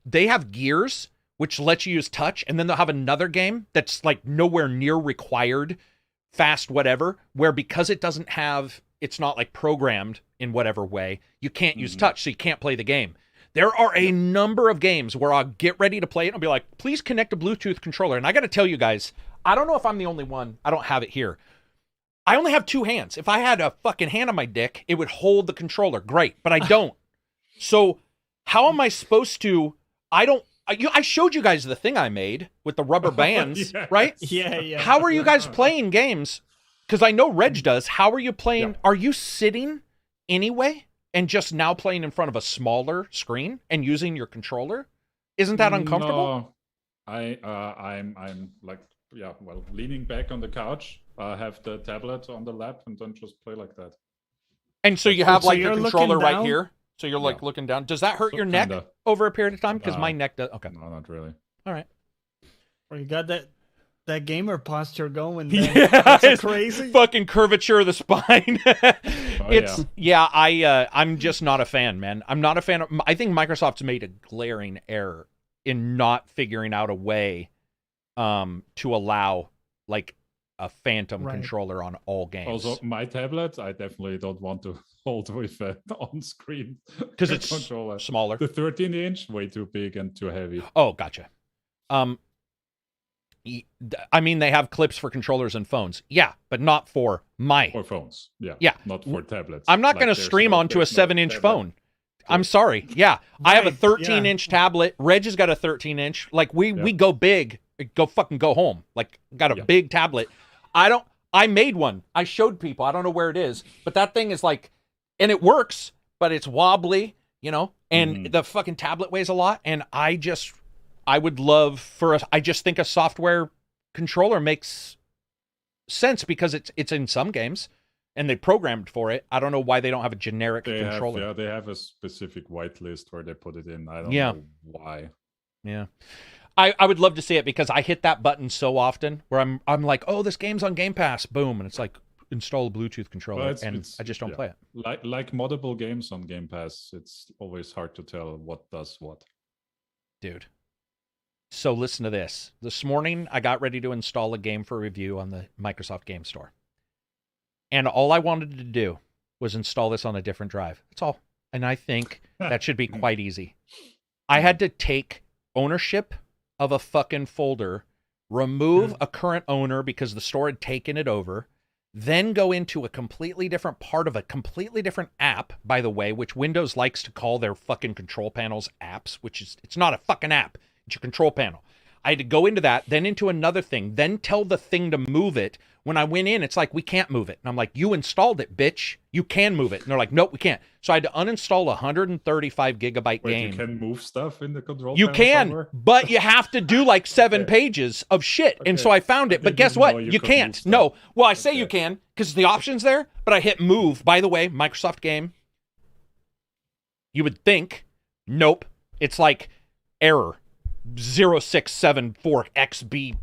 they have Gears, which lets you use touch, and then they'll have another game that's like nowhere near required fast whatever, where because it's not like programmed in whatever way, you can't use touch, so you can't play the game. There are a number of games where I'll get ready to play it and I'll be like, please connect a Bluetooth controller. And I got to tell you guys, I don't know if I'm the only one. I don't have it here. I only have two hands. If I had a fucking hand on my dick, it would hold the controller. Great, but I don't. So how am I supposed to, I showed you guys the thing I made with the rubber bands, right? Yeah. How are you guys playing games? Because I know Reg does. How are you playing? Yeah. Are you sitting anyway and just now playing in front of a smaller screen and using your controller? Isn't that uncomfortable? No, I'm like, leaning back on the couch, have the tablet on the lap, and then just play like that. And so you have like your controller right here. So you're like looking down. Does that hurt your neck over a period of time? Because my neck does. Okay. No, not really. All right. Well, you got that gamer posture going. Yeah, that's crazy. Fucking curvature of the spine. I'm just not a fan, man. I'm not a fan of. I think Microsoft's made a glaring error in not figuring out a way to allow like a phantom controller on all games. Also, my tablet, I definitely don't want to hold with an on-screen because it's controller. Smaller. The 13-inch, way too big and too heavy. Oh, gotcha. I mean, they have clips for controllers and phones. Yeah, but not for For phones. Yeah. Yeah. Not for tablets. I'm not going to stream onto a 7-inch phone. I'm sorry. Yeah. I have a 13-inch tablet. Reg has got a 13-inch. Like, we go big. Go home. Like, got a big tablet. I made one. I showed people. I don't know where it is. But that thing is like, and it works, but it's wobbly, you know, and the fucking tablet weighs a lot. And I would love I just think a software controller makes sense because it's in some games and they programmed for it. I don't know why they don't have a generic controller. They have a specific whitelist where they put it in. I don't know why. Yeah. I would love to see it because I hit that button so often where I'm like, oh, this game's on Game Pass. Boom. And it's like, install a Bluetooth controller. I just don't play it. Like multiple games on Game Pass, it's always hard to tell what does what. Dude. So listen to this. This morning, I got ready to install a game for review on the Microsoft Game Store. And all I wanted to do was install this on a different drive. That's all. And I think that should be quite easy. I had to take ownership of a fucking folder, remove a current owner because the store had taken it over, then go into a completely different part of a completely different app, by the way, which Windows likes to call their fucking control panels apps, it's not a fucking app. It's your control panel. I had to go into that, then into another thing, then tell the thing to move it. When I went in, it's like, we can't move it. And I'm like, you installed it, bitch. You can move it. And they're like, nope, we can't. So I had to uninstall a 135 gigabyte game. You can move stuff in the control You panel can, somewhere? but you have to do like 7 pages of shit. And so I found it. But guess what? You can't. No. Well, I say you can because the option's there, but I hit move. By the way, Microsoft game. You would think, nope. It's like error 0674XB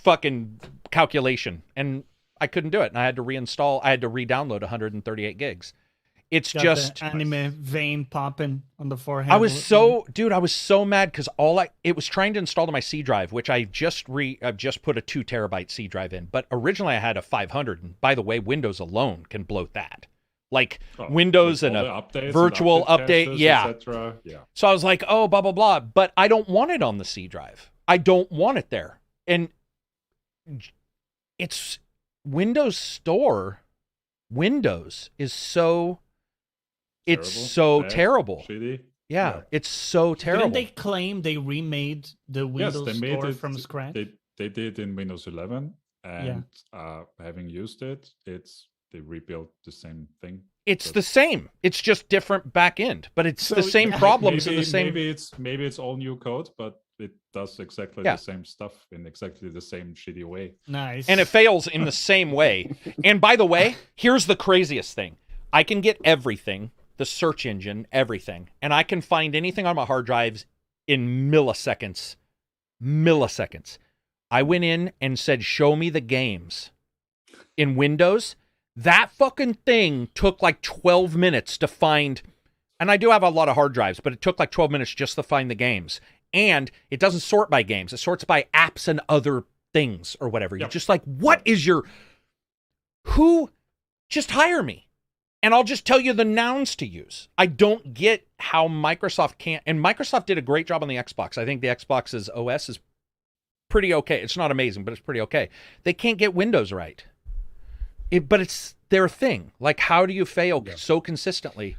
fucking calculation, and I couldn't do it, and I had to reinstall. I had to re-download 138 gigs. It's got just the anime vein popping on the forehead. I was so mad because it was trying to install to my C drive, which I've just put a 2 terabyte C drive in, but originally I had a 500. And by the way, Windows alone can bloat that. Like Windows and a virtual update, yeah. So I was like, oh, blah blah blah, but I don't want it on the C drive. I don't want it there, and it's Windows Store. Windows is so terrible. Shitty. Yeah, it's so terrible. Didn't they claim they remade the Windows Store from scratch? They did in Windows 11, and having used it, they rebuilt the same thing. It's the same. It's just different back end, but it's the same problems and the same. Maybe it's all new code, but it does exactly the same stuff in exactly the same shitty way. Nice. And it fails in the same way. And by the way, here's the craziest thing. I can get everything, the search engine, everything, and I can find anything on my hard drives in milliseconds. I went in and said, show me the games. In Windows, that fucking thing took like 12 minutes to find, and I do have a lot of hard drives, but it took like 12 minutes just to find the games. And it doesn't sort by games. It sorts by apps and other things or whatever. You're just like, what is your... Who? Just hire me. And I'll just tell you the nouns to use. I don't get how Microsoft can't... And Microsoft did a great job on the Xbox. I think the Xbox's OS is pretty okay. It's not amazing, but it's pretty okay. They can't get Windows right. But it's their thing. Like, how do you fail so consistently?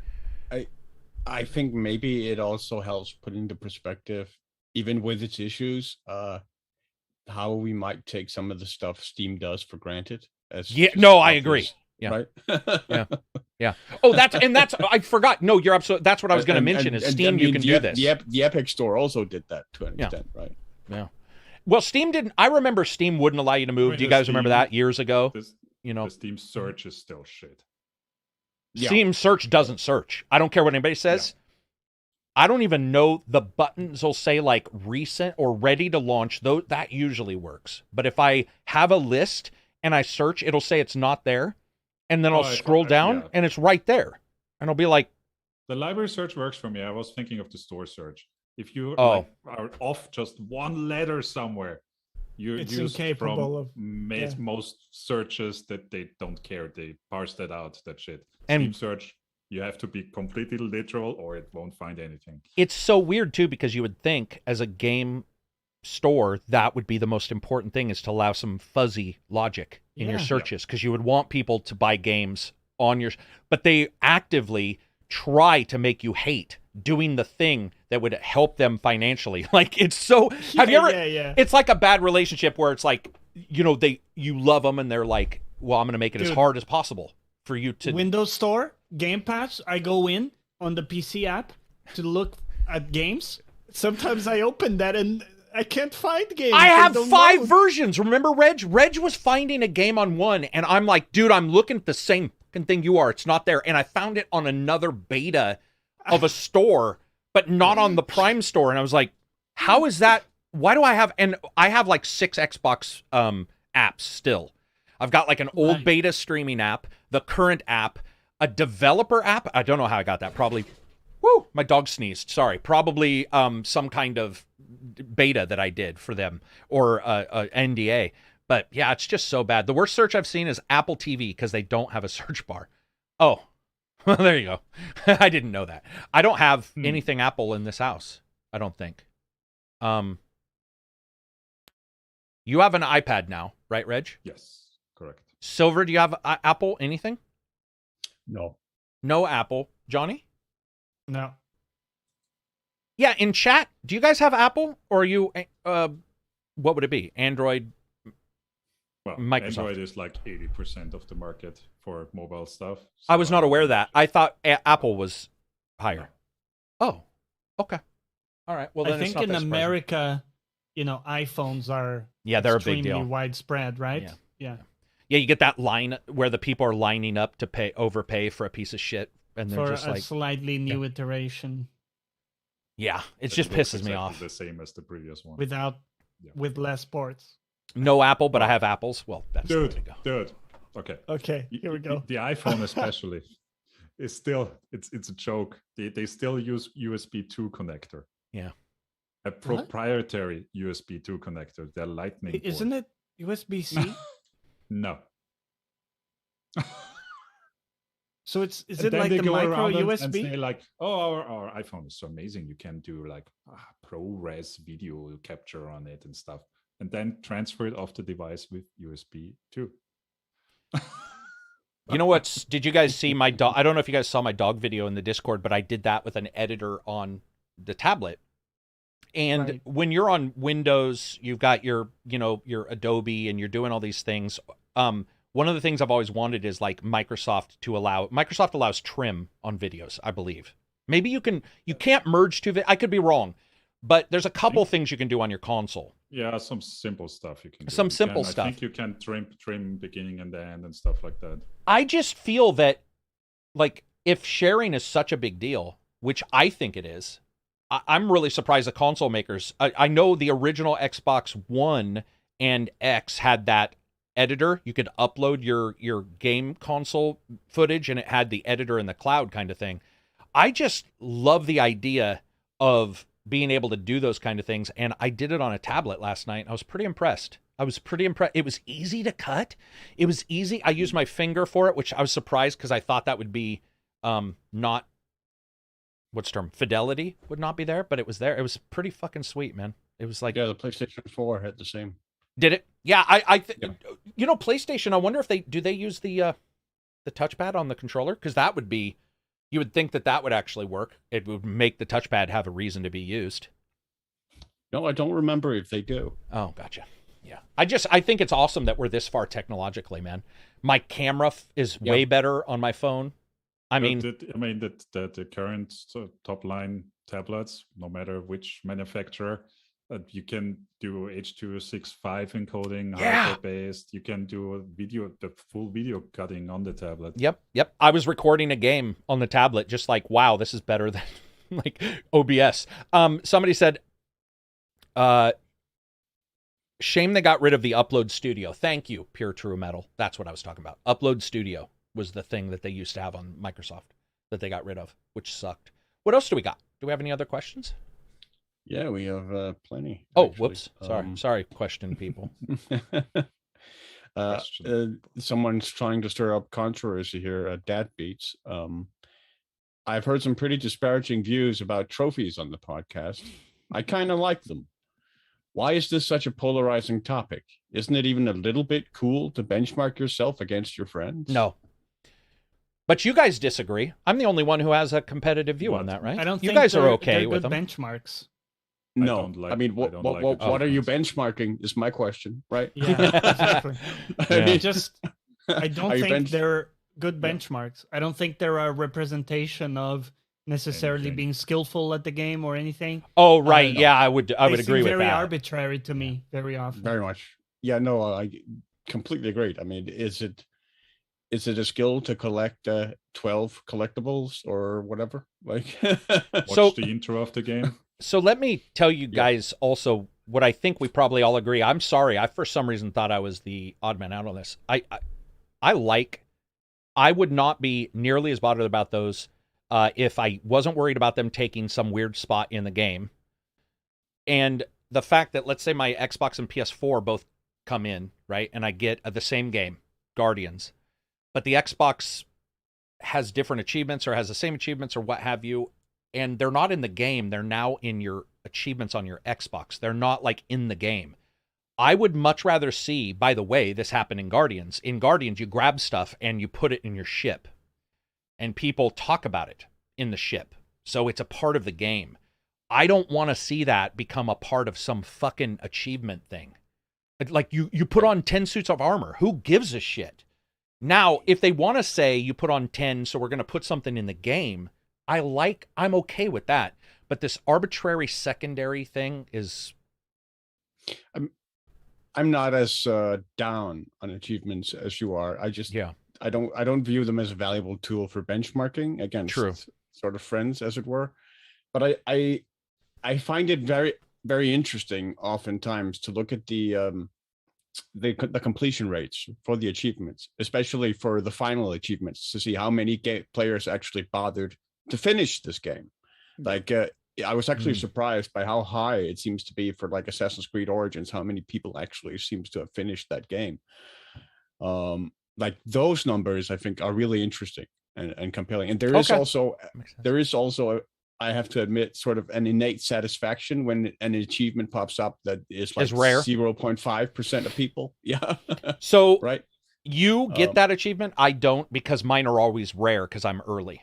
I think maybe it also helps put into perspective, even with its issues, how we might take some of the stuff Steam does for granted. I agree. Yeah. Right? Yeah. Oh, that's I forgot. No, you're absolutely. That's what I was going to mention. Is Steam? You can do this. The Epic Store also did that to an extent, right? Yeah. Well, Steam didn't. I remember Steam wouldn't allow you to move. Do you guys remember that years ago? The Steam search is still shit. Steam search doesn't search. I don't care what anybody says. I don't even know the buttons will say like recent or ready to launch. Though that usually works. But if I have a list and I search, it'll say it's not there. And then I'll scroll down and it's right there. And I'll be like, the library search works for me. I was thinking of the store search. If you are off just one letter somewhere, you're incapable of most searches that they don't care. They parse that out, that shit. Steam search, you have to be completely literal or it won't find anything. It's so weird too, because you would think as a game store, that would be the most important thing, is to allow some fuzzy logic in your searches, because you would want people to buy games on your, but they actively try to make you hate doing the thing that would help them financially. Like, it's so, have you ever, it's like a bad relationship where it's like, you know, you love them and they're like, well, I'm going to make it as hard as possible for you to. Windows Store, Game Pass, I go in on the PC app to look at games. Sometimes I open that and I can't find games. I have 5 versions. Remember Reg? Reg was finding a game on one, and I'm like, dude, I'm looking at the same thing you are. It's not there. And I found it on another beta of a store, but not on the Prime store. And I was like, how is that? Why do I have, and I have like 6 Xbox apps still. I've got like an old beta streaming app, the current app, a developer app. I don't know how I got that. Probably, my dog sneezed. Sorry. Probably some kind of beta that I did for them, or NDA. But yeah, it's just so bad. The worst search I've seen is Apple TV because they don't have a search bar. Oh, well, there you go. I didn't know that. I don't have anything Apple in this house, I don't think. You have an iPad now, right, Reg? Yes, correct. Silver, do you have Apple anything? No. No Apple. Johnny? No. Yeah, in chat, do you guys have Apple, or are you, what would it be? Android? Well, Microsoft. Android is like 80% of the market for mobile stuff. So I was not aware of that. I thought Apple was higher. Oh, okay. All right. Well, then I think in America, you know, iPhones are they're a big deal, widespread, right? Yeah. You get that line where the people are lining up to overpay for a piece of shit, and they're for just like slightly new iteration. Yeah, it just pisses me off. The same as the previous one. With less ports. No Apple, but I have Apples. Well, that's the way to go. Dude. Okay, here we go. The iPhone especially is still it's a joke. They still use USB 2 connector. Yeah. A proprietary USB 2 connector. They're Lightning. Isn't it USB-C? No. So is it like the micro USB? And say like, oh, our iPhone is so amazing. You can do like ProRes video capture on it and stuff, and then transfer it off the device with USB 2. You know what? Did you guys see my dog? I don't know if you guys saw my dog video in the Discord, but I did that with an editor on the tablet. And when you're on Windows, you've got your Adobe and you're doing all these things. One of the things I've always wanted is like Microsoft allows trim on videos, I believe. Maybe you can't merge two, I could be wrong, but there's a couple things you can do on your console. Yeah, some simple stuff you can do. Some simple stuff. I think you can trim beginning and the end and stuff like that. I just feel that, like, if sharing is such a big deal, which I think it is, I'm really surprised the console makers. I know the original Xbox One and X had that editor. You could upload your game console footage, and it had the editor in the cloud kind of thing. I just love the idea of being able to do those kind of things, and I did it on a tablet last night. I was pretty impressed. It was easy to cut. It was easy. I used my finger for it, which I was surprised because I thought that would be not, what's the term? Fidelity would not be there, but it was there. It was pretty fucking sweet, man. It was like, yeah, the PlayStation 4 had the same. Did it? Yeah, you know, PlayStation, I wonder if they use the touchpad on the controller, because that would be, you would think that would actually work. It would make the touchpad have a reason to be used. No, I don't remember if they do. Oh, gotcha. Yeah. I think it's awesome that we're this far technologically, man. My camera is way better on my phone. The current top line tablets, no matter which manufacturer, you can do H.265 encoding, hardware-based. You can do the full video cutting on the tablet. Yep. I was recording a game on the tablet, just like, wow, this is better than like OBS. Somebody said, shame they got rid of the Upload Studio. Thank you, Pure True Metal. That's what I was talking about. Upload Studio was the thing that they used to have on Microsoft that they got rid of, which sucked. What else do we got? Do we have any other questions? Yeah, we have plenty. Oh, actually. Whoops. Sorry, question people. Someone's trying to stir up controversy here at Dad Beats. I've heard some pretty disparaging views about trophies on the podcast. I kind of like them. Why is this such a polarizing topic? Isn't it even a little bit cool to benchmark yourself against your friends? No. But you guys disagree. I'm the only one who has a competitive view on that, right? I don't you think guys are they're okay with good them. benchmarks. No, like, I mean, what are you benchmarking? Is my question, right? Yeah, exactly. I don't Are you think they're good benchmarks. I don't think they're a representation of necessarily being skillful at the game or anything. Oh, right. Yeah, I would agree with that. Very arbitrary to me, very often. Very much. Yeah, no, I completely agree. I mean, is it a skill to collect 12 collectibles or whatever? Like, watch the intro of the game. So let me tell you guys also what I think we probably all agree. I'm sorry, I for some reason thought I was the odd man out on this. I would not be nearly as bothered about those if I wasn't worried about them taking some weird spot in the game. And the fact that, let's say my Xbox and PS4 both come in, right? And I get the same game, Guardians. But the Xbox has different achievements or has the same achievements or what have you. And they're not in the game. They're now in your achievements on your Xbox. They're not like in the game. I would much rather see, by the way, this happen in Guardians. In Guardians, you grab stuff and you put it in your ship. And people talk about it in the ship. So it's a part of the game. I don't want to see that become a part of some fucking achievement thing. Like you put on 10 suits of armor. Who gives a shit? Now, if they want to say you put on 10, so we're going to put something in the game, I'm okay with that. But this arbitrary secondary thing is... I'm not as down on achievements as you are. I don't view them as a valuable tool for benchmarking against sort of friends, as it were. But I find it very, very interesting oftentimes to look at the completion rates for the achievements, especially for the final achievements, to see how many players actually bothered to finish this game. Like I was actually surprised by how high it seems to be for like Assassin's Creed Origins, how many people actually seems to have finished that game. Like those numbers, I think, are really interesting and compelling. And there is also I have to admit, sort of an innate satisfaction when an achievement pops up that is like rare. 0.5% of people. Yeah. So right. You get that achievement. I don't, because mine are always rare because I'm early.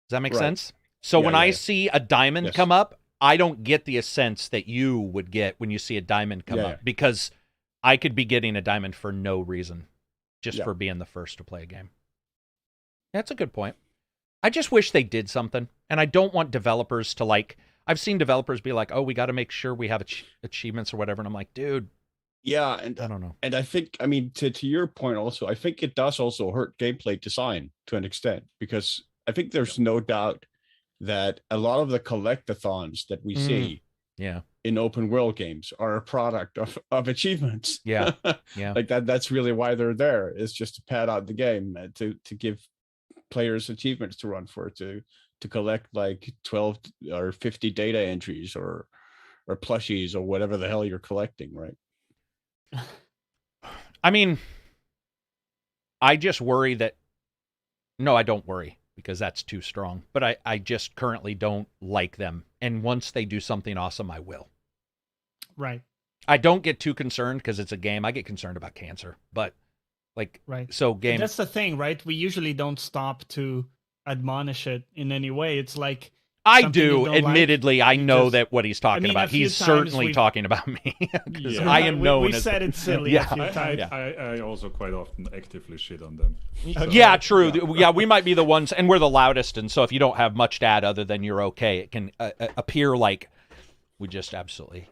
Does that make sense? So when I see a diamond come up, I don't get the sense that you would get when you see a diamond come up, because I could be getting a diamond for no reason, just for being the first to play a game. That's a good point. I just wish they did something, and I don't want developers to like... I've seen developers be like, oh, we got to make sure we have achievements or whatever, and I'm like, dude... Yeah, and I don't know. And I think, I mean, to your point also, I think it does also hurt gameplay design to an extent, because I think there's no doubt that a lot of the collectathons that we see in open world games are a product of achievements. Yeah. Like that's really why they're there, is just to pad out the game, to give players achievements to run for, to collect like 12 or 50 data entries or plushies or whatever the hell you're collecting, right? I mean, I just worry that... No, I don't worry, because that's too strong. But I just currently don't like them. And once they do something awesome, I will. Right. I don't get too concerned because it's a game. I get concerned about cancer. But, like, so game... And that's the thing, right? We usually don't stop to admonish it in any way. It's like... I do, admittedly. I know that what he's talking about. He's certainly talking about me. I am known we said it silly a few times. I also quite often actively shit on them. So, yeah, true. Yeah, we might be the ones, and we're the loudest, and so if you don't have much to add other than you're okay, it can appear like we just absolutely,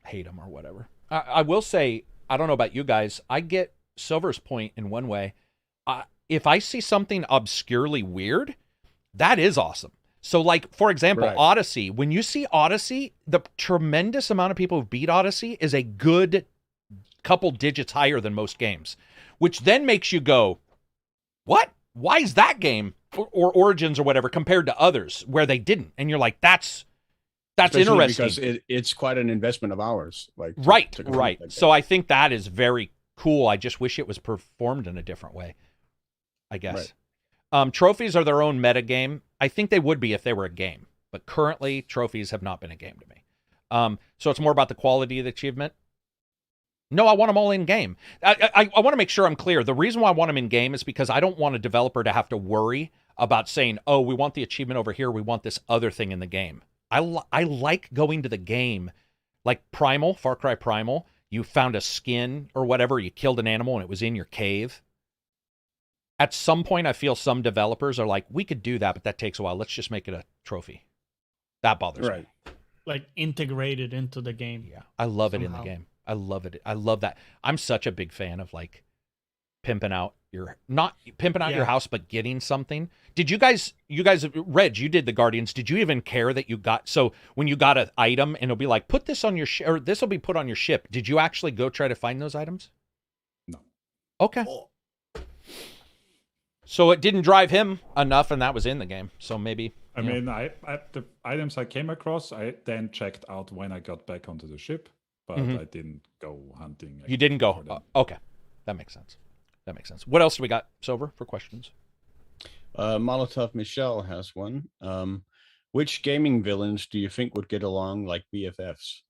hate them or whatever. I will say, I don't know about you guys, I get Silver's point in one way. If I see something obscurely weird, that is awesome. So, like, for example, Odyssey. When you see Odyssey, the tremendous amount of people who beat Odyssey is a good couple digits higher than most games, which then makes you go, what? Why is that game or Origins or whatever compared to others where they didn't? And you're like, that's especially interesting. Because it's quite an investment of hours. Like right. So I think that is very cool. I just wish it was performed in a different way, I guess. Right. Trophies are their own meta game. I think they would be if they were a game, but currently trophies have not been a game to me. So it's more about the quality of the achievement. No, I want them all in game. I want to make sure I'm clear. The reason why I want them in game is because I don't want a developer to have to worry about saying, oh, we want the achievement over here. We want this other thing in the game. I like going to the game, like Primal, Far Cry Primal. You found a skin or whatever. You killed an animal and it was in your cave. At some point, I feel some developers are like, we could do that, but that takes a while. Let's just make it a trophy. That bothers me. Like integrated into the game. Yeah, I love it in the game. I love it. I love that. I'm such a big fan of like pimping out your house, but getting something. Did you guys, Reg, you did the Guardians. Did you even care that you got, so when you got an item and it'll be like, put this on your ship, or this will be put on your ship. Did you actually go try to find those items? No. Okay. So it didn't drive him enough, and that was in the game. So maybe. I mean, the items I came across, I then checked out when I got back onto the ship. But I didn't go hunting. You didn't go. Okay. That makes sense. What else do we got, Silver, for questions? Molotov Michelle has one. Which gaming villains do you think would get along like BFFs?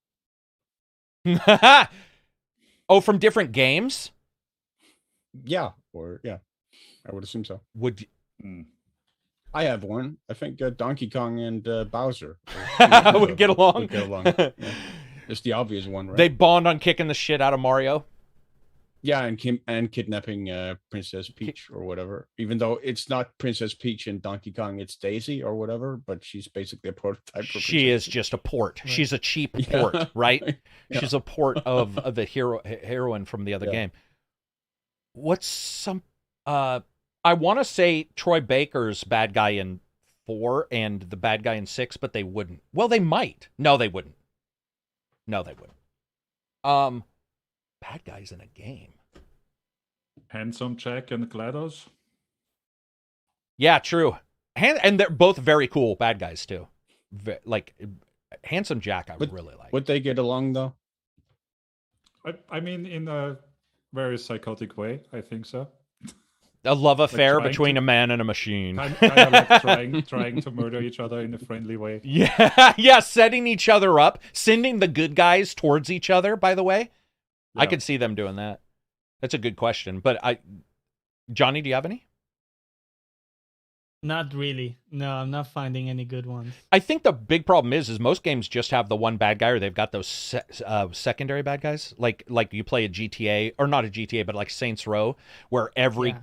Oh, from different games? Yeah. I would assume so. Would I have one. I think Donkey Kong and Bowser would get along. Would get along. Yeah. It's the obvious one, right? They bond on kicking the shit out of Mario. Yeah, and kidnapping Princess Peach or whatever. Even though it's not Princess Peach in Donkey Kong, it's Daisy or whatever. But she's basically a prototype. She is just a port. Right. She's a cheap port, right? Yeah. She's a port of the heroine from the other game. What's some? I want to say Troy Baker's bad guy in 4 and the bad guy in 6, but they wouldn't. Well, they might. No, they wouldn't. Bad guys in a game. Handsome Jack and GLaDOS. Yeah, true. And they're both very cool bad guys too. Like Handsome Jack, really like. Would they get along though? I mean, in a very psychotic way, I think so. A love affair between a man and a machine. Kind of like trying to murder each other in a friendly way. Yeah, setting each other up, sending the good guys towards each other, by the way. Yeah. I could see them doing that. That's a good question. But Johnny, do you have any? Not really. No, I'm not finding any good ones. I think the big problem is most games just have the one bad guy, or they've got those secondary bad guys. Like you play a GTA, or not a GTA, but like Saints Row, where every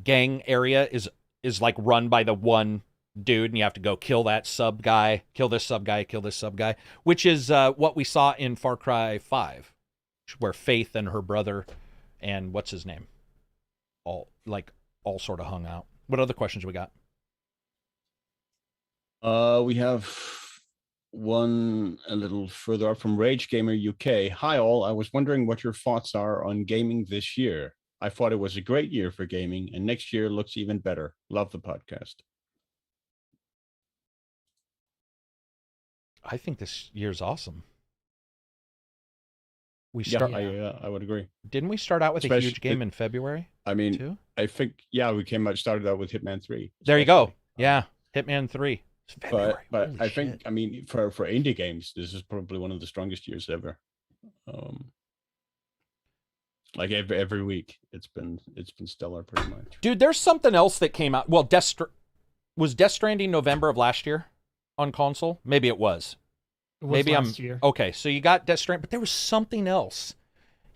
gang area is like run by the one dude, and you have to go kill that sub guy, kill this sub guy, kill this sub guy, which is what we saw in Far Cry 5, where Faith and her brother and what's his name all sort of hung out. What other questions we got? We have one a little further up from Rage Gamer UK. Hi all, I was wondering what your thoughts are on gaming this year. I thought it was a great year for gaming, and next year looks even better. Love the podcast. I think this year's awesome. I would agree. Didn't we start out with a huge game in February? I mean, too? I think, we started out with Hitman 3. There you go. Yeah, Hitman 3. But I think, I mean, for indie games, this is probably one of the strongest years ever. Like every week, it's been stellar pretty much. Dude, there's something else that came out. Well, was Death Stranding November of last year on console? Maybe it was. Maybe last year. Okay, so you got Death Stranding, but there was something else.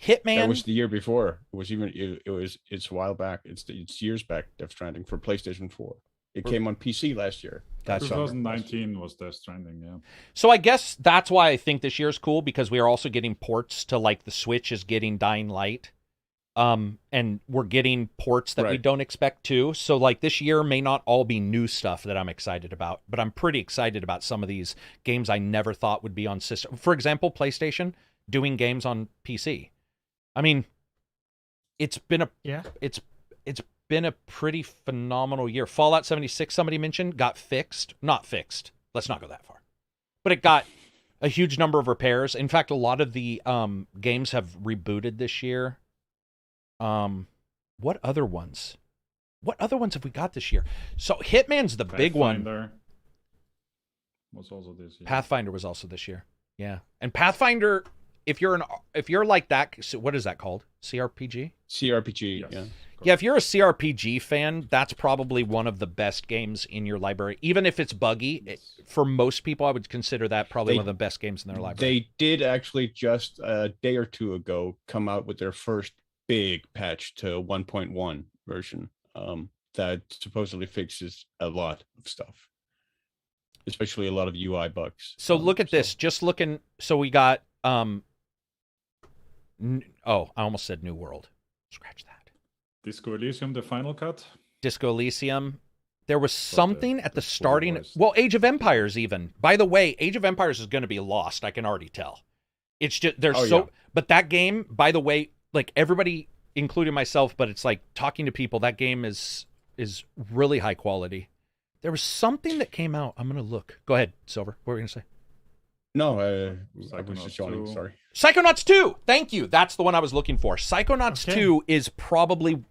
Hitman. That was the year before. It's a while back. It's years back. Death Stranding for PlayStation 4. It came on PC last year. 2019 was Death Stranding. Yeah. So I guess that's why I think this year's cool, because we are also getting ports to, like, the Switch is getting Dying Light. And we're getting ports that we don't expect to. So like this year may not all be new stuff that I'm excited about, but I'm pretty excited about some of these games I never thought would be on system. For example, PlayStation doing games on PC. I mean, it's been a pretty phenomenal year. Fallout 76, somebody mentioned, got fixed. Not fixed. Let's not go that far. But it got a huge number of repairs. In fact, a lot of the games have rebooted this year. What other ones have we got this year? So Hitman's the big one. Was also this year. Pathfinder was also this year. Yeah. And Pathfinder, if you're like that, so what is that called? CRPG? CRPG, Yes. yeah. Yeah, if you're a CRPG fan, that's probably one of the best games in your library. Even if it's buggy, for most people, I would consider that probably one of the best games in their library. They did actually just a day or two ago come out with their first big patch to 1.1 version that supposedly fixes a lot of stuff, especially a lot of UI bugs. So look at this. Just looking. So we got. I almost said New World. Scratch that. Disco Elysium, the final cut. Disco Elysium. There was something at the the starting. worst. Well, Age of Empires even. By the way, Age of Empires is going to be lost. I can already tell. It's just Yeah. But that game, by the way, like everybody, including myself, but it's like talking to people. That game is really high quality. There was something that came out. I'm going to look. Go ahead, Silver. What were you going to say? No, I was Psychonauts just yawning. 2. Sorry. Psychonauts 2. Thank you. That's the one I was looking for. Psychonauts 2 is probably...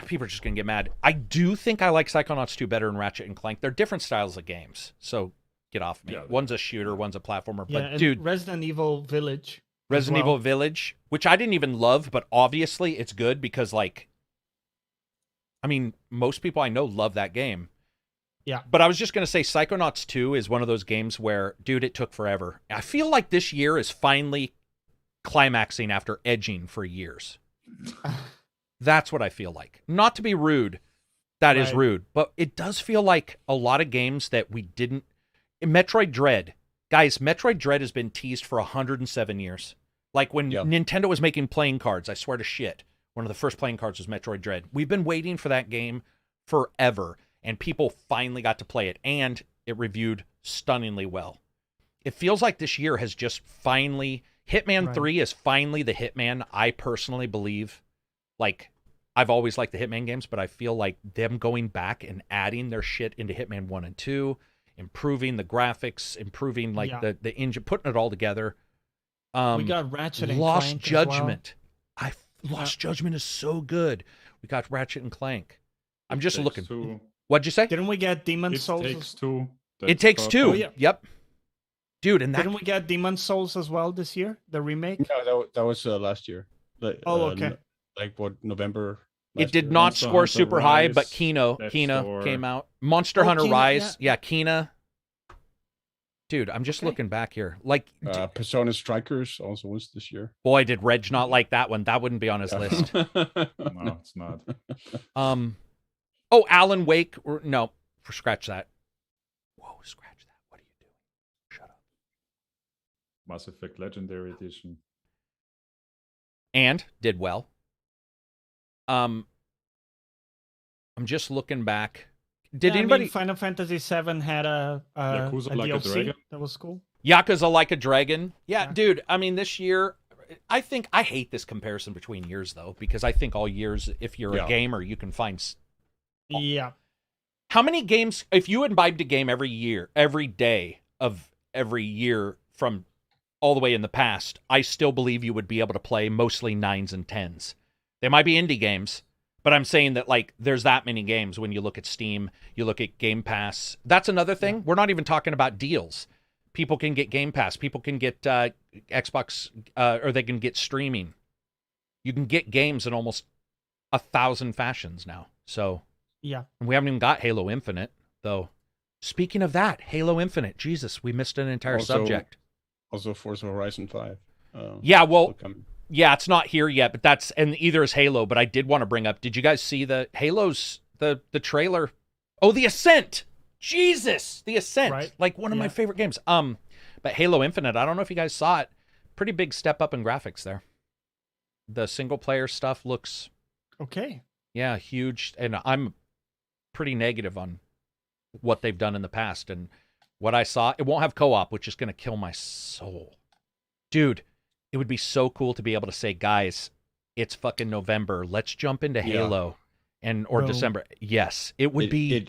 People are just going to get mad. I do think I like Psychonauts 2 better than Ratchet and Clank. They're different styles of games. So get off me. Yeah, One's a shooter, one's a platformer. Yeah, But and dude, Resident Evil Village. Resident well. Evil Village, which I didn't even love, but obviously it's good because, like, I mean, most people I know love that game. Yeah. But I was just going to say Psychonauts 2 is one of those games where, dude, it took forever. I feel like this year is finally climaxing after edging for years. That's what I feel like. Not to be rude. That is Right. rude. But it does feel like a lot of games that we didn't... Metroid Dread. Guys, Metroid Dread has been teased for 107 years. Like when Nintendo was making playing cards, I swear to shit. One of the first playing cards was Metroid Dread. We've been waiting for that game forever, and people finally got to play it, and it reviewed stunningly well. It feels like this year has just finally... Hitman 3 is finally the Hitman I personally believe. Like, I've always liked the Hitman games, but I feel like them going back and adding their shit into Hitman 1 and 2, improving the graphics, improving like the engine, putting it all together. We got Ratchet and Lost Clank Judgment. Lost Judgment is so good. We got Ratchet and Clank. I'm just looking. Two. What'd you say? Didn't we get Demon It Souls? takes two. It Takes Two. Oh, yeah. Yep. Dude, and that Didn't we get Demon Souls as well this year? The remake? No, that was last year. Like, okay. Like what, November? It did year? not Monster score Hunter super high, Rise, but Kena Store. came out. Monster Hunter Kena, Rise. Yeah, Kena. Dude, I'm just looking back here. Like, Persona Strikers also was this year. boy, did Reg not like that one. That wouldn't be on his list. No, it's not. Oh, Alan Wake. No, scratch that. Whoa, scratch that. What are you doing? Shut up. Mass Effect Legendary Edition. And did well. I'm just looking back. Did anybody? Final Fantasy VII had a Yakuza Like a DLC. Dragon? That was cool. Yakuza Like a Dragon. Yeah, dude. I mean, this year, I hate this comparison between years though, because I think all years, if you're a gamer, you can find. Yeah. How many games? If you imbibed a game every day of every year from all the way in the past, I still believe you would be able to play mostly 9s and 10s. They might be indie games, but I'm saying that, like, there's that many games when you look at Steam, you look at Game Pass. That's another thing. Yeah. We're not even talking about deals. People can get Game Pass. People can get Xbox, or they can get streaming. You can get games in almost 1,000 fashions now. So, yeah. And we haven't even got Halo Infinite, though. Speaking of that, Halo Infinite. Jesus, we missed an entire subject. Also, Forza Horizon 5. Yeah, well... Yeah, it's not here yet, but that's, and either is Halo, but I did want to bring up, did you guys see the Halo's, the trailer? Oh, The Ascent! Jesus! The Ascent! Right. Like one of my favorite games. But Halo Infinite, I don't know if you guys saw it. Pretty big step up in graphics there. The single player stuff looks... Okay. Yeah, huge. And I'm pretty negative on what they've done in the past. And what I saw, it won't have co-op, which is going to kill my soul. Dude, it would be so cool to be able to say, guys, it's fucking November. Let's jump into Halo or December. Yes, it would be.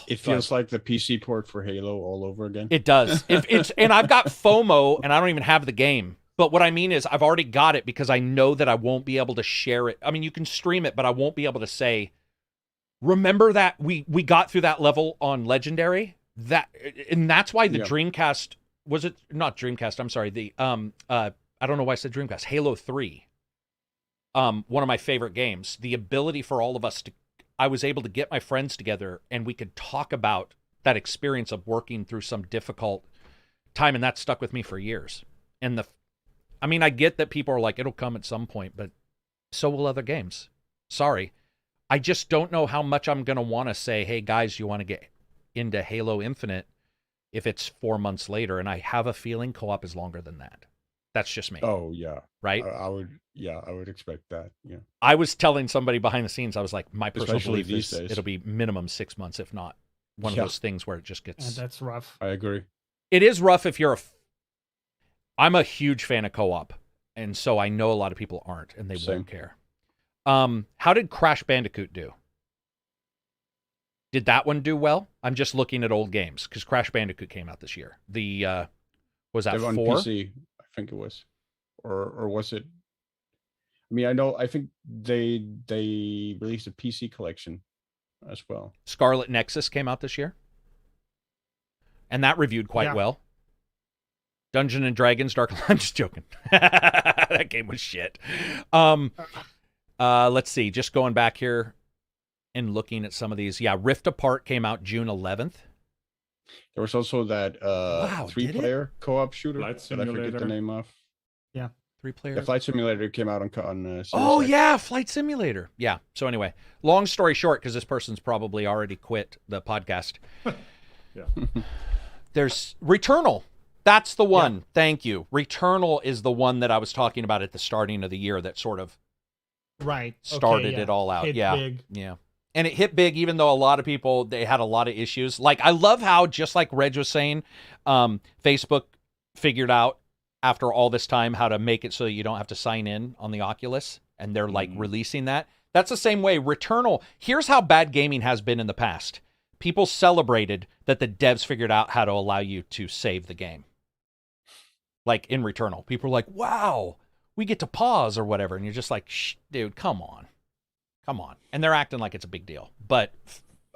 It feels like the PC port for Halo all over again. It does. And I've got FOMO, and I don't even have the game. But what I mean is, I've already got it because I know that I won't be able to share it. I mean, you can stream it, but I won't be able to say, remember that we got through that level on Legendary? And that's why the Dreamcast was it not Dreamcast? I'm sorry. The I don't know why I said Dreamcast. Halo 3. One of my favorite games. The ability for all of us to, I was able to get my friends together and we could talk about that experience of working through some difficult time, and that stuck with me for years. And I mean, I get that people are like, it'll come at some point, but so will other games. Sorry. I just don't know how much I'm going to want to say, hey, guys, you want to get into Halo Infinite if it's 4 months later, and I have a feeling co-op is longer than that. That's just me. Oh, yeah. Right? I would expect that, yeah. I was telling somebody behind the scenes, I was like, my personal Especially belief these is days. it'll be minimum 6 months, if not one of those things where it just gets... And that's rough. I agree. It is rough if you're I'm a huge fan of co-op, and so I know a lot of people aren't, and they won't care. How did Crash Bandicoot do? Did that one do well? I'm just looking at old games, because Crash Bandicoot came out this year. The, was that 4? On PC, I think it was. Or was it? I mean, I think they released a PC collection as well. Scarlet Nexus came out this year. And that reviewed quite well. Dungeons and Dragons Dark... I'm just joking. That game was shit. Let's see. Just going back here and looking at some of these. Yeah, Rift Apart came out June 11th. There was also that 3-player co-op shooter Flight that I forget the name of. Yeah. 3-player. The Flight Simulator came out on oh, yeah, Flight Simulator. Yeah. So anyway, long story short, because this person's probably already quit the podcast. Yeah. There's Returnal. That's the one. Yeah. Thank you. Returnal is the one that I was talking about at the starting of the year that sort of started it all out. Hit big. Yeah. And it hit big, even though a lot of people, they had a lot of issues. Like, I love how, just like Reg was saying, Facebook figured out after all this time how to make it so you don't have to sign in on the Oculus, and they're like releasing that. That's the same way. Returnal, here's how bad gaming has been in the past. People celebrated that the devs figured out how to allow you to save the game. Like in Returnal, people are like, wow, we get to pause or whatever. And you're just like, shh, dude, come on. Come on. And they're acting like it's a big deal. But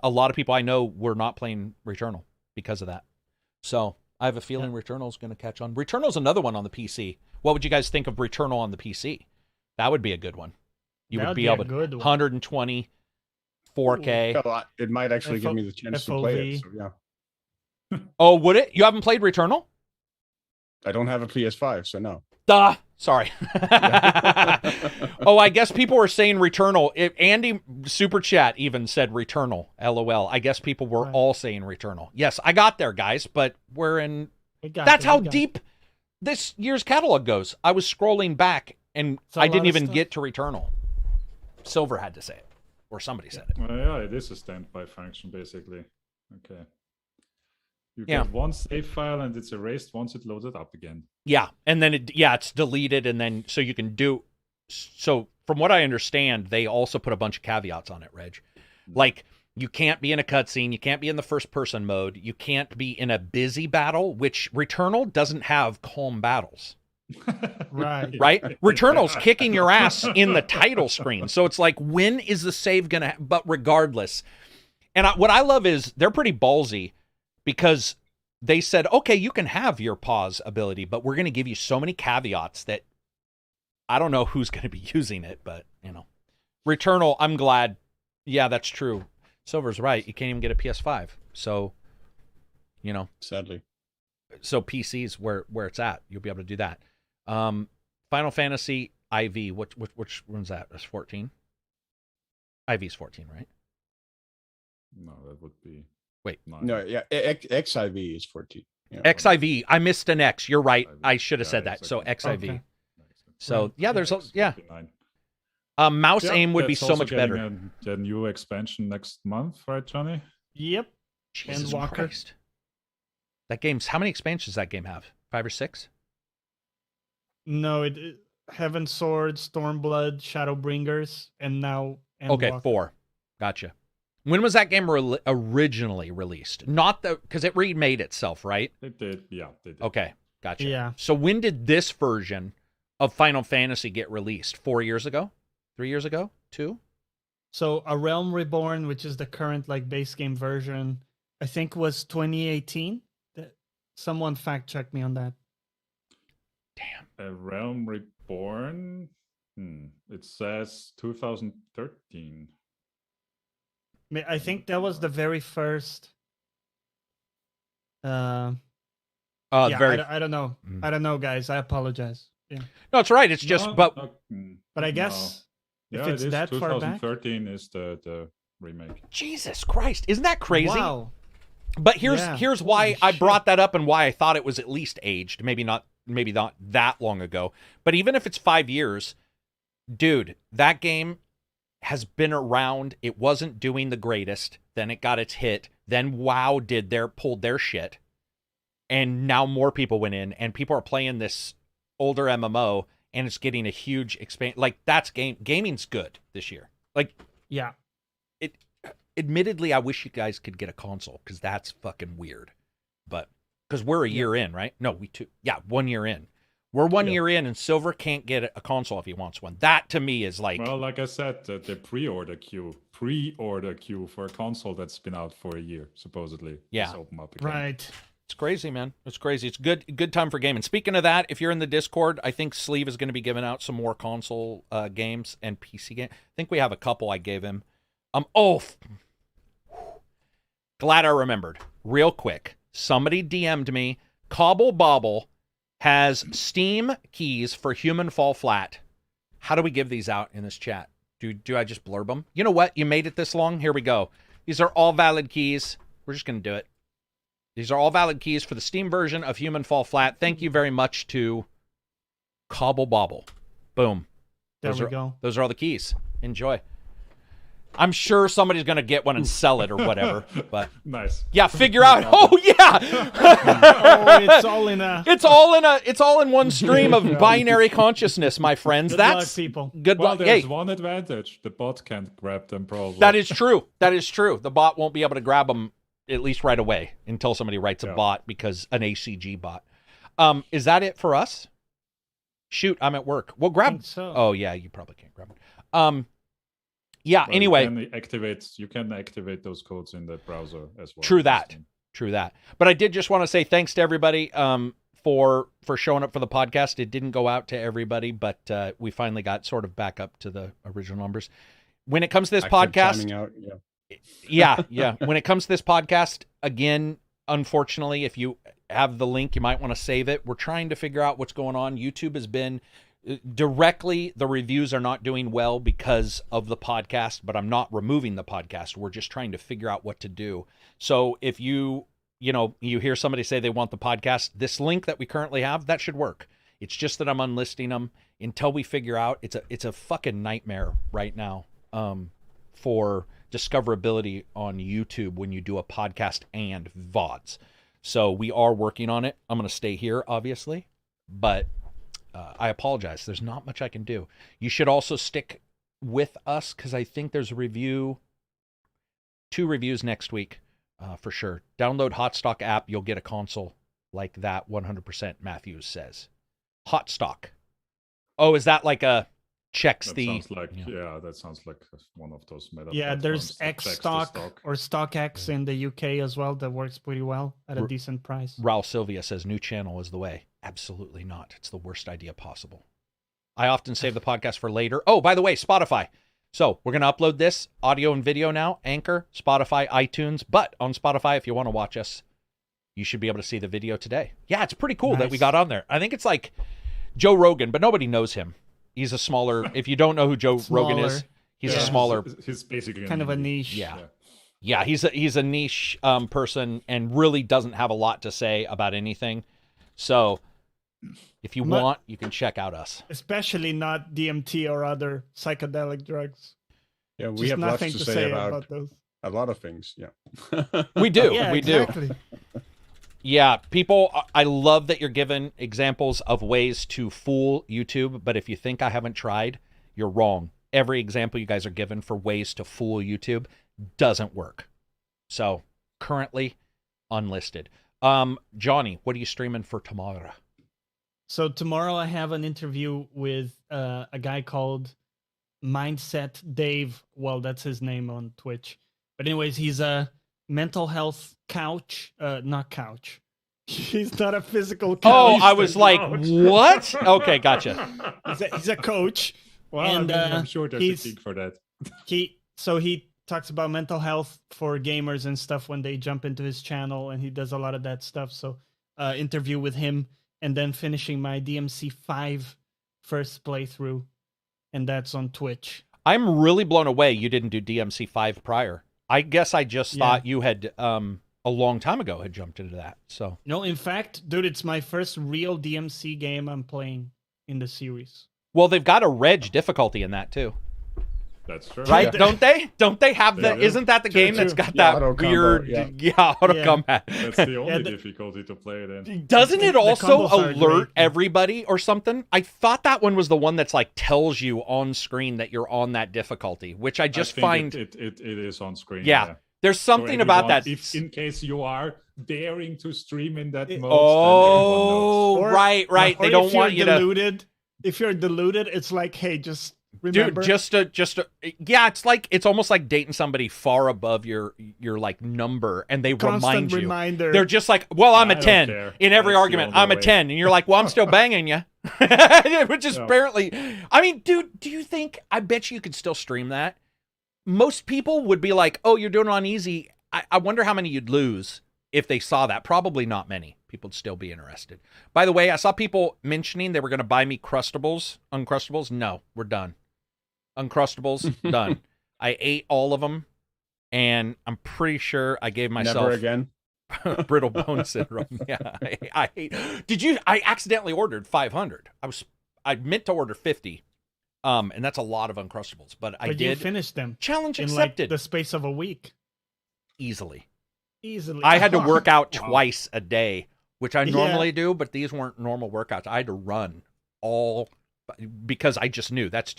a lot of people I know were not playing Returnal because of that. So I have a feeling Returnal is going to catch on. Returnal's another one on the PC. What would you guys think of Returnal on the PC? That would be a good one. You would be able to 120, 4K. It might actually give me the chance to play it. So yeah. Oh, would it? You haven't played Returnal? I don't have a PS5, so no. Duh. Sorry. Oh, I guess people were saying Returnal. Andy Super Chat even said Returnal. LOL. I guess people were all saying Returnal. Yes, I got there, guys, but we're in... That's how deep this year's catalog goes. I was scrolling back, and I didn't even get to Returnal. Silver had to say it, or somebody said it. Well, yeah, it is a standby function, basically. Okay. You get one save file, and it's erased once it loads it up again. Yeah, and then it's deleted, and then so you can do. So from what I understand, they also put a bunch of caveats on it, Reg. Like, you can't be in a cutscene, you can't be in the first-person mode, you can't be in a busy battle, which Returnal doesn't have calm battles. Right? Returnal's kicking your ass in the title screen. So it's like, when is the save gonna? But regardless, and what I love is they're pretty ballsy because they said, okay, you can have your pause ability, but we're gonna give you so many caveats that I don't know who's gonna be using it. But you know, Returnal, I'm glad. Yeah, that's true. Silver's right. You can't even get a PS5. So, you know, sadly. So PC's where it's at. You'll be able to do that. Final Fantasy IV. Which one's that? That's 14. IV's 14, right? No, that would be. Wait. 9. No, yeah. XIV is 14. Yeah. XIV. I missed an X. You're right. I should have said that. So XIV. Okay. So yeah, there's mouse aim would be so much better. The new expansion next month, right, Johnny? Yep. Jesus Christ. That game's, how many expansions does that game have? 5 or 6? No, it Heaven Sword, Stormblood, Shadowbringers, and now Okay, 4. Gotcha. When was that game originally released? Not because it remade itself, right? It did, yeah. They did. Okay, gotcha. Yeah. So when did this version of Final Fantasy get released? 4 years ago? 3 years ago? 2? So A Realm Reborn, which is the current like base game version, I think was 2018. Someone fact check me on that. Damn. A Realm Reborn. It says 2013. I think that was the very first. Yeah, I don't know. I don't know, guys. I apologize. Yeah. No, it's right. It's just, but I guess if it's it is. that far back. 2013 is the remake. Jesus Christ, isn't that crazy? Wow. But here's why I brought that up and why I thought it was at least aged. Maybe not that long ago. But even if it's 5 years, dude, that game has been around. It wasn't doing the greatest. Then it got its hit. Then WoW pulled their shit. And now more people went in, and people are playing this older MMO, and it's getting a huge expansion. Like, that's gaming's good this year. Like, yeah. Admittedly, I wish you guys could get a console, because that's fucking weird. But because we're a year in, right? No, 1 year in. We're 1 year in, and Silver can't get a console if he wants one. That to me is like, well, like I said, the pre-order queue for a console that's been out for a year, supposedly. Yeah, is open up again. Right. It's crazy, man. It's crazy. It's good time for gaming. Speaking of that, if you're in the Discord, I think Sleeve is going to be giving out some more console games and PC games. I think we have a couple I gave him. Glad I remembered. Real quick, somebody DM'd me. Cobble Bobble has Steam keys for Human Fall Flat. How do we give these out in this chat? Do I just blurb them? You know what? You made it this long. Here we go. These are all valid keys. We're just going to do it. These are all valid keys for the Steam version of Human Fall Flat. Thank you very much to Cobble Bobble. Boom. There we go. Those are all the keys. Enjoy. I'm sure somebody's going to get one and sell it or whatever. But nice. Yeah, figure out. Oh yeah. It's all in one stream of binary consciousness, my friends. Good luck, people. Good luck. There's one advantage. The bot can't grab them probably. That is true. The bot won't be able to grab them at least right away until somebody writes a bot, because an ACG bot. Is that it for us? Shoot, I'm at work. Well, grab. So. Oh yeah, you probably can't grab it. Yeah. Well, anyway, you can activate those codes in the browser as well. True that. But I did just want to say thanks to everybody for showing up for the podcast. It didn't go out to everybody, but we finally got sort of back up to the original numbers. When it comes to this podcast, when it comes to this podcast, again, unfortunately, if you have the link, you might want to save it. We're trying to figure out what's going on. YouTube has been directly, the reviews are not doing well because of the podcast, but I'm not removing the podcast. We're just trying to figure out what to do. So if you hear somebody say they want the podcast, this link that we currently have, that should work. It's just that I'm unlisting them until we figure out. It's a fucking nightmare right now for discoverability on YouTube when you do a podcast and VODs. So we are working on it. I'm going to stay here, obviously, but I apologize. There's not much I can do. You should also stick with us, because I think there's 2 reviews next week for sure. Download Hotstock app. You'll get a console like that 100%, Matthews says. Hotstock. Oh, is that like a checks that the... Sounds like, that sounds like one of those meta. Yeah, there's Xstock or StockX in the UK as well that works pretty well at a decent price. Raul Sylvia says new channel is the way. Absolutely not. It's the worst idea possible. I often save the podcast for later. Oh, by the way, Spotify. So we're going to upload this audio and video now. Anchor, Spotify, iTunes. But on Spotify, if you want to watch us, you should be able to see the video today. Yeah, it's pretty cool that we got on there. I think it's like Joe Rogan, but nobody knows him. He's a smaller... If you don't know who Joe Rogan is, he's a smaller... He's basically kind of a niche. Yeah, he's a niche person and really doesn't have a lot to say about anything. So... if you want, you can check out us. Especially not DMT or other psychedelic drugs. Yeah, we have lots to say about those. A lot of things, We do, yeah, we exactly. do. Yeah, people, I love that you're giving examples of ways to fool YouTube, but if you think I haven't tried, you're wrong. Every example you guys are given for ways to fool YouTube doesn't work. So, currently, unlisted. Johnny, what are you streaming for tomorrow? So tomorrow I have an interview with a guy called Mindset Dave. Well, that's his name on Twitch. But anyways, he's a mental health coach. Not couch. He's not a physical coach. Oh, I was like, what? Okay, gotcha. He's a coach. Well, And, I'm sure there's a he's- peak for that. He talks about mental health for gamers and stuff when they jump into his channel, and he does a lot of that stuff. So interview with him, and then finishing my DMC 5 first playthrough, and that's on Twitch. I'm really blown away you didn't do DMC 5 prior. I guess I just thought you had a long time ago had jumped into that. So No, in fact, dude, it's my first real DMC game I'm playing in the series. well, they've got a reg difficulty in that too. That's true. Right? Yeah. Don't they? Don't they have They that? do. Isn't that the game that's got Yeah, that auto combo, weird auto Yeah. combat? That's the only the- difficulty to play it in. Doesn't it The also combos are alert great. everybody or something? I thought that one was the one that's like tells you on screen that you're on that difficulty, which I just think find it is on screen. Yeah. there's So something about everyone, that. If in case you are daring to stream in that mode, then Oh, Or- right. Or They don't if want you're you to. deluded, If you're deluded, it's like, hey, just remember. Dude, yeah, it's almost like dating somebody far above your like number, and they constant remind you. reminder. They're just like, well, I'm I a don't 10 care. in every That's the argument. only I'm a way. 10, and you're like, well, I'm still banging you, which is Yeah. apparently. I mean, dude, do you think? I bet you could still stream that. Most people would be like, oh, you're doing it on easy. I wonder how many you'd lose if they saw that. Probably not many. People would still be interested. By the way, I saw people mentioning they were going to buy me Uncrustables. No, we're done. Uncrustables, done. I ate all of them, and I'm pretty sure I gave myself Never again. brittle bone syndrome. Yeah, I hate. Did you? I accidentally ordered 500. I meant to order 50, and that's a lot of Uncrustables. But I you did. finish them Challenge in like accepted. the space of a week. Easily. I had to work out Wow. twice a day, which I Yeah. normally do, but these weren't normal workouts. I had to run all because I just knew that's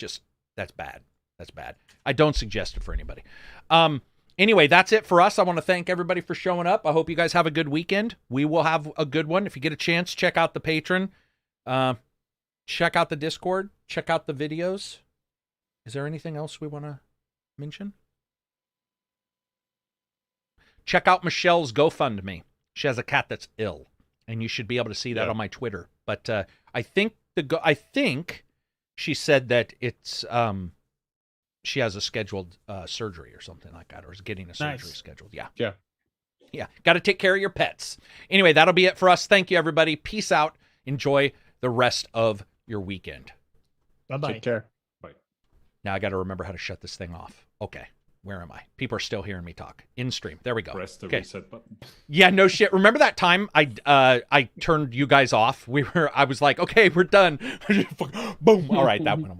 bad. That's bad. I don't suggest it for anybody. Anyway, that's it for us. I want to thank everybody for showing up. I hope you guys have a good weekend. We will have a good one. If you get a chance, check out the Patreon. Check out the Discord. Check out the videos. Is there anything else we want to mention? Check out Michelle's GoFundMe. She has a cat that's ill, and you should be able to see that Yeah. on my Twitter. But I think she said that it's she has a scheduled surgery or something like that, or is getting a surgery Nice. scheduled. Yeah. Yeah. Got to take care of your pets. Anyway, that'll be it for us. Thank you, everybody. Peace out. Enjoy the rest of your weekend. Bye-bye. Take care. Now I got to remember how to shut this thing off. Okay. Where am I? People are still hearing me talk. In stream. There we go. Press the Okay. reset button. Yeah, no shit. Remember that time I turned you guys off? I was like, okay, we're done. Boom. All right, that went away.